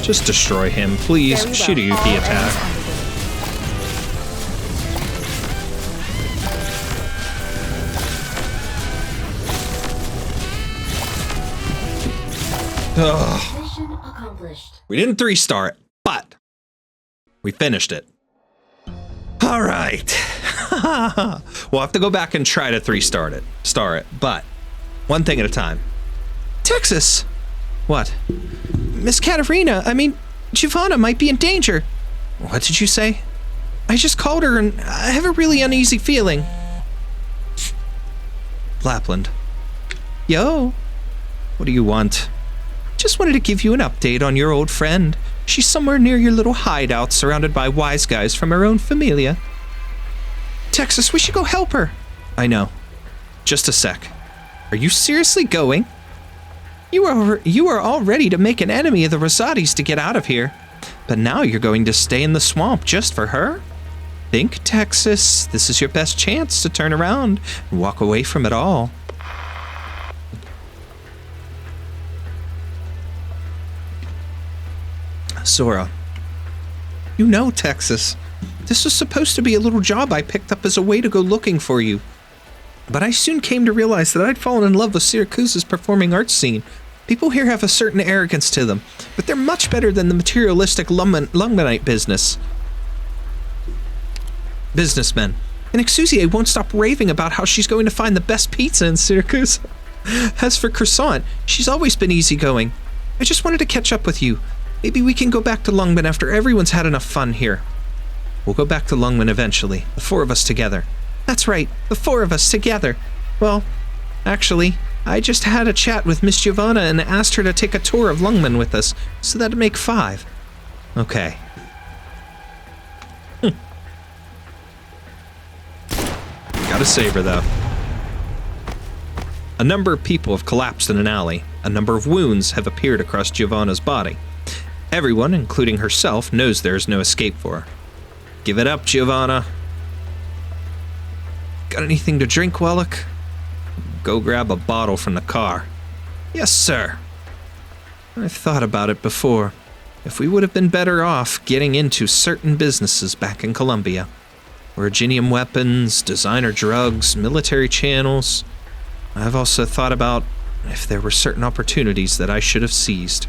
Just destroy him, please. Very well. Shirayuki All attack. ends on the way. Ugh. Mission accomplished. We didn't 3-star it, but we finished it. All right. We'll have to go back and try to 3-star it, but one thing at a time. Texas! What? Miss Katerina, Giovanna might be in danger. What did you say? I just called her and I have a really uneasy feeling. Lappland. Yo. What do you want? Just wanted to give you an update on your old friend. She's somewhere near your little hideout surrounded by wise guys from her own familia. Texas, we should go help her. I know. Just a sec. Are you seriously going? You are all ready to make an enemy of the Rhodes to get out of here. But now you're going to stay in the swamp just for her? Think, Texas, this is your best chance to turn around and walk away from it all. Sora. You know, Texas, this was supposed to be a little job I picked up as a way to go looking for you. But I soon came to realize that I'd fallen in love with Siracusa's performing arts scene. People here have a certain arrogance to them, but they're much better than the materialistic Lungmanite businessmen. And Exusier won't stop raving about how she's going to find the best pizza in Siracusa. As for Croissant, she's always been easygoing. I just wanted to catch up with you. Maybe we can go back to Lungman after everyone's had enough fun here. We'll go back to Lungman eventually, the four of us together. That's right, the four of us together. Well, actually, I just had a chat with Miss Giovanna and asked her to take a tour of Lungman with us, so that'd make 5. Okay. Gotta save her, though. A number of people have collapsed in an alley. A number of wounds have appeared across Giovanna's body. Everyone, including herself, knows there is no escape for her. Give it up, Giovanna. Got anything to drink, Wallach? Go grab a bottle from the car. Yes, sir. I've thought about it before. If we would have been better off getting into certain businesses back in Colombia. Originium weapons, designer drugs, military channels. I've also thought about if there were certain opportunities that I should have seized.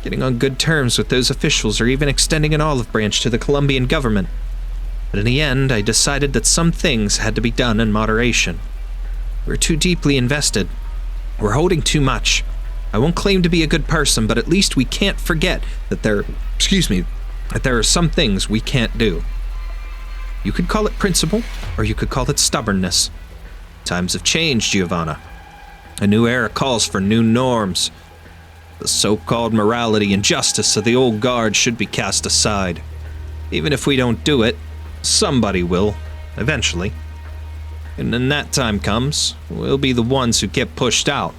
Getting on good terms with those officials or even extending an olive branch to the Colombian government. But in the end, I decided that some things had to be done in moderation. We're too deeply invested. We're holding too much. I won't claim to be a good person, but at least we can't forget that there are some things we can't do. You could call it principle, or you could call it stubbornness. Times have changed, Giovanna. A new era calls for new norms. The so-called morality and justice of the old guard should be cast aside. Even if we don't do it, somebody will, eventually. And when that time comes, we'll be the ones who get pushed out.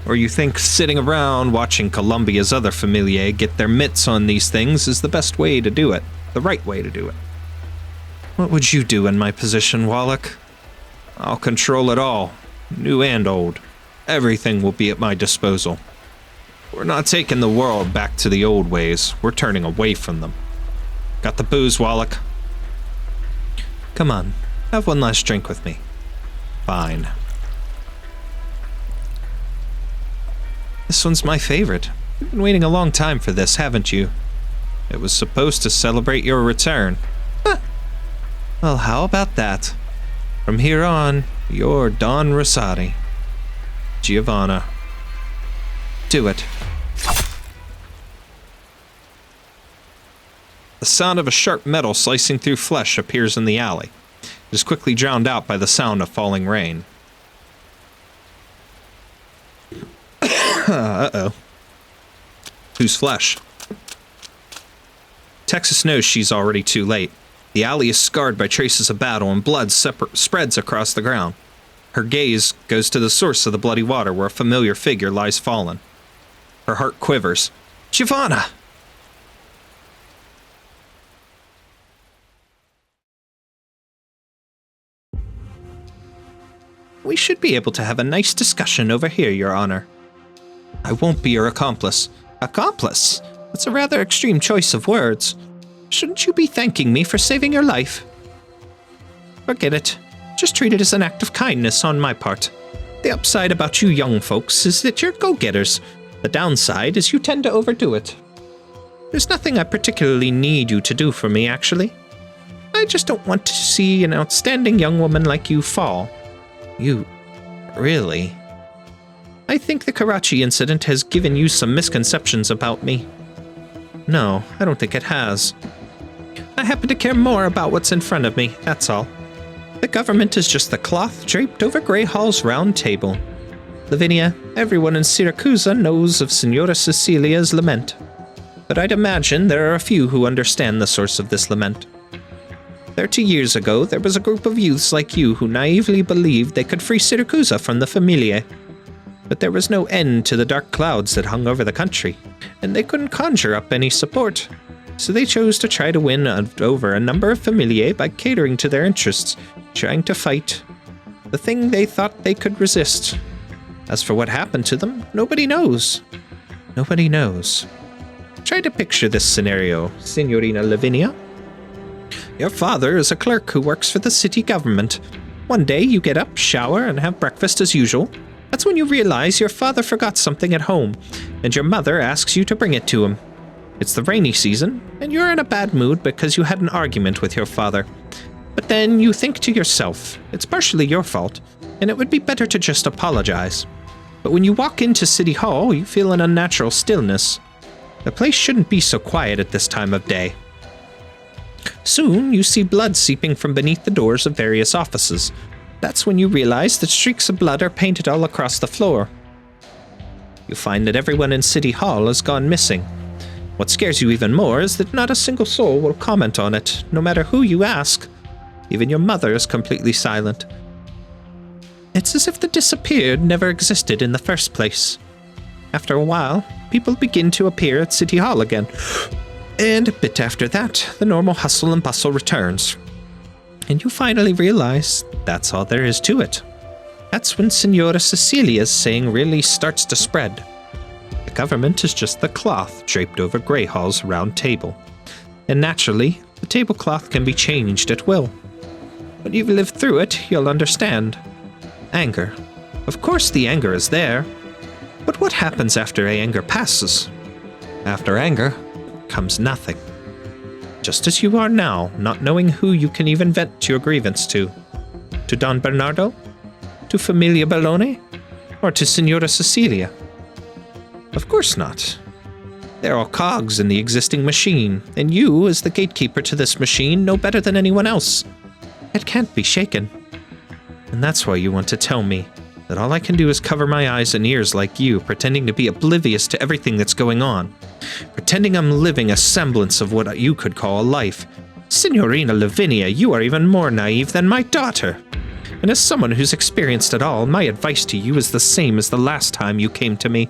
Or you think sitting around watching Colombia's other familiae get their mitts on these things is the best way to do it, the right way to do it? What would you do in my position, Wallach? I'll control it all, new and old. Everything will be at my disposal. We're not taking the world back to the old ways. We're turning away from them. Got the booze, Wallach? Come on, have one last drink with me. Fine. This one's my favorite. You've been waiting a long time for this, haven't you? It was supposed to celebrate your return. Huh. Well, how about that? From here on, you're Don Rhodes. Giovanna. Do it. The sound of a sharp metal slicing through flesh appears in the alley. It is quickly drowned out by the sound of falling rain. Uh-oh. Whose flesh? Texas knows she's already too late. The alley is scarred by traces of battle and blood spreads across the ground. Her gaze goes to the source of the bloody water where a familiar figure lies fallen. Her heart quivers. Giovanna! We should be able to have a nice discussion over here, Your Honor. I won't be your accomplice. Accomplice? That's a rather extreme choice of words. Shouldn't you be thanking me for saving your life? Forget it. Just treat it as an act of kindness on my part. The upside about you young folks is that you're go-getters. The downside is you tend to overdo it. There's nothing I particularly need you to do for me, actually. I just don't want to see an outstanding young woman like you fall. You... really? I think the Karachi incident has given you some misconceptions about me. No, I don't think it has. I happen to care more about what's in front of me, that's all. The government is just the cloth draped over Grey Hall's round table. Lavinia, everyone in Siracusa knows of Signora Cecilia's lament. But I'd imagine there are a few who understand the source of this lament. 30 years ago, there was a group of youths like you who naively believed they could free Siracusa from the Familiae. But there was no end to the dark clouds that hung over the country, and they couldn't conjure up any support. So they chose to try to win over a number of Familiae by catering to their interests, trying to fight the thing they thought they could resist. As for what happened to them, nobody knows. Nobody knows. Try to picture this scenario, Signorina Lavinia. Your father is a clerk who works for the city government. One day you get up, shower, and have breakfast as usual. That's when you realize your father forgot something at home, and your mother asks you to bring it to him. It's the rainy season, and you're in a bad mood because you had an argument with your father. But then you think to yourself, it's partially your fault, and it would be better to just apologize. But when you walk into City Hall, you feel an unnatural stillness. The place shouldn't be so quiet at this time of day. Soon, you see blood seeping from beneath the doors of various offices. That's when you realize that streaks of blood are painted all across the floor. You find that everyone in City Hall has gone missing. What scares you even more is that not a single soul will comment on it, no matter who you ask. Even your mother is completely silent. It's as if the disappeared never existed in the first place. After a while, people begin to appear at City Hall again. And a bit after that, the normal hustle and bustle returns. And you finally realize that's all there is to it. That's when Signora Cecilia's saying really starts to spread. The government is just the cloth draped over Grey Hall's round table. And naturally, the tablecloth can be changed at will. When you've lived through it, you'll understand. Anger. Of course the anger is there. But what happens after anger passes? After anger comes nothing. Just as you are now, not knowing who you can even vent your grievance to. To Don Bernardo? To Familia Bellone? Or to Signora Cecilia? Of course not. They're all cogs in the existing machine, and you, as the gatekeeper to this machine, know better than anyone else. It can't be shaken. And that's why you want to tell me that all I can do is cover my eyes and ears like you, pretending to be oblivious to everything that's going on. Pretending I'm living a semblance of what you could call a life. Signorina Lavinia, you are even more naive than my daughter. And as someone who's experienced it all, my advice to you is the same as the last time you came to me.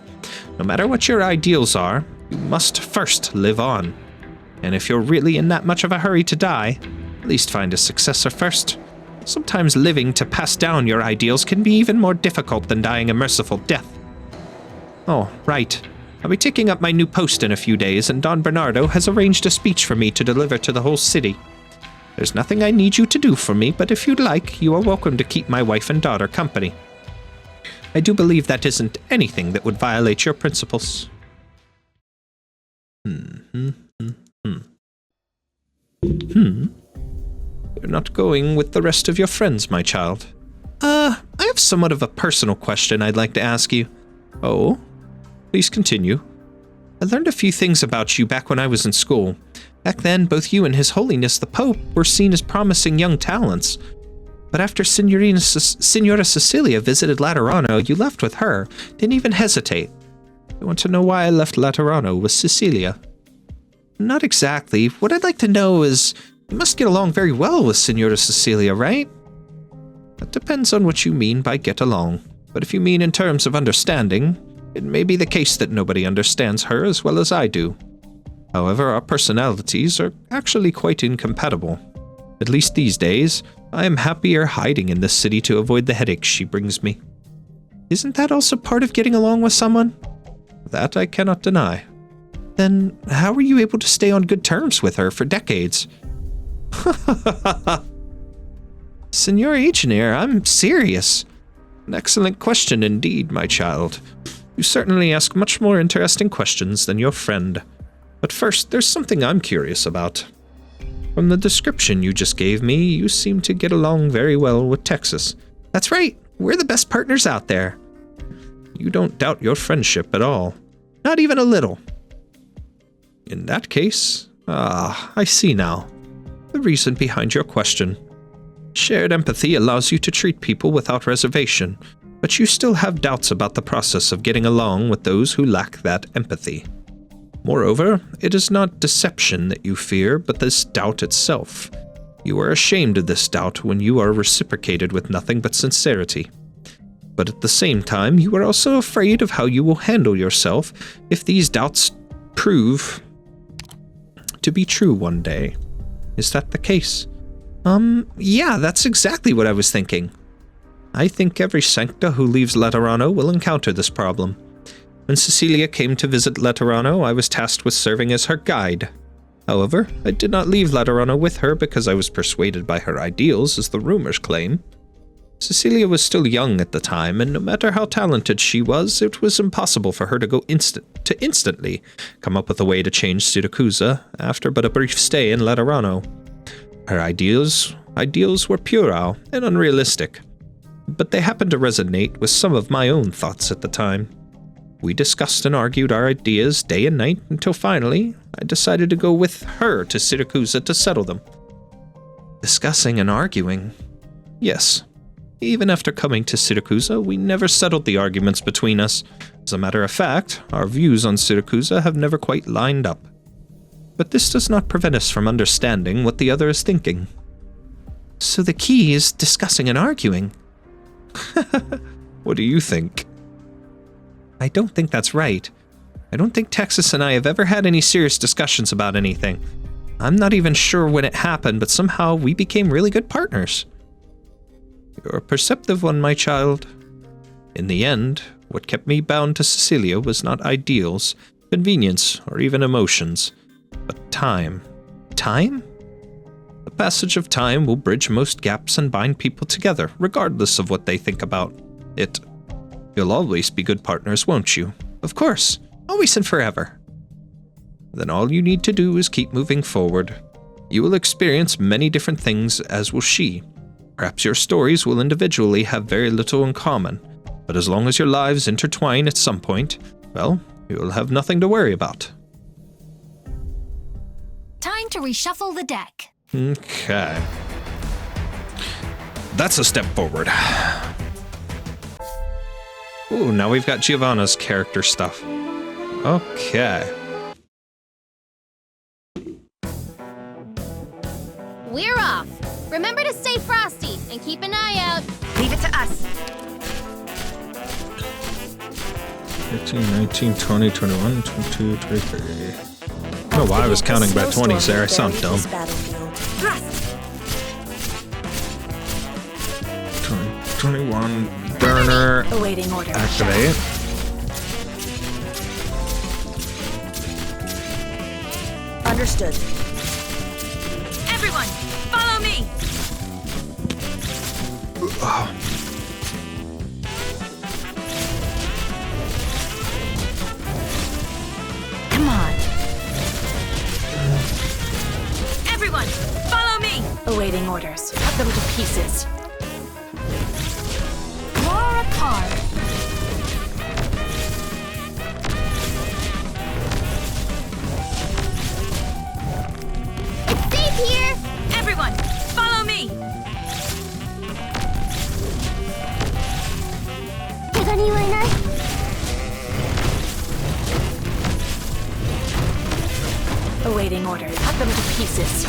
No matter what your ideals are, you must first live on. And if you're really in that much of a hurry to die, at least find a successor first. Sometimes living to pass down your ideals can be even more difficult than dying a merciful death. Oh, right. I'll be taking up my new post in a few days, and Don Bernardo has arranged a speech for me to deliver to the whole city. There's nothing I need you to do for me, but if you'd like, you are welcome to keep my wife and daughter company. I do believe that isn't anything that would violate your principles. You're not going with the rest of your friends, my child. I have somewhat of a personal question I'd like to ask you. Oh? Please continue. I learned a few things about you back when I was in school. Back then, both you and His Holiness the Pope were seen as promising young talents. But after Signora Cecilia visited Laterano, you left with her. Didn't even hesitate. I want to know why I left Laterano with Cecilia. Not exactly. What I'd like to know is, you must get along very well with Signora Cecilia, right? That depends on what you mean by get along. But if you mean in terms of understanding, it may be the case that nobody understands her as well as I do. However, our personalities are actually quite incompatible. At least these days, I am happier hiding in this city to avoid the headaches she brings me. Isn't that also part of getting along with someone? That I cannot deny. Then how were you able to stay on good terms with her for decades? Signor Engineer, I'm serious. An excellent question indeed, my child. You certainly ask much more interesting questions than your friend. But first, there's something I'm curious about. From the description you just gave me, you seem to get along very well with Texas. That's right, we're the best partners out there. You don't doubt your friendship at all. Not even a little. In that case, I see now. The reason behind your question. Shared empathy allows you to treat people without reservation, but you still have doubts about the process of getting along with those who lack that empathy. Moreover, it is not deception that you fear, but this doubt itself. You are ashamed of this doubt when you are reciprocated with nothing but sincerity. But at the same time, you are also afraid of how you will handle yourself if these doubts prove to be true one day. Is that the case? Yeah, that's exactly what I was thinking. I think every Sancta who leaves Laterano will encounter this problem. When Cecilia came to visit Laterano, I was tasked with serving as her guide. However, I did not leave Laterano with her because I was persuaded by her ideals, as the rumors claim. Cecilia was still young at the time, and no matter how talented she was, it was impossible for her to go instantly come up with a way to change Siracusa after but a brief stay in Laterano. Her ideals were puerile and unrealistic, but they happened to resonate with some of my own thoughts at the time. We discussed and argued our ideas day and night until finally I decided to go with her to Siracusa to settle them. Discussing and arguing? Yes. Even after coming to Siracusa, we never settled the arguments between us. As a matter of fact, our views on Siracusa have never quite lined up. But this does not prevent us from understanding what the other is thinking. So the key is discussing and arguing. What do you think? I don't think that's right. I don't think Texas and I have ever had any serious discussions about anything. I'm not even sure when it happened, but somehow we became really good partners. You're a perceptive one, my child. In the end, what kept me bound to Cecilia was not ideals, convenience, or even emotions, but time. Time? The passage of time will bridge most gaps and bind people together, regardless of what they think about it. You'll always be good partners, won't you? Of course, always and forever. Then all you need to do is keep moving forward. You will experience many different things, as will she. Perhaps your stories will individually have very little in common, but as long as your lives intertwine at some point, well, you will have nothing to worry about. Time to reshuffle the deck. Okay. That's a step forward. Ooh, now we've got Giovanna's character stuff. Okay. We're off. Remember to stay frosty and keep an eye out. Leave it to us. 15, 19, 20, 21, 22, 23. I don't know why I was counting by 20s there. I sound dumb. 20, 21, burner, Awaiting order. activate. Understood. Everyone, follow me. Come on. Everyone, follow me. Awaiting orders. Cut them to pieces. Draw a card. It's safe here. Everyone, follow me. 怪我人はいない。 Awaiting orders. Cut them to pieces.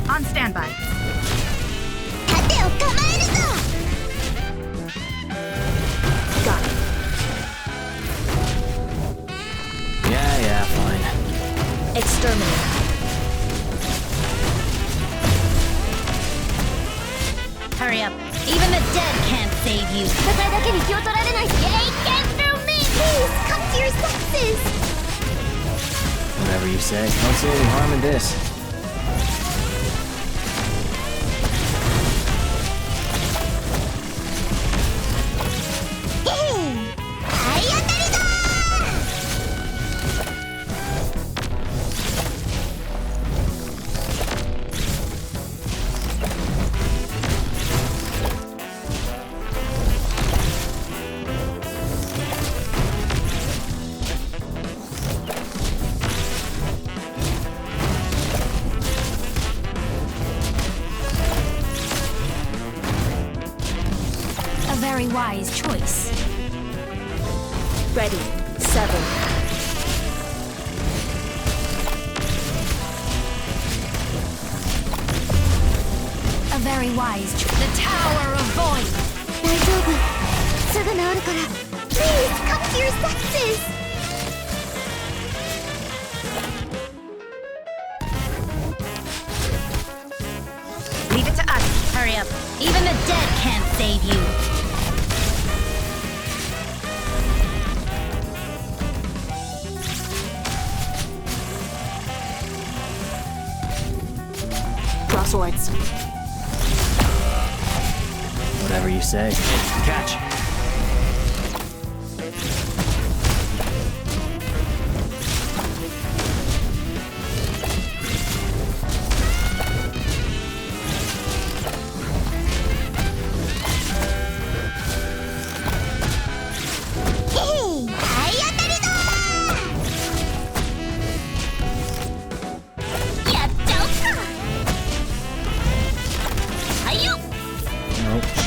On standby. 盾を構えるぞ。 Got it. Yeah, fine. Exterminate. Hurry up. Even the dead can't save you. 戦いだけに気を取られない。Yay, get through me! Please, come to your senses! Whatever you say. Don't see any harm in this. Hey! 体当たりだ wise choice. Ready. 7. A very wise choice. The Tower of Void. 大丈夫。すぐ治るから。Please come to your senses. Leave it to us. Hurry up. Even the dead can't save you. Draw swords. Whatever you say. Catch.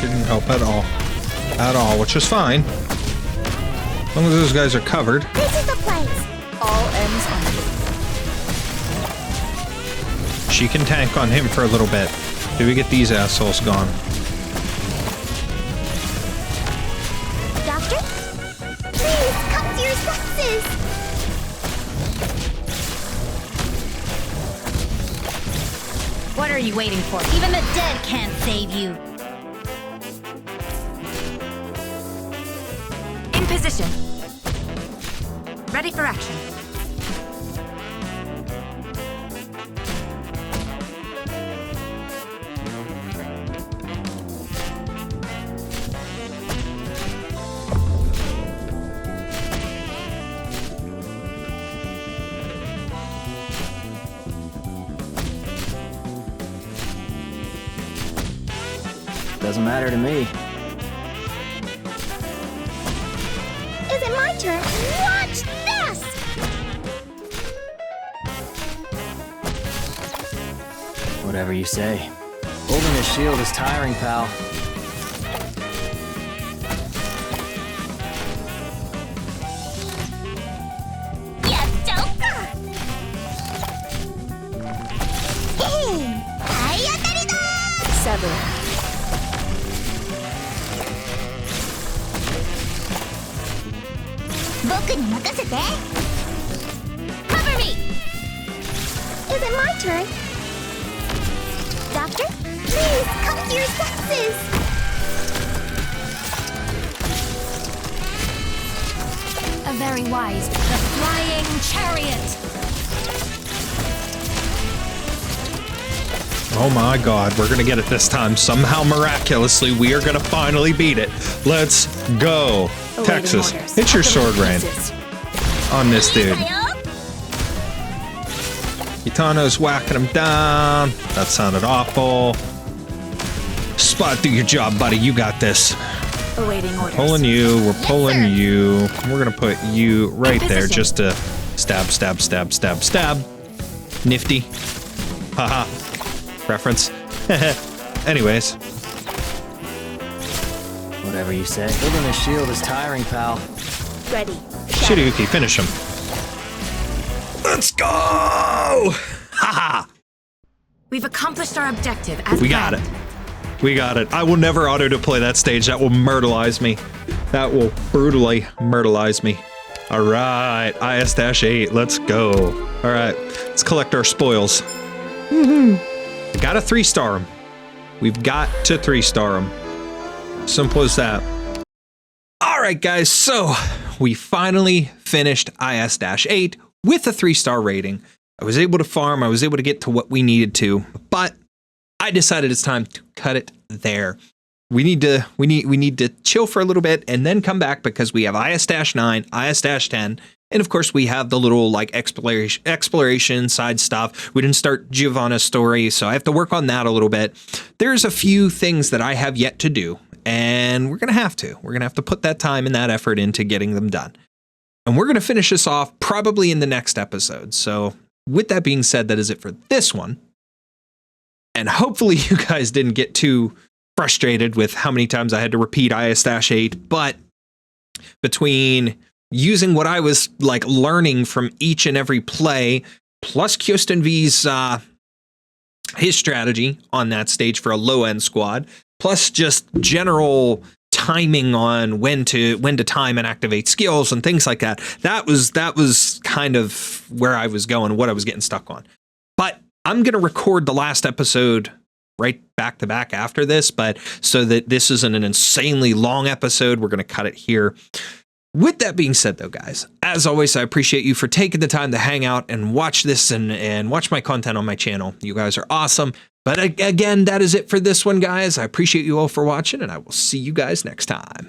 Shouldn't help at all. At all, which is fine. As long as those guys are covered. This is the place. All ends on you. She can tank on him for a little bit. Do we get these assholes gone? Doctor? Please come to your senses. What are you waiting for? Even the dead can't save you. In position. Ready for action. Doesn't matter to me. Is it my turn? Watch this! Whatever you say. Holding a shield is tiring, pal. Yes, Joker! Hey! 7. Cover me! Is it my turn? Doctor? Please, come to your senses! A very wise. The Flying Chariot. Oh my god, we're gonna get it this time. Somehow, miraculously, we are gonna finally beat it. Let's go. Texas, hit your sword rain on this dude. Kitano's whacking him down. That sounded awful. Spot, do your job, buddy. You got this. Awaiting orders. Pulling you. We're pulling you. We're gonna put you right there just to stab, stab, stab, stab, stab. Nifty. Haha. Reference. Anyways. Whatever you say. Holding a shield is tiring, pal. Ready. Shirayuki, finish him. Let's go! Haha! We've accomplished our objective as We got it. We got it. I will never auto-deploy that stage. That will myrtleize me. That will brutally myrtleize me. All right, IS-8, let's go. All right, let's collect our spoils. We gotta 3-star him. We've got to 3-star him. Simple as that. All right, guys, so we finally finished IS-8 with a 3-star rating. I was able to farm, I was able to get to what we needed to, but I decided it's time to cut it there. We need to chill for a little bit and then come back because we have IS-9, IS-10, and of course we have the little like exploration side stuff. We didn't start Giovanna's story, so I have to work on that a little bit. There's a few things that I have yet to do, and we're gonna have to put that time and that effort into getting them done. And we're gonna finish this off probably in the next episode. So with that being said, that is it for this one. And hopefully you guys didn't get too frustrated with how many times I had to repeat IS-8, but between using what I was like learning from each and every play, plus KysotinV's his strategy on that stage for a low-end squad, plus just general timing on when to time and activate skills and things like that. That was kind of where I was going, what I was getting stuck on. But I'm going to record the last episode right back to back after this, but so that this isn't an insanely long episode, we're going to cut it here. With that being said, though, guys, as always, I appreciate you for taking the time to hang out and watch this and watch my content on my channel. You guys are awesome. But again, that is it for this one, guys. I appreciate you all for watching, and I will see you guys next time.